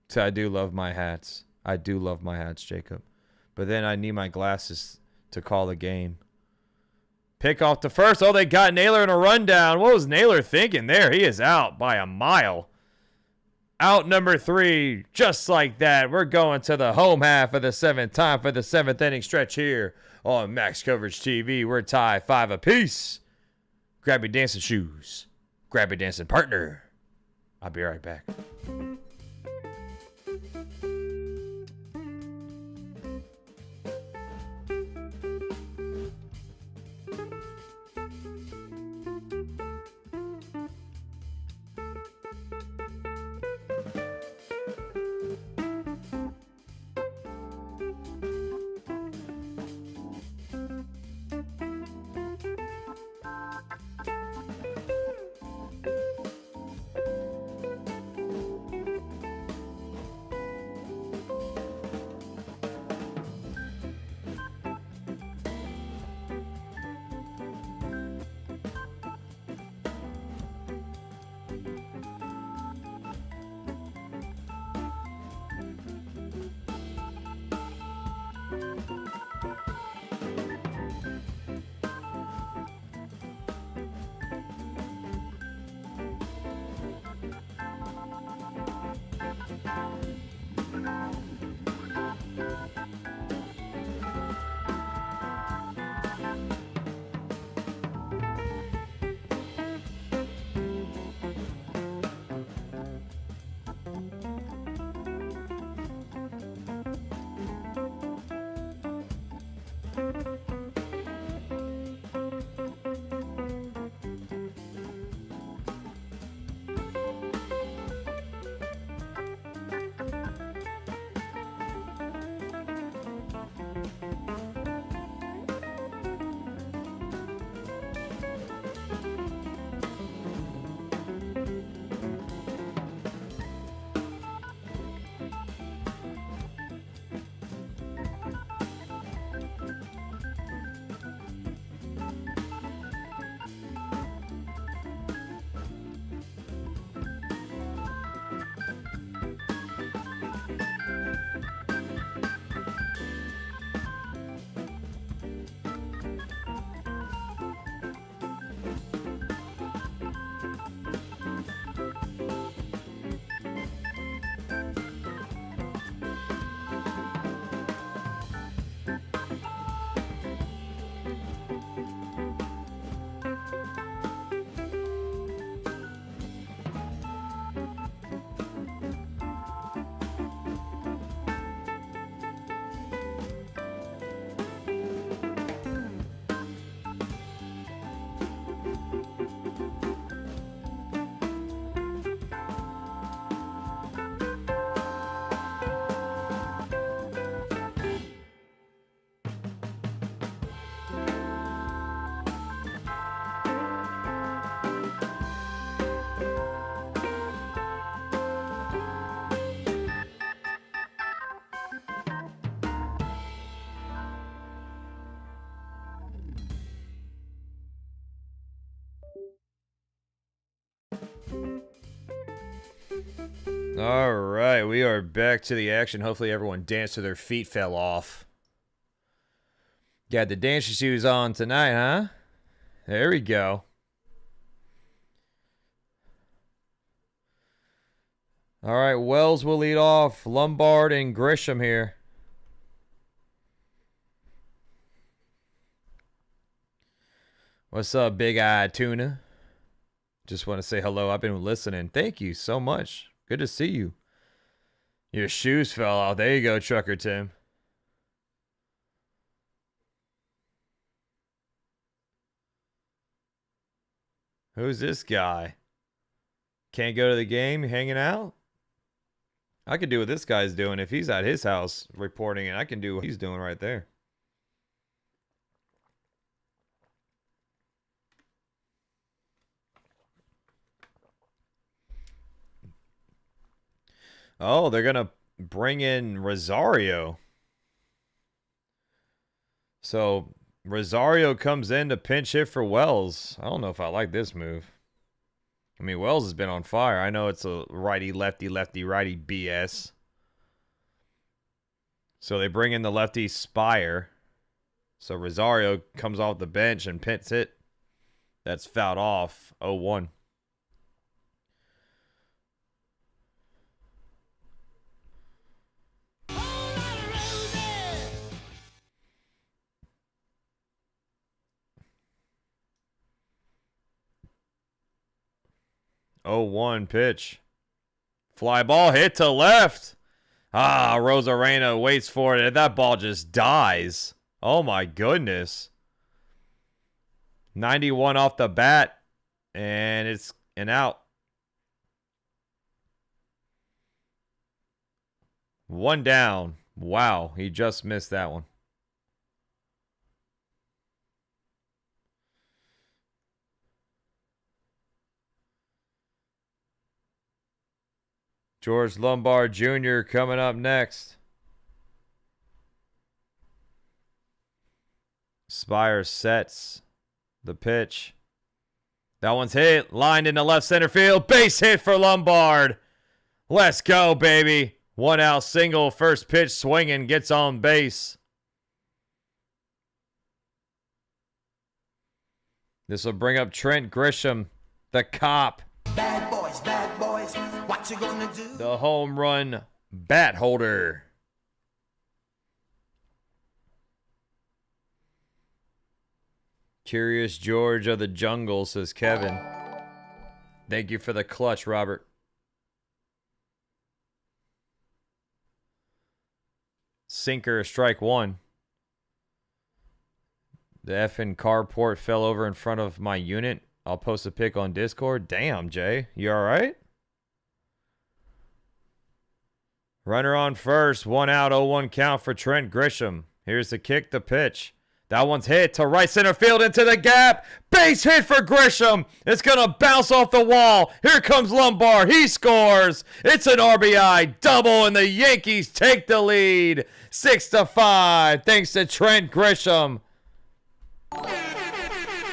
So I do love my hats. I do love my hats, Jacob. But then I need my glasses to call the game. Pick off to first. Oh, they got Naylor in a rundown. What was Naylor thinking there? He is out by a mile. Out number 3, just like that. We're going to the home half of the 7th. Time for the 7th inning stretch here on Max Coverage TV. We're tied 5 apiece. Grab your dancing shoes. Grab your dancing partner. I'll be right back. All right, we are back to the action. Hopefully everyone danced till their feet fell off. Got the dancing shoes on tonight, huh? There we go. All right, Wells will lead off. Lombard and Grisham here. What's up, big-eyed tuna? Just want to say hello. I've been listening. Thank you so much. Good to see you. Your shoes fell off. There you go, Trucker Tim. Who's this guy? Can't go to the game? Hanging out? I could do what this guy's doing. If he's at his house reporting it, I can do what he's doing right there. Oh, they're going to bring in Rosario. So, Rosario comes in to pinch hit for Wells. I don't know if I like this move. I mean, Wells has been on fire. I know it's a righty, lefty, lefty, righty BS. So, they bring in the lefty Spire. So, Rosario comes off the bench and pinch hit. That's fouled off. 0-1. 0-1 pitch. Fly ball hit to left. Ah, Arozarena waits for it. And that ball just dies. Oh my goodness. 91 off the bat. And it's an out. One down. Wow, he just missed that one. George Lombard Jr. coming up next. Spire sets the pitch. That one's hit. Lined into left center field. Base hit for Lombard. Let's go, baby. One out single. First pitch swinging. Gets on base. This will bring up Trent Grisham, the cop. Bad boys, what you gonna do? The home run bat holder. Curious George of the Jungle, says Kevin. Thank you for the clutch, Robert. Sinker, strike one. The effing carport fell over in front of my unit. I'll post a pic on Discord. Damn, Jay. You all right? Runner on first. 1 out, 0-1 count for Trent Grisham. Here's the kick, the pitch. That one's hit to right center field into the gap. Base hit for Grisham. It's going to bounce off the wall. Here comes Lombard. He scores. It's an RBI double, and the Yankees take the lead. 6-5, thanks to Trent Grisham.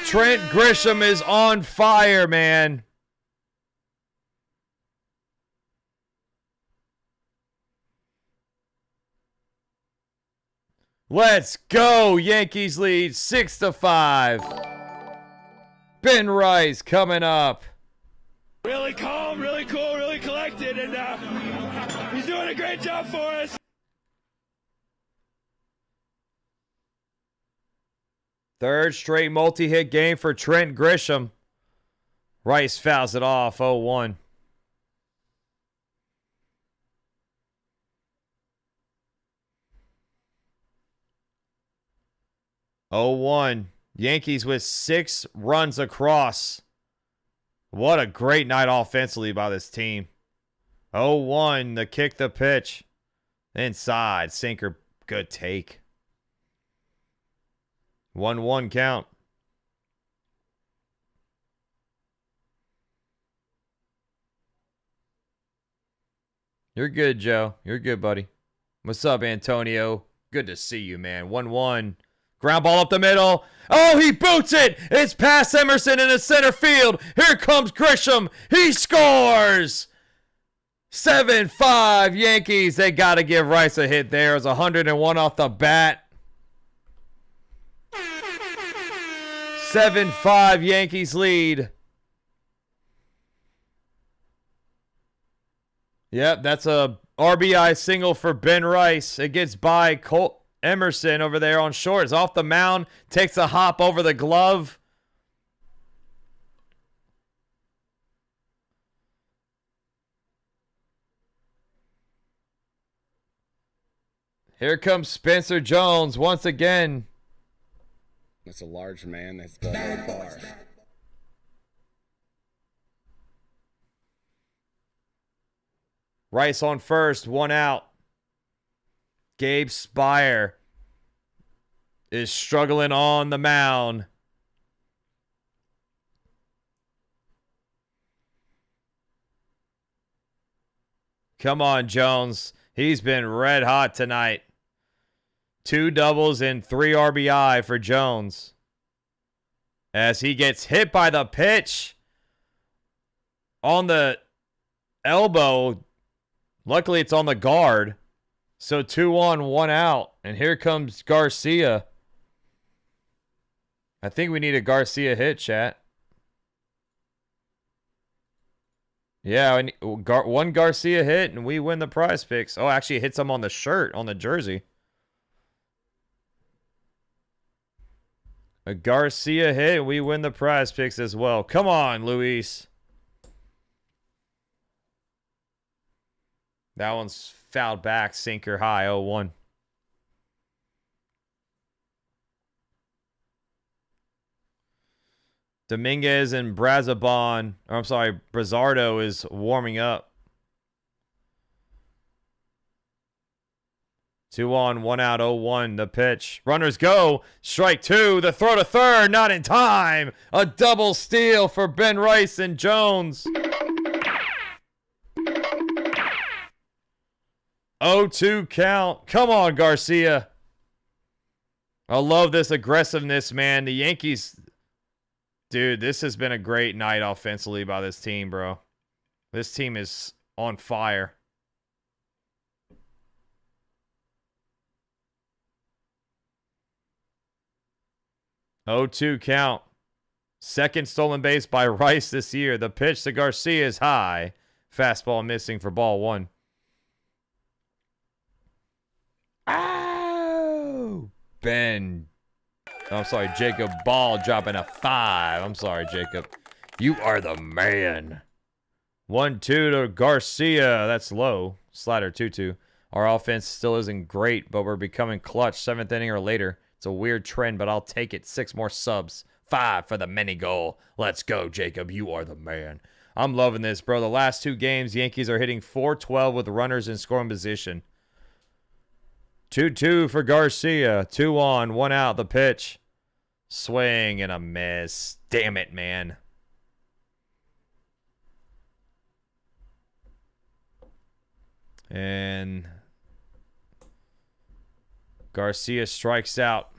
Trent Grisham is on fire, man. Let's go. Yankees lead 6-5. Ben Rice coming up. Really calm, really cool, really collected, and he's doing a great job for us. Third straight multi-hit game for Trent Grisham. Rice fouls it off, 0-1. 0-1. Yankees with 6 runs across. What a great night offensively by this team. 0-1. The kick, the pitch. Inside. Sinker. Good take. 1-1 count. You're good, Joe. You're good, buddy. What's up, Antonio? Good to see you, man. 1-1. Ground ball up the middle. Oh, he boots it. It's past Emerson in the center field. Here comes Grisham. He scores. 7-5 Yankees. They got to give Rice a hit there. It was 101 off the bat. 7-5 Yankees lead. Yep, that's a RBI single for Ben Rice. It gets by Colt Emerson over there on short. It's off the mound. Takes a hop over the glove. Here comes Spencer Jones once again. That's a large man that's very far. Rice on first, 1 out. Gabe Spire is struggling on the mound. Come on, Jones. He's been red hot tonight. 2 doubles and 3 RBI for Jones. As he gets hit by the pitch on the elbow. Luckily, it's on the guard. So 2 on, 1 out. And here comes Garcia. I think we need a Garcia hit, chat. Yeah, one Garcia hit, and we win the prize picks. Oh, actually, it hits him on the shirt, on the jersey. A Garcia hit, we win the prize picks as well. Come on, Luis. That one's fouled back, sinker high, 0-1. Dominguez and Brazardo is warming up. 2 on, 1 out, 0-1. The pitch. Runners go. Strike 2. The throw to third. Not in time. A double steal for Ben Rice and Jones. 0-2 count. Come on, Garcia. I love this aggressiveness, man. The Yankees... Dude, this has been a great night offensively by this team, bro. This team is on fire. Oh, 2 count. Second stolen base by Rice this year. The pitch to Garcia is high. Fastball missing for ball 1. Oh! Ben. I'm sorry, Jacob Ball dropping a 5. I'm sorry, Jacob. You are the man. 1-2 to Garcia. That's low. Slider 2-2. Our offense still isn't great, but we're becoming clutch. 7th inning or later. It's a weird trend, but I'll take it. 6 more subs. 5 for the mini goal. Let's go, Jacob. You are the man. I'm loving this, bro. The last 2 games, Yankees are hitting .412 with runners in scoring position. 2-2 for Garcia. 2 on, 1 out. The pitch. Swing and a miss. Damn it, man. And Garcia strikes out.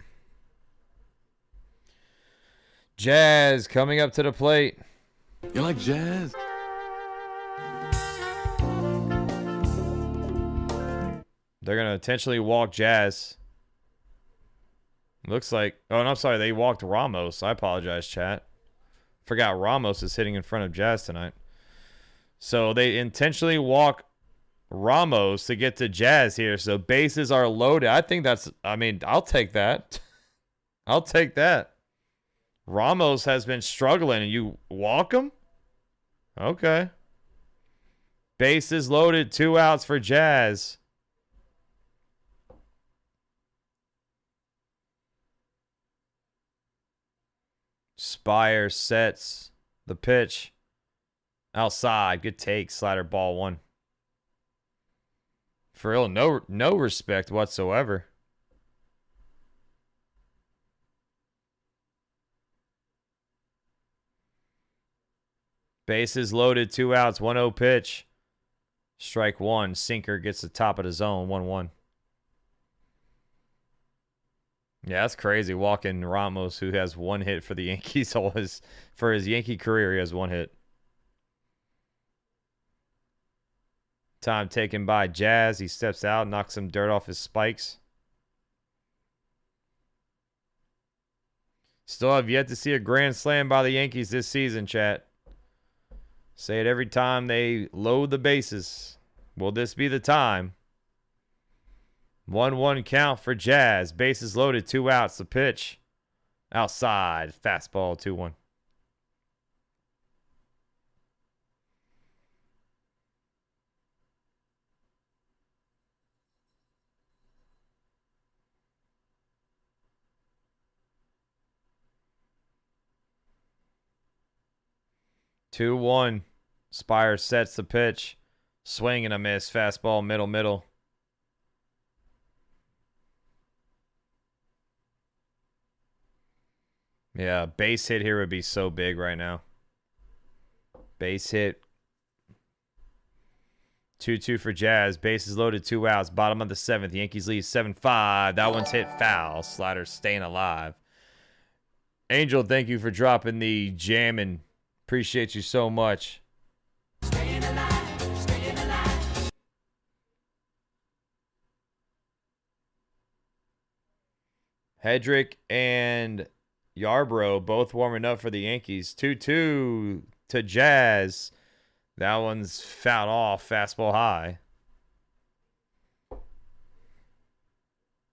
Jazz coming up to the plate. You like jazz? They're going to intentionally walk Jazz. Looks like... Oh, no, I'm sorry. They walked Ramos. I apologize, chat. Forgot Ramos is hitting in front of Jazz tonight. So they intentionally walk Ramos to get to Jazz here. So bases are loaded. I think that's... I mean, I'll take that. I'll take that. Ramos has been struggling and you walk him? Okay. Bases loaded. 2 outs for Jazz. Spire sets the pitch. Outside. Good take. Slider ball 1. For real, no respect whatsoever. Bases loaded. 2 outs. 1-0 pitch. Strike 1. Sinker gets the top of the zone. 1-1. Yeah, that's crazy. Walking Ramos, who has 1 hit for the Yankees. For his Yankee career, he has 1 hit. Time taken by Jazz. He steps out, knocks some dirt off his spikes. Still have yet to see a grand slam by the Yankees this season, chat. Say it every time they load the bases. Will this be the time? 1-1 count for Jazz. Bases loaded, 2 outs. The pitch. Outside. Fastball, 2-1. Two one. Spire sets the pitch. Swing and a miss. Fastball, middle. Yeah, base hit here would be so big right now. Base hit. 2-2 for Jazz. Bases loaded, 2 outs. Bottom of the 7th. Yankees lead 7-5. That one's hit foul. Slider staying alive. Angel, thank you for dropping the jammin'. Appreciate you so much. Hedrick and Yarbrough both warming up for the Yankees. 2-2 to Jazz. That one's fouled off. Fastball high.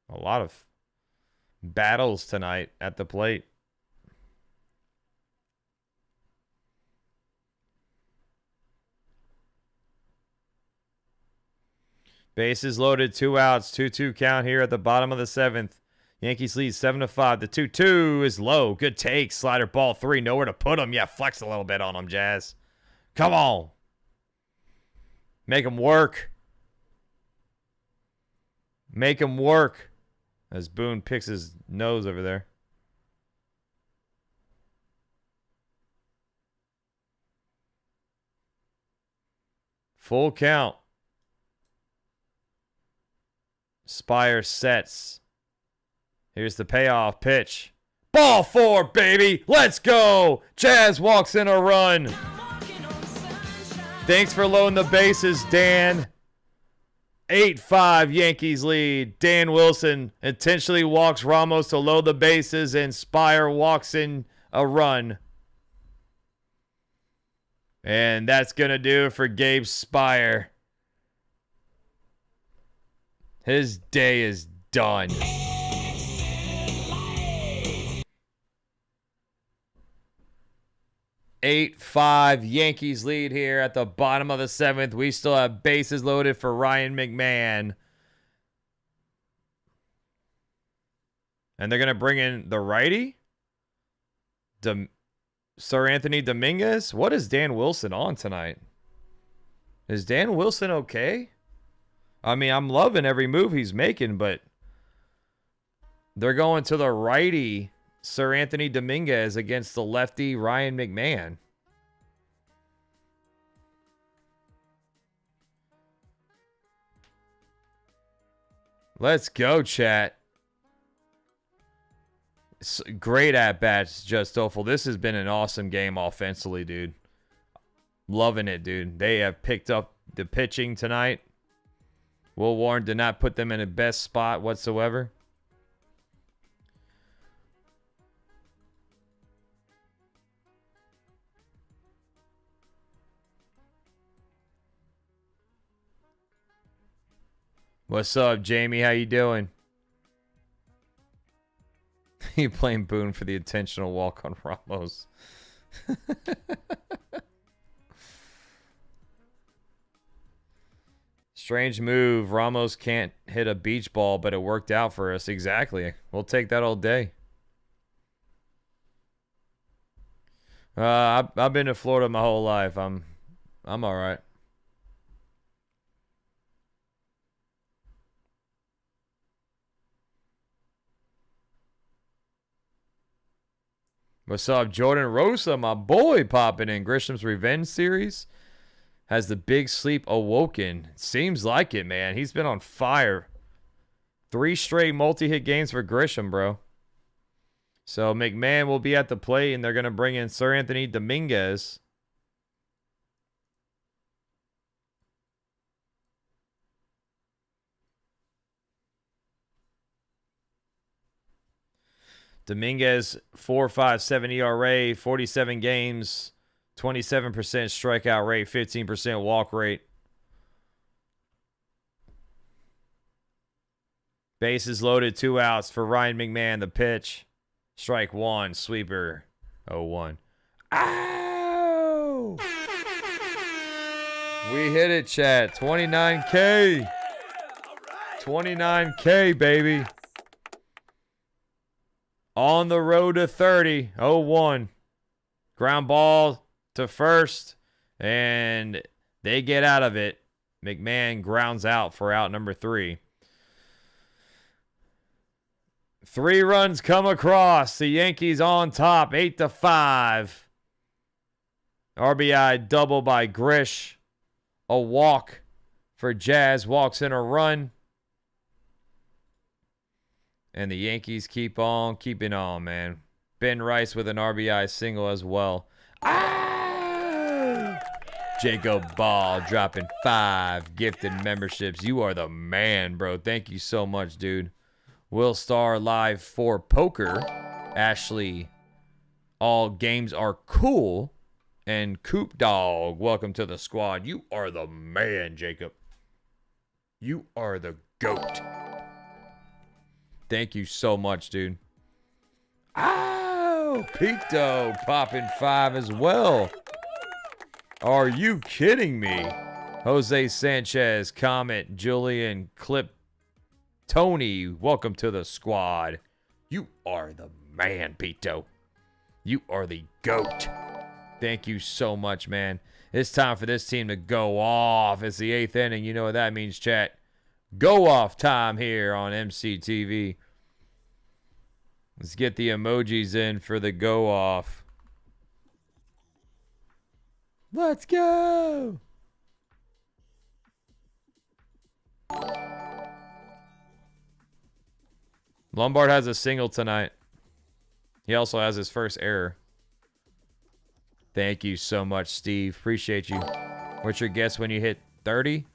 A lot of battles tonight at the plate. Bases loaded, 2 outs, 2-2 count here at the bottom of the 7th. Yankees lead 7-5. The 2-2 is low. Good take. Slider ball 3. Nowhere to put him. Yeah, flex a little bit on him, Jazz. Come on. Make him work. Make him work. As Boone picks his nose over there. Full count. Spire sets. Here's the payoff pitch. Ball 4, baby. Let's go. Jazz walks in a run. Thanks for loading the bases, Dan. 8-5 Yankees lead. Dan Wilson intentionally walks Ramos to load the bases, and Spire walks in a run. And that's going to do it for Gabe Spire. His day is done. Eight, 5 Yankees lead here at the bottom of the 7th. We still have bases loaded for Ryan McMahon. And they're going to bring in the righty. Sir Anthony Dominguez. What is Dan Wilson on tonight? Is Dan Wilson okay? I mean, I'm loving every move he's making, but they're going to the righty, Sir Anthony Dominguez, against the lefty, Ryan McMahon. Let's go, chat. Great at-bats, Just Awful. This has been an awesome game offensively, dude. Loving it, dude. They have picked up the pitching tonight. Will Warren did not put them in the best spot whatsoever. What's up, Jamie? How you doing? You playing Boone for the intentional walk on Ramos. Strange move. Ramos can't hit a beach ball, but it worked out for us. Exactly. We'll take that all day. I've been to Florida my whole life. I'm all right. What's up, Jordan Rosa, my boy, popping in. Grisham's Revenge series. Has the big sleep awoken? Seems like it, man. He's been on fire. 3 straight multi-hit games for Grisham, bro. So McMahon will be at the plate, and they're going to bring in Sir Anthony Dominguez. Dominguez, 4.57 ERA, 47 games, 27% strikeout rate, 15% walk rate. Bases loaded, 2 outs for Ryan McMahon. The pitch. Strike 1, sweeper, 0-1. Ow! We hit it, chat. 29K. 29K, baby. On the road to 30, 0-1. Ground ball to first, and they get out of it. McMahon grounds out for out number 3. 3 runs come across. The Yankees on top, 8-5. RBI double by Grish. A walk for Jazz. Walks in a run. And the Yankees keep on keeping on, man. Ben Rice with an RBI single as well. Ah! Jacob Ball dropping 5 gifted memberships. You are the man, bro. Thank you so much, dude. Will Star live for poker. Ashley, all games are cool. And Coop Dog, welcome to the squad. You are the man, Jacob. You are the GOAT. Thank you so much, dude. Ow! Pito popping 5 as well. Are you kidding me? Jose Sanchez, Comet, Julian, Clip, Tony, welcome to the squad. You are the man, Pito. You are the GOAT. Thank you so much, man. It's time for this team to go off. It's the 8th inning. You know what that means, chat. Go off time here on MCTV. Let's get the emojis in for the go off. Let's go. Lombard has a single tonight. He also has his first error. Thank you so much, Steve. Appreciate you. What's your guess when you hit 30?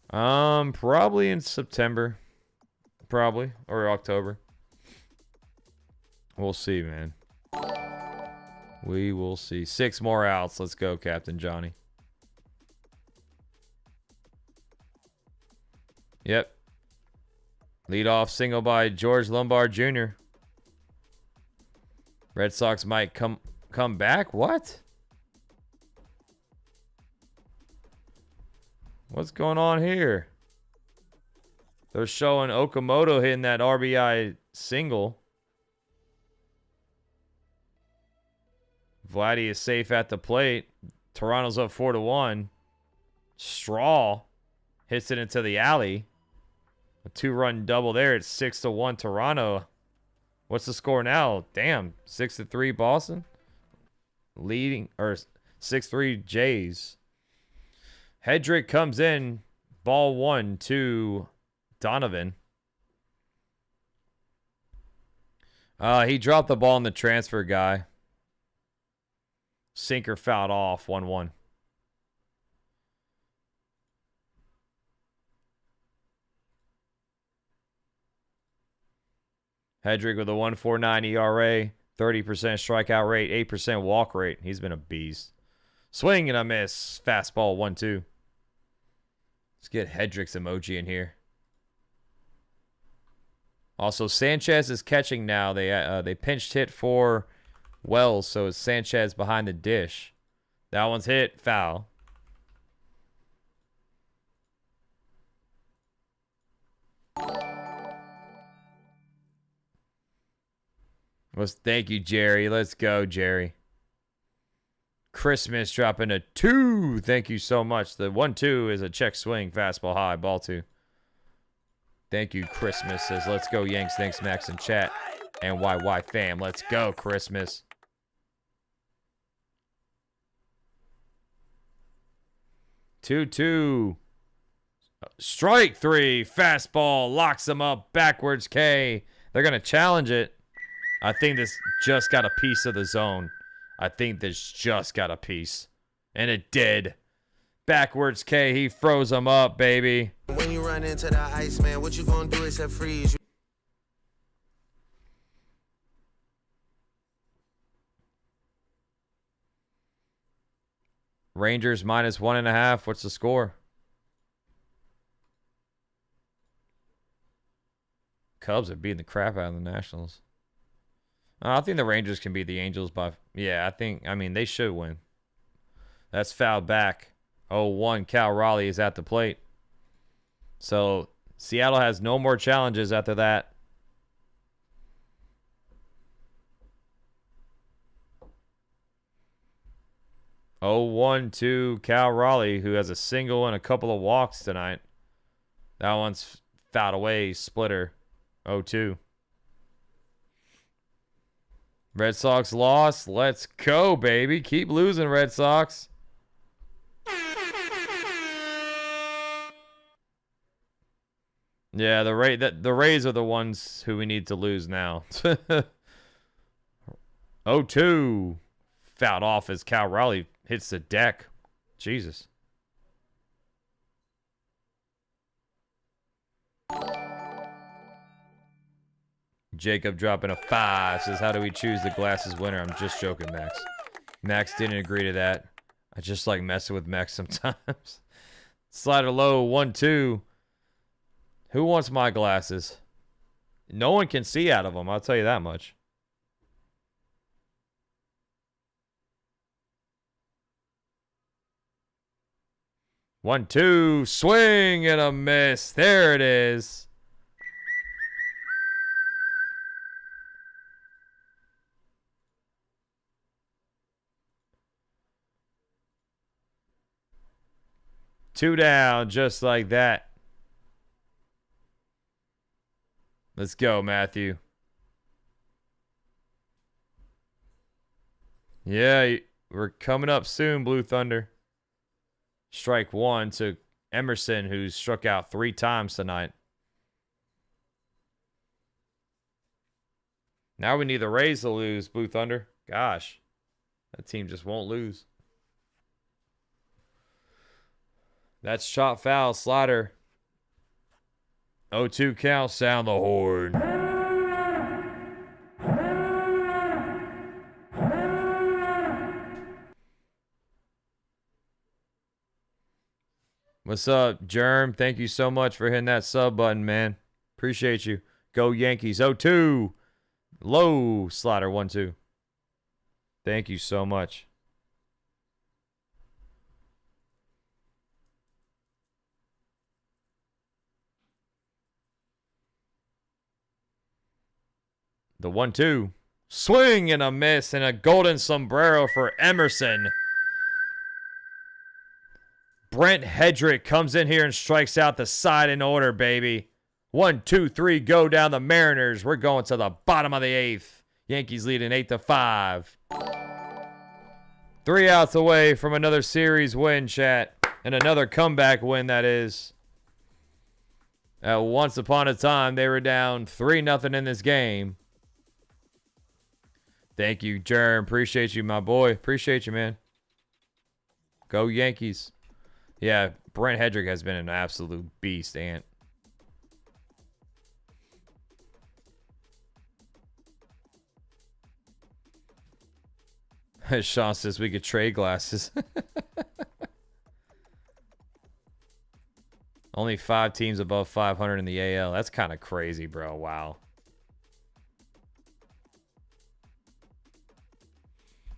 Probably in September. Probably. Or October. We'll see, man. We will see. 6 more outs. Let's go, Captain Johnny. Yep. Leadoff single by George Lombard Jr. Red Sox might come back? What? What's going on here? They're showing Okamoto hitting that RBI single. Vladdy is safe at the plate. Toronto's up 4-1. Straw hits it into the alley. A 2-run double there. It's 6-1 Toronto. What's the score now? Damn, 6-3 Boston. Leading, or 6-3 Jays. Hedrick comes in. Ball 1 to Donovan. He dropped the ball in the transfer guy. Sinker fouled off. 1-1. Hedrick with a 1.49 ERA, 30% strikeout rate, 8% walk rate. He's been a beast. Swing and a miss. Fastball 1-2. Let's get Hedrick's emoji in here. Also, Sanchez is catching now. They pinched hit for Wells, so it's Sanchez behind the dish. That one's hit. Foul. Thank you, Jerry. Let's go, Jerry. Christmas dropping a 2. Thank you so much. The 1-2 is a check swing. Fastball high. Ball 2. Thank you, Christmas. Says, let's go, Yanks. Thanks, Max in chat. And YY fam. Let's go, Christmas. Two. Strike 3. Fastball. Locks him up. Backwards K. They're going to challenge it. I think this just got a piece of the zone. I think this just got a piece. And it did. Backwards K, he froze him up, baby. When you run into the ice, man, what you gonna do except freeze? Rangers minus 1.5. What's the score? Cubs are beating the crap out of the Nationals. I think the Rangers can beat the Angels by... Yeah, I mean, they should win. That's fouled back. 0-1. Cal Raleigh is at the plate. So, Seattle has no more challenges after that. Oh, 1 to Cal Raleigh, who has a single and a couple of walks tonight. That one's fouled away. Splitter. 0-2. Red Sox lost. Let's go, baby. Keep losing, Red Sox. Yeah, the Rays are the ones who we need to lose now. 0-2. Fouled off as Cal Raleigh hits the deck. Jesus. Jacob dropping a 5. Says, how do we choose the glasses winner? I'm just joking, Max. Max didn't agree to that. I just like messing with Max sometimes. Slider low, 1-2. Who wants my glasses? No one can see out of them, I'll tell you that much. One, two, swing and a miss. There it is. Two down, just like that. Let's go, Matthew. Yeah, we're coming up soon, Blue Thunder. Strike 1 to Emerson, who's struck out 3 times tonight. Now we need the Rays to lose, Blue Thunder. Gosh, that team just won't lose. That's shot foul, slider. 0-2 count, sound the horn. What's up, Germ? Thank you so much for hitting that sub button, man. Appreciate you. Go Yankees. 0-2. Low slider 1-2. Thank you so much. The 1-2. Swing and a miss and a golden sombrero for Emerson. Brent Hedrick comes in here and strikes out the side in order, baby. 1, 2, 3, go down the Mariners. We're going to the bottom of the 8th. Yankees leading 8-5. 3 outs away from another series win, chat. And another comeback win, that is. Once upon a time, they were down 3-0 in this game. Thank you, Jerm. Appreciate you, my boy. Appreciate you, man. Go Yankees. Yeah, Brent Hedrick has been an absolute beast, Ant. Sean says we could trade glasses. Only 5 teams above 500 in the AL. That's kind of crazy, bro. Wow.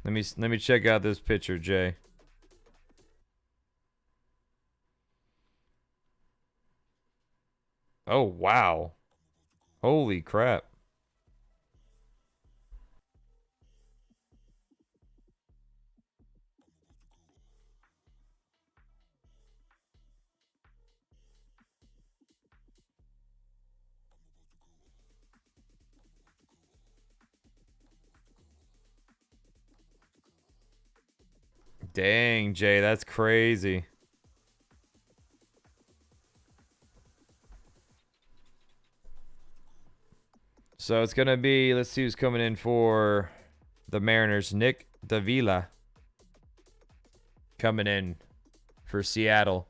Let me check out this picture, Jay. Oh, wow. Holy crap. Dang, Jay, that's crazy. So it's going to be, let's see who's coming in for the Mariners. Nick Davila coming in for Seattle.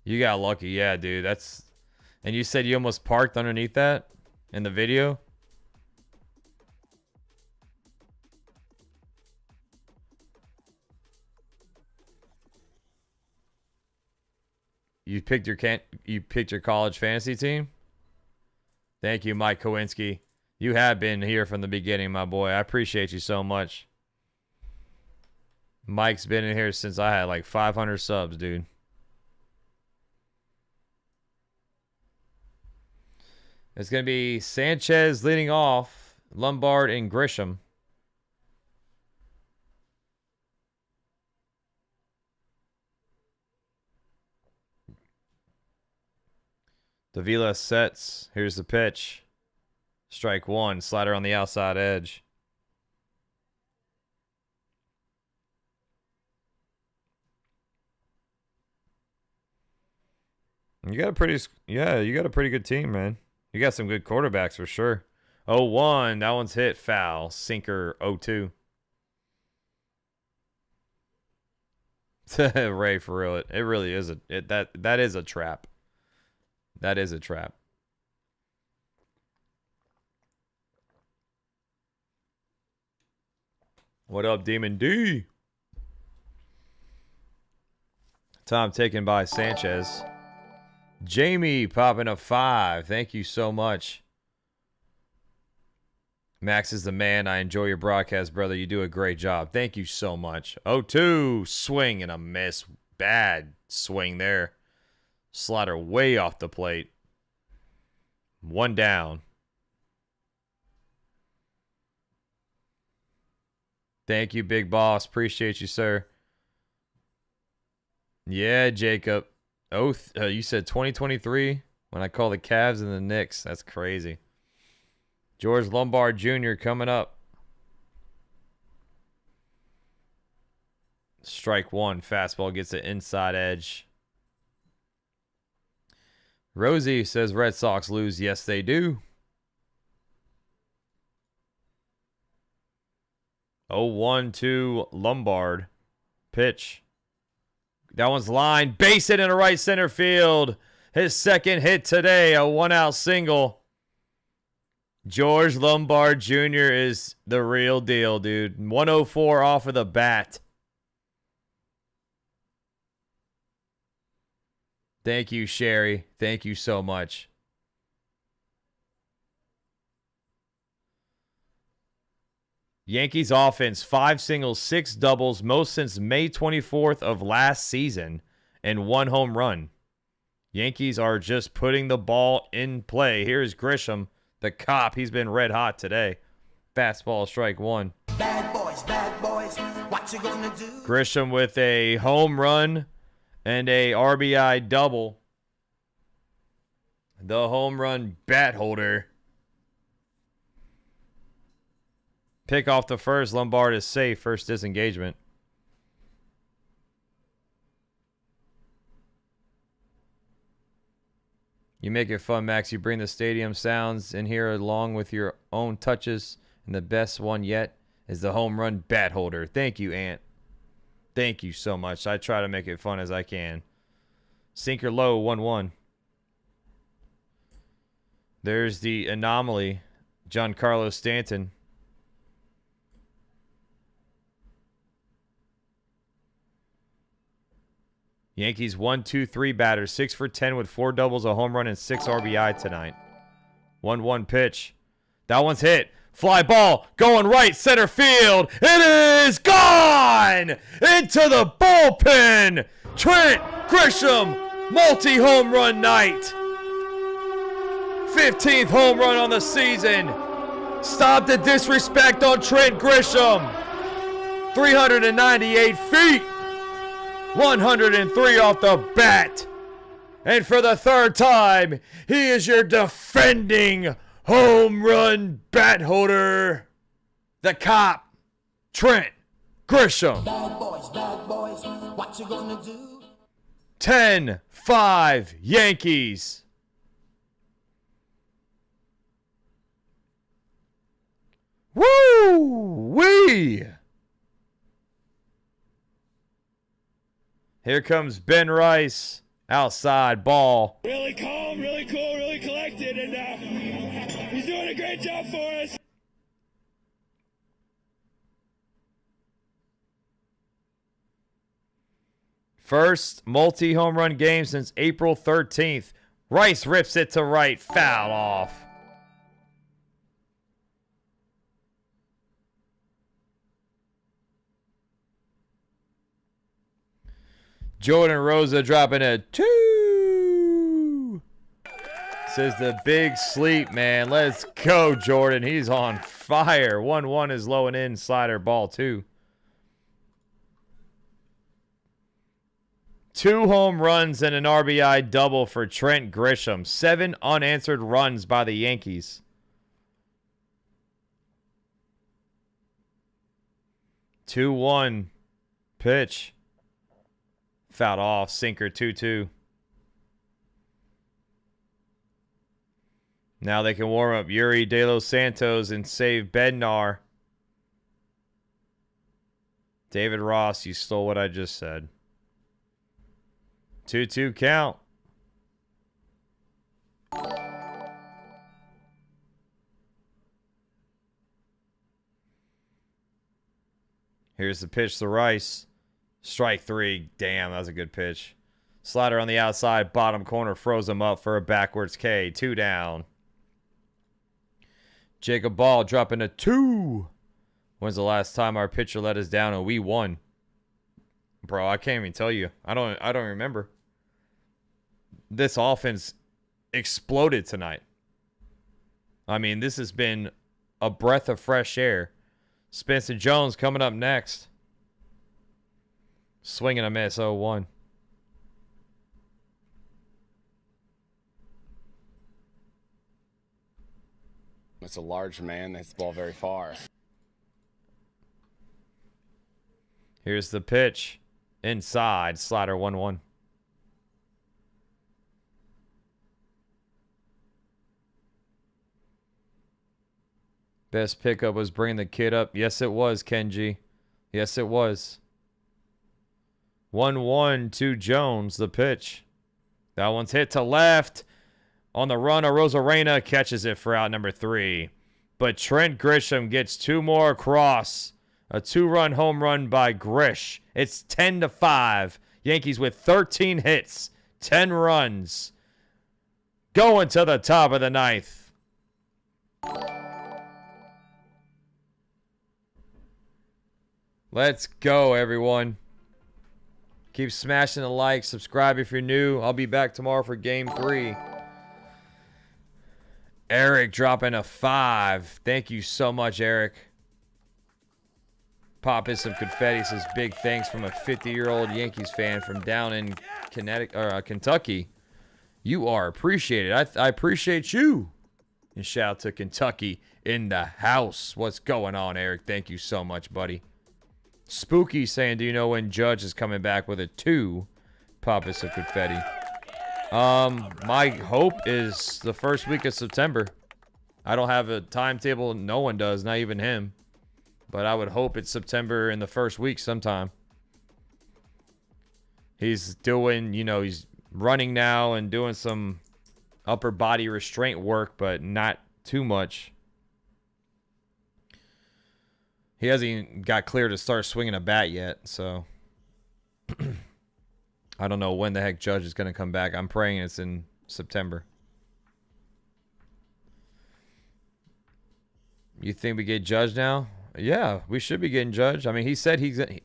You got lucky. Yeah, dude. And you said you almost parked underneath that in the video? You picked your college fantasy team? Thank you, Mike Kowinski. You have been here from the beginning, my boy. I appreciate you so much. Mike's been in here since I had like 500 subs, dude. It's going to be Sanchez leading off, Lombard and Grisham. Davila sets. Here's the pitch. Strike one. Slider on the outside edge. You got a pretty good team, man. You got some good quarterbacks for sure. 0-1. That one's hit foul. Sinker 0-2. Ray, for real. It really is that is a trap. That is a trap. What up, Demon D? Time taken by Sanchez. Jamie popping a 5. Thank you so much. Max is the man. I enjoy your broadcast, brother. You do a great job. Thank you so much. 0-2. Swing and a miss. Bad swing there. Slider way off the plate. One down. Thank you, big boss. Appreciate you, sir. Yeah, Jacob. You said 2023 when I call the Cavs and the Knicks. That's crazy. George Lombard Jr. coming up. Strike one. Fastball gets the inside edge. Rosie says Red Sox lose. Yes, they do. 0-1 to Lombard. Pitch. That one's lined. Base hit into right center field. His second hit today. A one-out single. George Lombard Jr. is the real deal, dude. 104 off of the bat. Thank you, Sherry. Thank you so much. Yankees offense, 5 singles, 6 doubles, most since May 24th of last season, and 1 home run. Yankees are just putting the ball in play. Here's Grisham, the cop. He's been red hot today. Fastball, strike one. Bad boys, what you gonna do? Grisham with a home run and a RBI double. The home run bat holder. Pick off the first. Lombard is safe. First disengagement. You make it fun, Max. You bring the stadium sounds in here along with your own touches. And the best one yet is the home run bat holder. Thank you, Ant. Thank you so much. I try to make it fun as I can. Sinker low, 1-1. There's the anomaly. Giancarlo Stanton. Yankees 1-2-3 batters, 6 for 10 with 4 doubles, a home run, and 6 RBI tonight. 1-1 pitch. That one's hit. Fly ball going right center field. It is gone into the bullpen. Trent Grisham, multi-home run night. 15th home run on the season. Stop the disrespect on Trent Grisham. 398 feet. 103 off the bat. And for the third time, he is your defending home run bat holder. The cop, Trent Grisham. Bad boys, what you gonna do? 10-5 Yankees. Woo-wee! Here comes Ben Rice. Outside ball. Really calm, really cool, really collected, and he's doing a great job for us. First multi-home run game since April 13th. Rice rips it to right. Foul off. Jordan Rosa dropping a 2. Says the big sleep, man. Let's go, Jordan. He's on fire. 1-1 is low and in. Slider ball 2. 2 home runs and an RBI double for Trent Grisham. 7 unanswered runs by the Yankees. 2-1 pitch. Fouled off. Sinker 2-2. Now they can warm up Yuri De Los Santos and save Bednar. David Ross, you stole what I just said. 2-2 count. Here's the pitch to Rice. Strike 3. Damn, that was a good pitch. Slider on the outside, bottom corner, froze him up for a backwards K. 2 down. Jacob Ball dropping a 2. When's the last time our pitcher let us down and we won? Bro, I can't even tell you. I don't remember. This offense exploded tonight. I mean, this has been a breath of fresh air. Spencer Jones coming up next. Swing and a miss, 0-1. It's a large man that hits the ball very far. Here's the pitch. Inside, slider 1-1. Best pickup was bringing the kid up. Yes, it was, Kenji. Yes, it was. 1-1 to Jones, the pitch. That one's hit to left. On the run, Arozarena catches it for out number 3. But Trent Grisham gets 2 more across. A 2-run home run by Grish. It's 10-5. Yankees with 13 hits, 10 runs. Going to the top of the 9th. Let's go, everyone. Keep smashing the like. Subscribe if you're new. I'll be back tomorrow for Game 3. Eric dropping a 5. Thank you so much, Eric. Pop in some confetti. Says big thanks from a 50-year-old Yankees fan from down in Kentucky. You are appreciated. I appreciate you. And shout out to Kentucky in the house. What's going on, Eric? Thank you so much, buddy. Spooky saying, do you know when Judge is coming back with a 2? Pop us some confetti. My hope is the first week of September. I don't have a timetable. No one does, not even him. But I would hope it's September in the first week sometime. He's doing, he's running now and doing some upper body restraint work, but not too much. He hasn't even got clear to start swinging a bat yet, so I don't know when the heck Judge is going to come back. I'm praying it's in September. You think we get Judge now? Yeah, we should be getting Judge. I mean, he said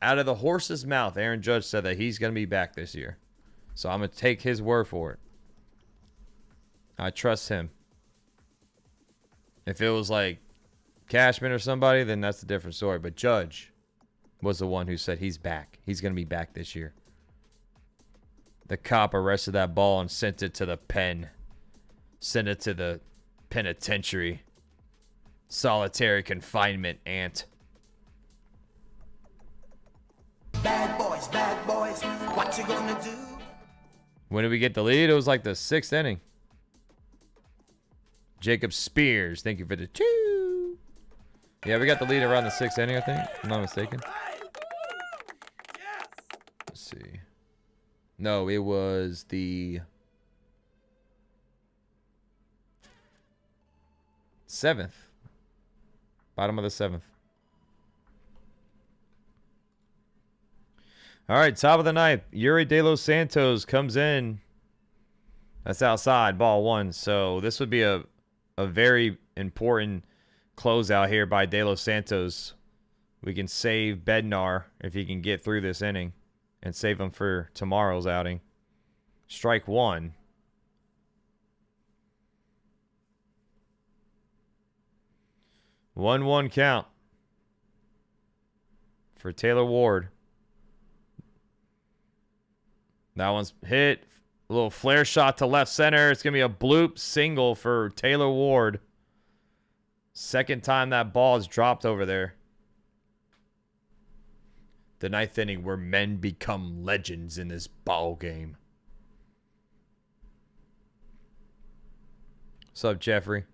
out of the horse's mouth, Aaron Judge said that he's going to be back this year. So I'm going to take his word for it. I trust him. If it was like Cashman or somebody, then that's a different story. But Judge was the one who said he's back. He's going to be back this year. The cop arrested that ball and sent it to the pen. Sent it to the penitentiary. Solitary confinement, Ant. Bad boys, what you gonna do? When did we get the lead? It was like the 6th inning. Jacob Spears, thank you for the 2. Yeah, we got the lead around the 6th inning, I think. If I'm not mistaken. Let's see. No, it was the 7th. Bottom of the 7th. All right, top of the ninth. Yuri De Los Santos comes in. That's outside, ball 1. So this would be a very important closeout here by De Los Santos. We can save Bednar if he can get through this inning and save him for tomorrow's outing. Strike 1. One count for Taylor Ward. That one's hit. A little flare shot to left center. It's going to be a bloop single for Taylor Ward. Second time that ball is dropped over there. The ninth inning where men become legends in this ball game. What's up, Jeffrey?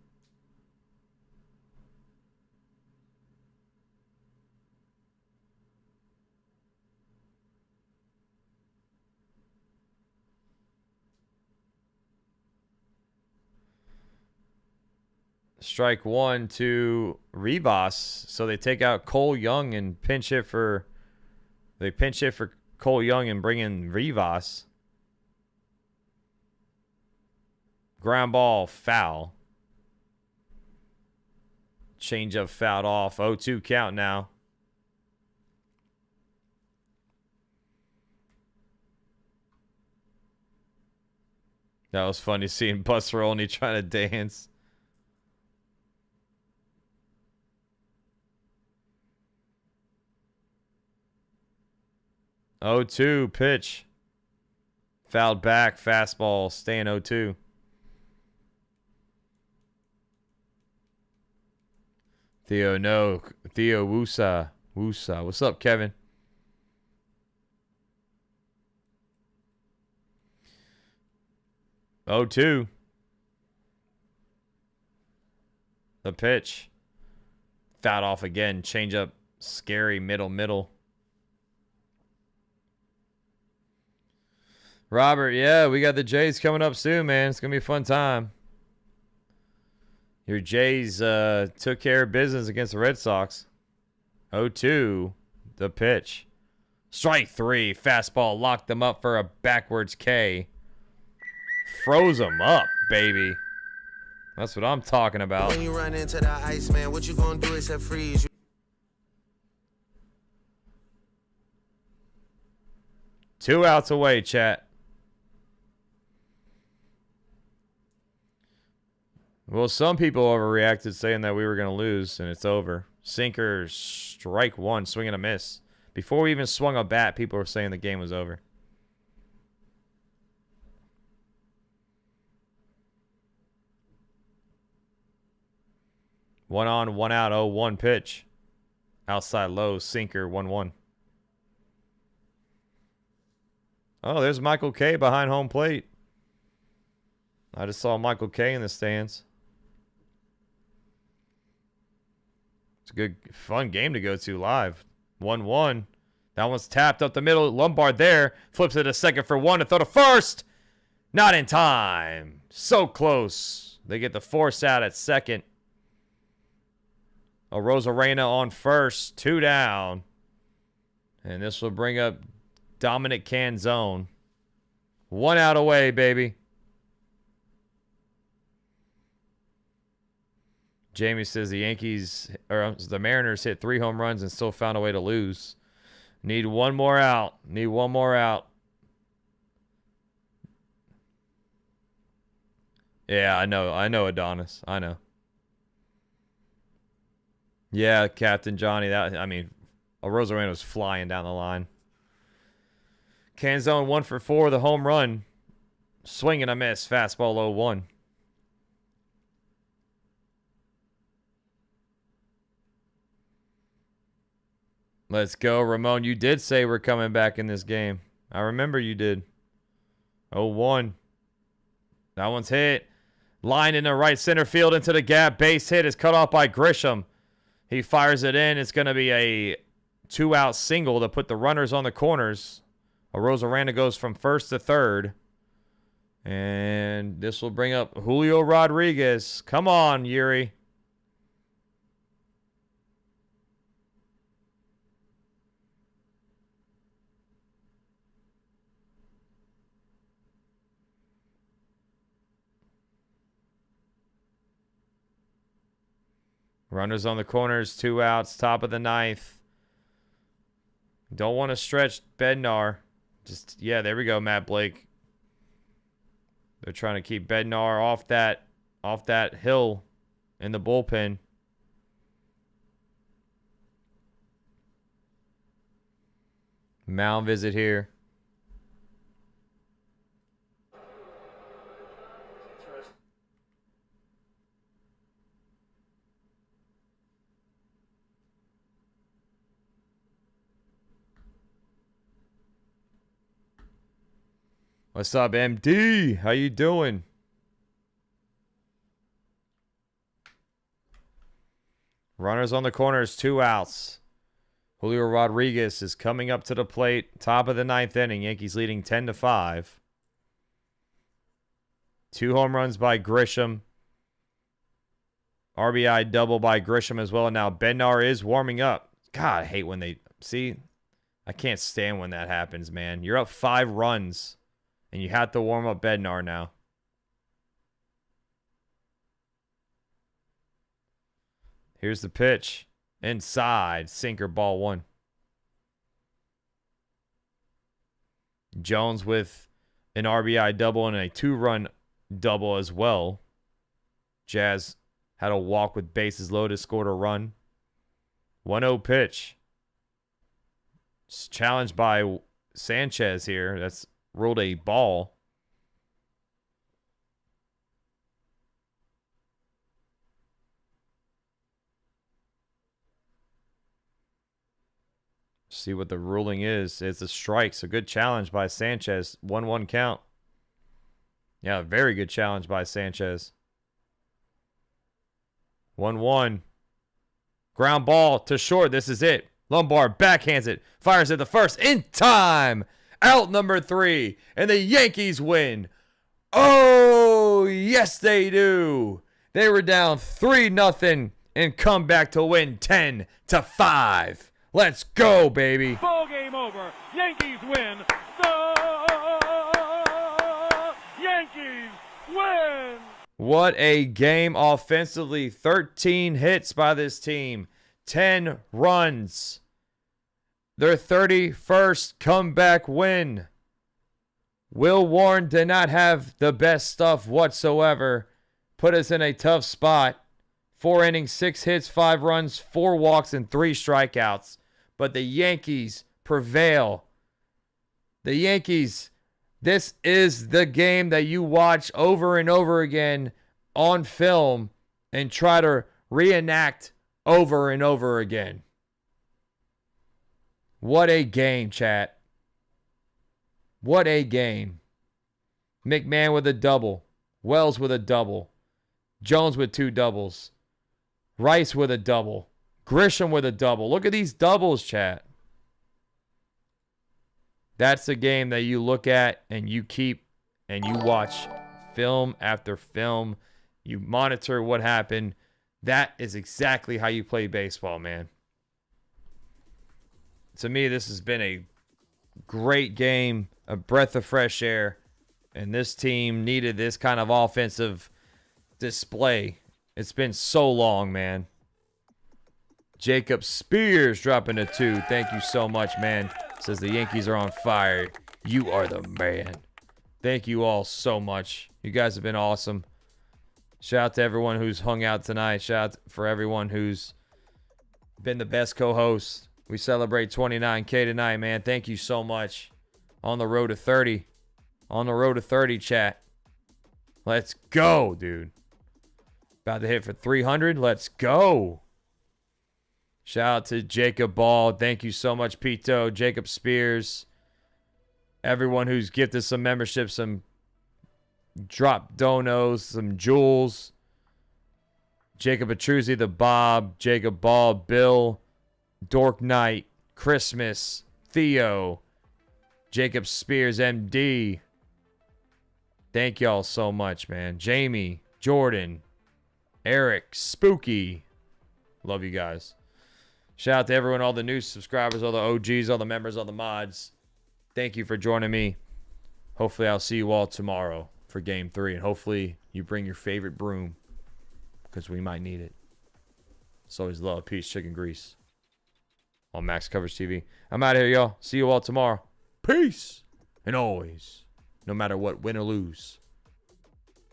Strike 1 to Rivas. So they take out Cole Young and pinch hit for... They pinch hit for Cole Young and bring in Rivas. Ground ball, foul. Changeup fouled off. 0-2 count now. That was funny seeing Buster Olney trying to dance. Oh, 2 pitch. Fouled back, fastball, staying 0-2. Theo, no. Theo Wusa. What's up, Kevin? Oh, 2. The pitch. Fouled off again. Change up. Scary middle. Robert, yeah, we got the Jays coming up soon, man. It's going to be a fun time. Your Jays took care of business against the Red Sox. 0-2, the pitch. Strike 3, fastball, locked them up for a backwards K. Froze them up, baby. That's what I'm talking about. When you run into the ice, man, what you gonna do except freeze? 2 outs away, chat. Well, some people overreacted saying that we were going to lose, and it's over. Sinker, strike 1, swing and a miss. Before we even swung a bat, people were saying the game was over. One on, 1 out, 0-1 pitch. Outside low, sinker, 1-1. Oh, there's Michael K behind home plate. I just saw Michael K in the stands. It's a good, fun game to go to live. 1-1. That one's tapped up the middle. Lombard there. Flips it to second for 1 to throw to first. Not in time. So close. They get the force out at second. Arozarena on first. 2 down. And this will bring up Dominic Canzone. 1 out away, baby. Jamie says the the Mariners hit 3 home runs and still found a way to lose. Need 1 more out. Need 1 more out. Yeah, I know, Adonis. I know. Yeah, Captain Johnny. Arozarena was flying down the line. Canzone 1 for 4, the home run. Swing and a miss. Fastball 0-1. Let's go, Ramon. You did say we're coming back in this game. I remember you did. 0-1. That one's hit. Line in the right center field into the gap. Base hit is cut off by Grisham. He fires it in. It's going to be a 2-out single to put the runners on the corners. Arozarena goes from first to third. And this will bring up Julio Rodriguez. Come on, Yuri. Runners on the corners, 2 outs, top of the 9th. Don't want to stretch Bednar. Just, yeah, there we go, Matt Blake. They're trying to keep Bednar off that hill in the bullpen. Mound visit here. What's up, MD? How you doing? Runners on the corners, 2 outs. Julio Rodriguez is coming up to the plate. Top of the 9th inning. Yankees leading 10-5. 2 home runs by Grisham. RBI double by Grisham as well. And now Bednar is warming up. God, I hate when they... See? I can't stand when that happens, man. You're up 5 runs. And you have to warm up Bednar now. Here's the pitch. Inside. Sinker, ball 1. Jones with an RBI double and a 2-run double as well. Jazz had a walk with bases loaded, scored a run. 1-0 pitch. It's challenged by Sanchez here. That's ruled a ball. See what the ruling is. It's a strike. So good challenge by Sanchez. 1-1 count. Yeah, very good challenge by Sanchez. 1-1. Ground ball to short. This is it. Lombard backhands it. Fires at the first in time. Out number 3. And the Yankees win. Oh, yes, they do. They were down 3-0 and come back to win 10-5. Let's go, baby. Ball game over. Yankees win. The Yankees win. What a game offensively. 13 hits by this team. 10 runs. Their 31st comeback win. Will Warren did not have the best stuff whatsoever. Put us in a tough spot. 4 innings, 6 hits, 5 runs, 4 walks, and 3 strikeouts. But the Yankees prevail. The Yankees, this is the game that you watch over and over again on film and try to reenact over and over again. What a game, chat. What a game. McMahon with a double. Wells with a double. Jones with 2 doubles. Rice with a double. Grisham with a double. Look at these doubles, chat. That's a game that you look at and you keep and you watch film after film. You monitor what happened. That is exactly how you play baseball, man. To me, this has been a great game, a breath of fresh air, and this team needed this kind of offensive display. It's been so long, man. Jacob Spears dropping a 2. Thank you so much, man. Says the Yankees are on fire. You are the man. Thank you all so much. You guys have been awesome. Shout out to everyone who's hung out tonight. Shout out for everyone who's been the best co-host. We celebrate 29K tonight, man. Thank you so much. On the road to 30. On the road to 30, chat. Let's go, dude. About to hit for 300. Let's go. Shout out to Jacob Ball. Thank you so much, Pito. Jacob Spears. Everyone who's gifted some membership, some drop donos, some jewels. Jacob Atruzzi, the Bob. Jacob Ball, Bill. Dork Knight, Christmas, Theo, Jacob Spears, MD. Thank y'all so much, man. Jamie, Jordan, Eric, Spooky. Love you guys. Shout out to everyone, all the new subscribers, all the OGs, all the members, all the mods. Thank you for joining me. Hopefully I'll see you all tomorrow for Game 3. And hopefully you bring your favorite broom because we might need it. It's always love, peace, chicken grease. On Max Coverage TV. I'm out of here, y'all. See you all tomorrow. Peace. And always, no matter what, win or lose,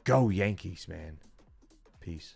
go Yankees, man. Peace.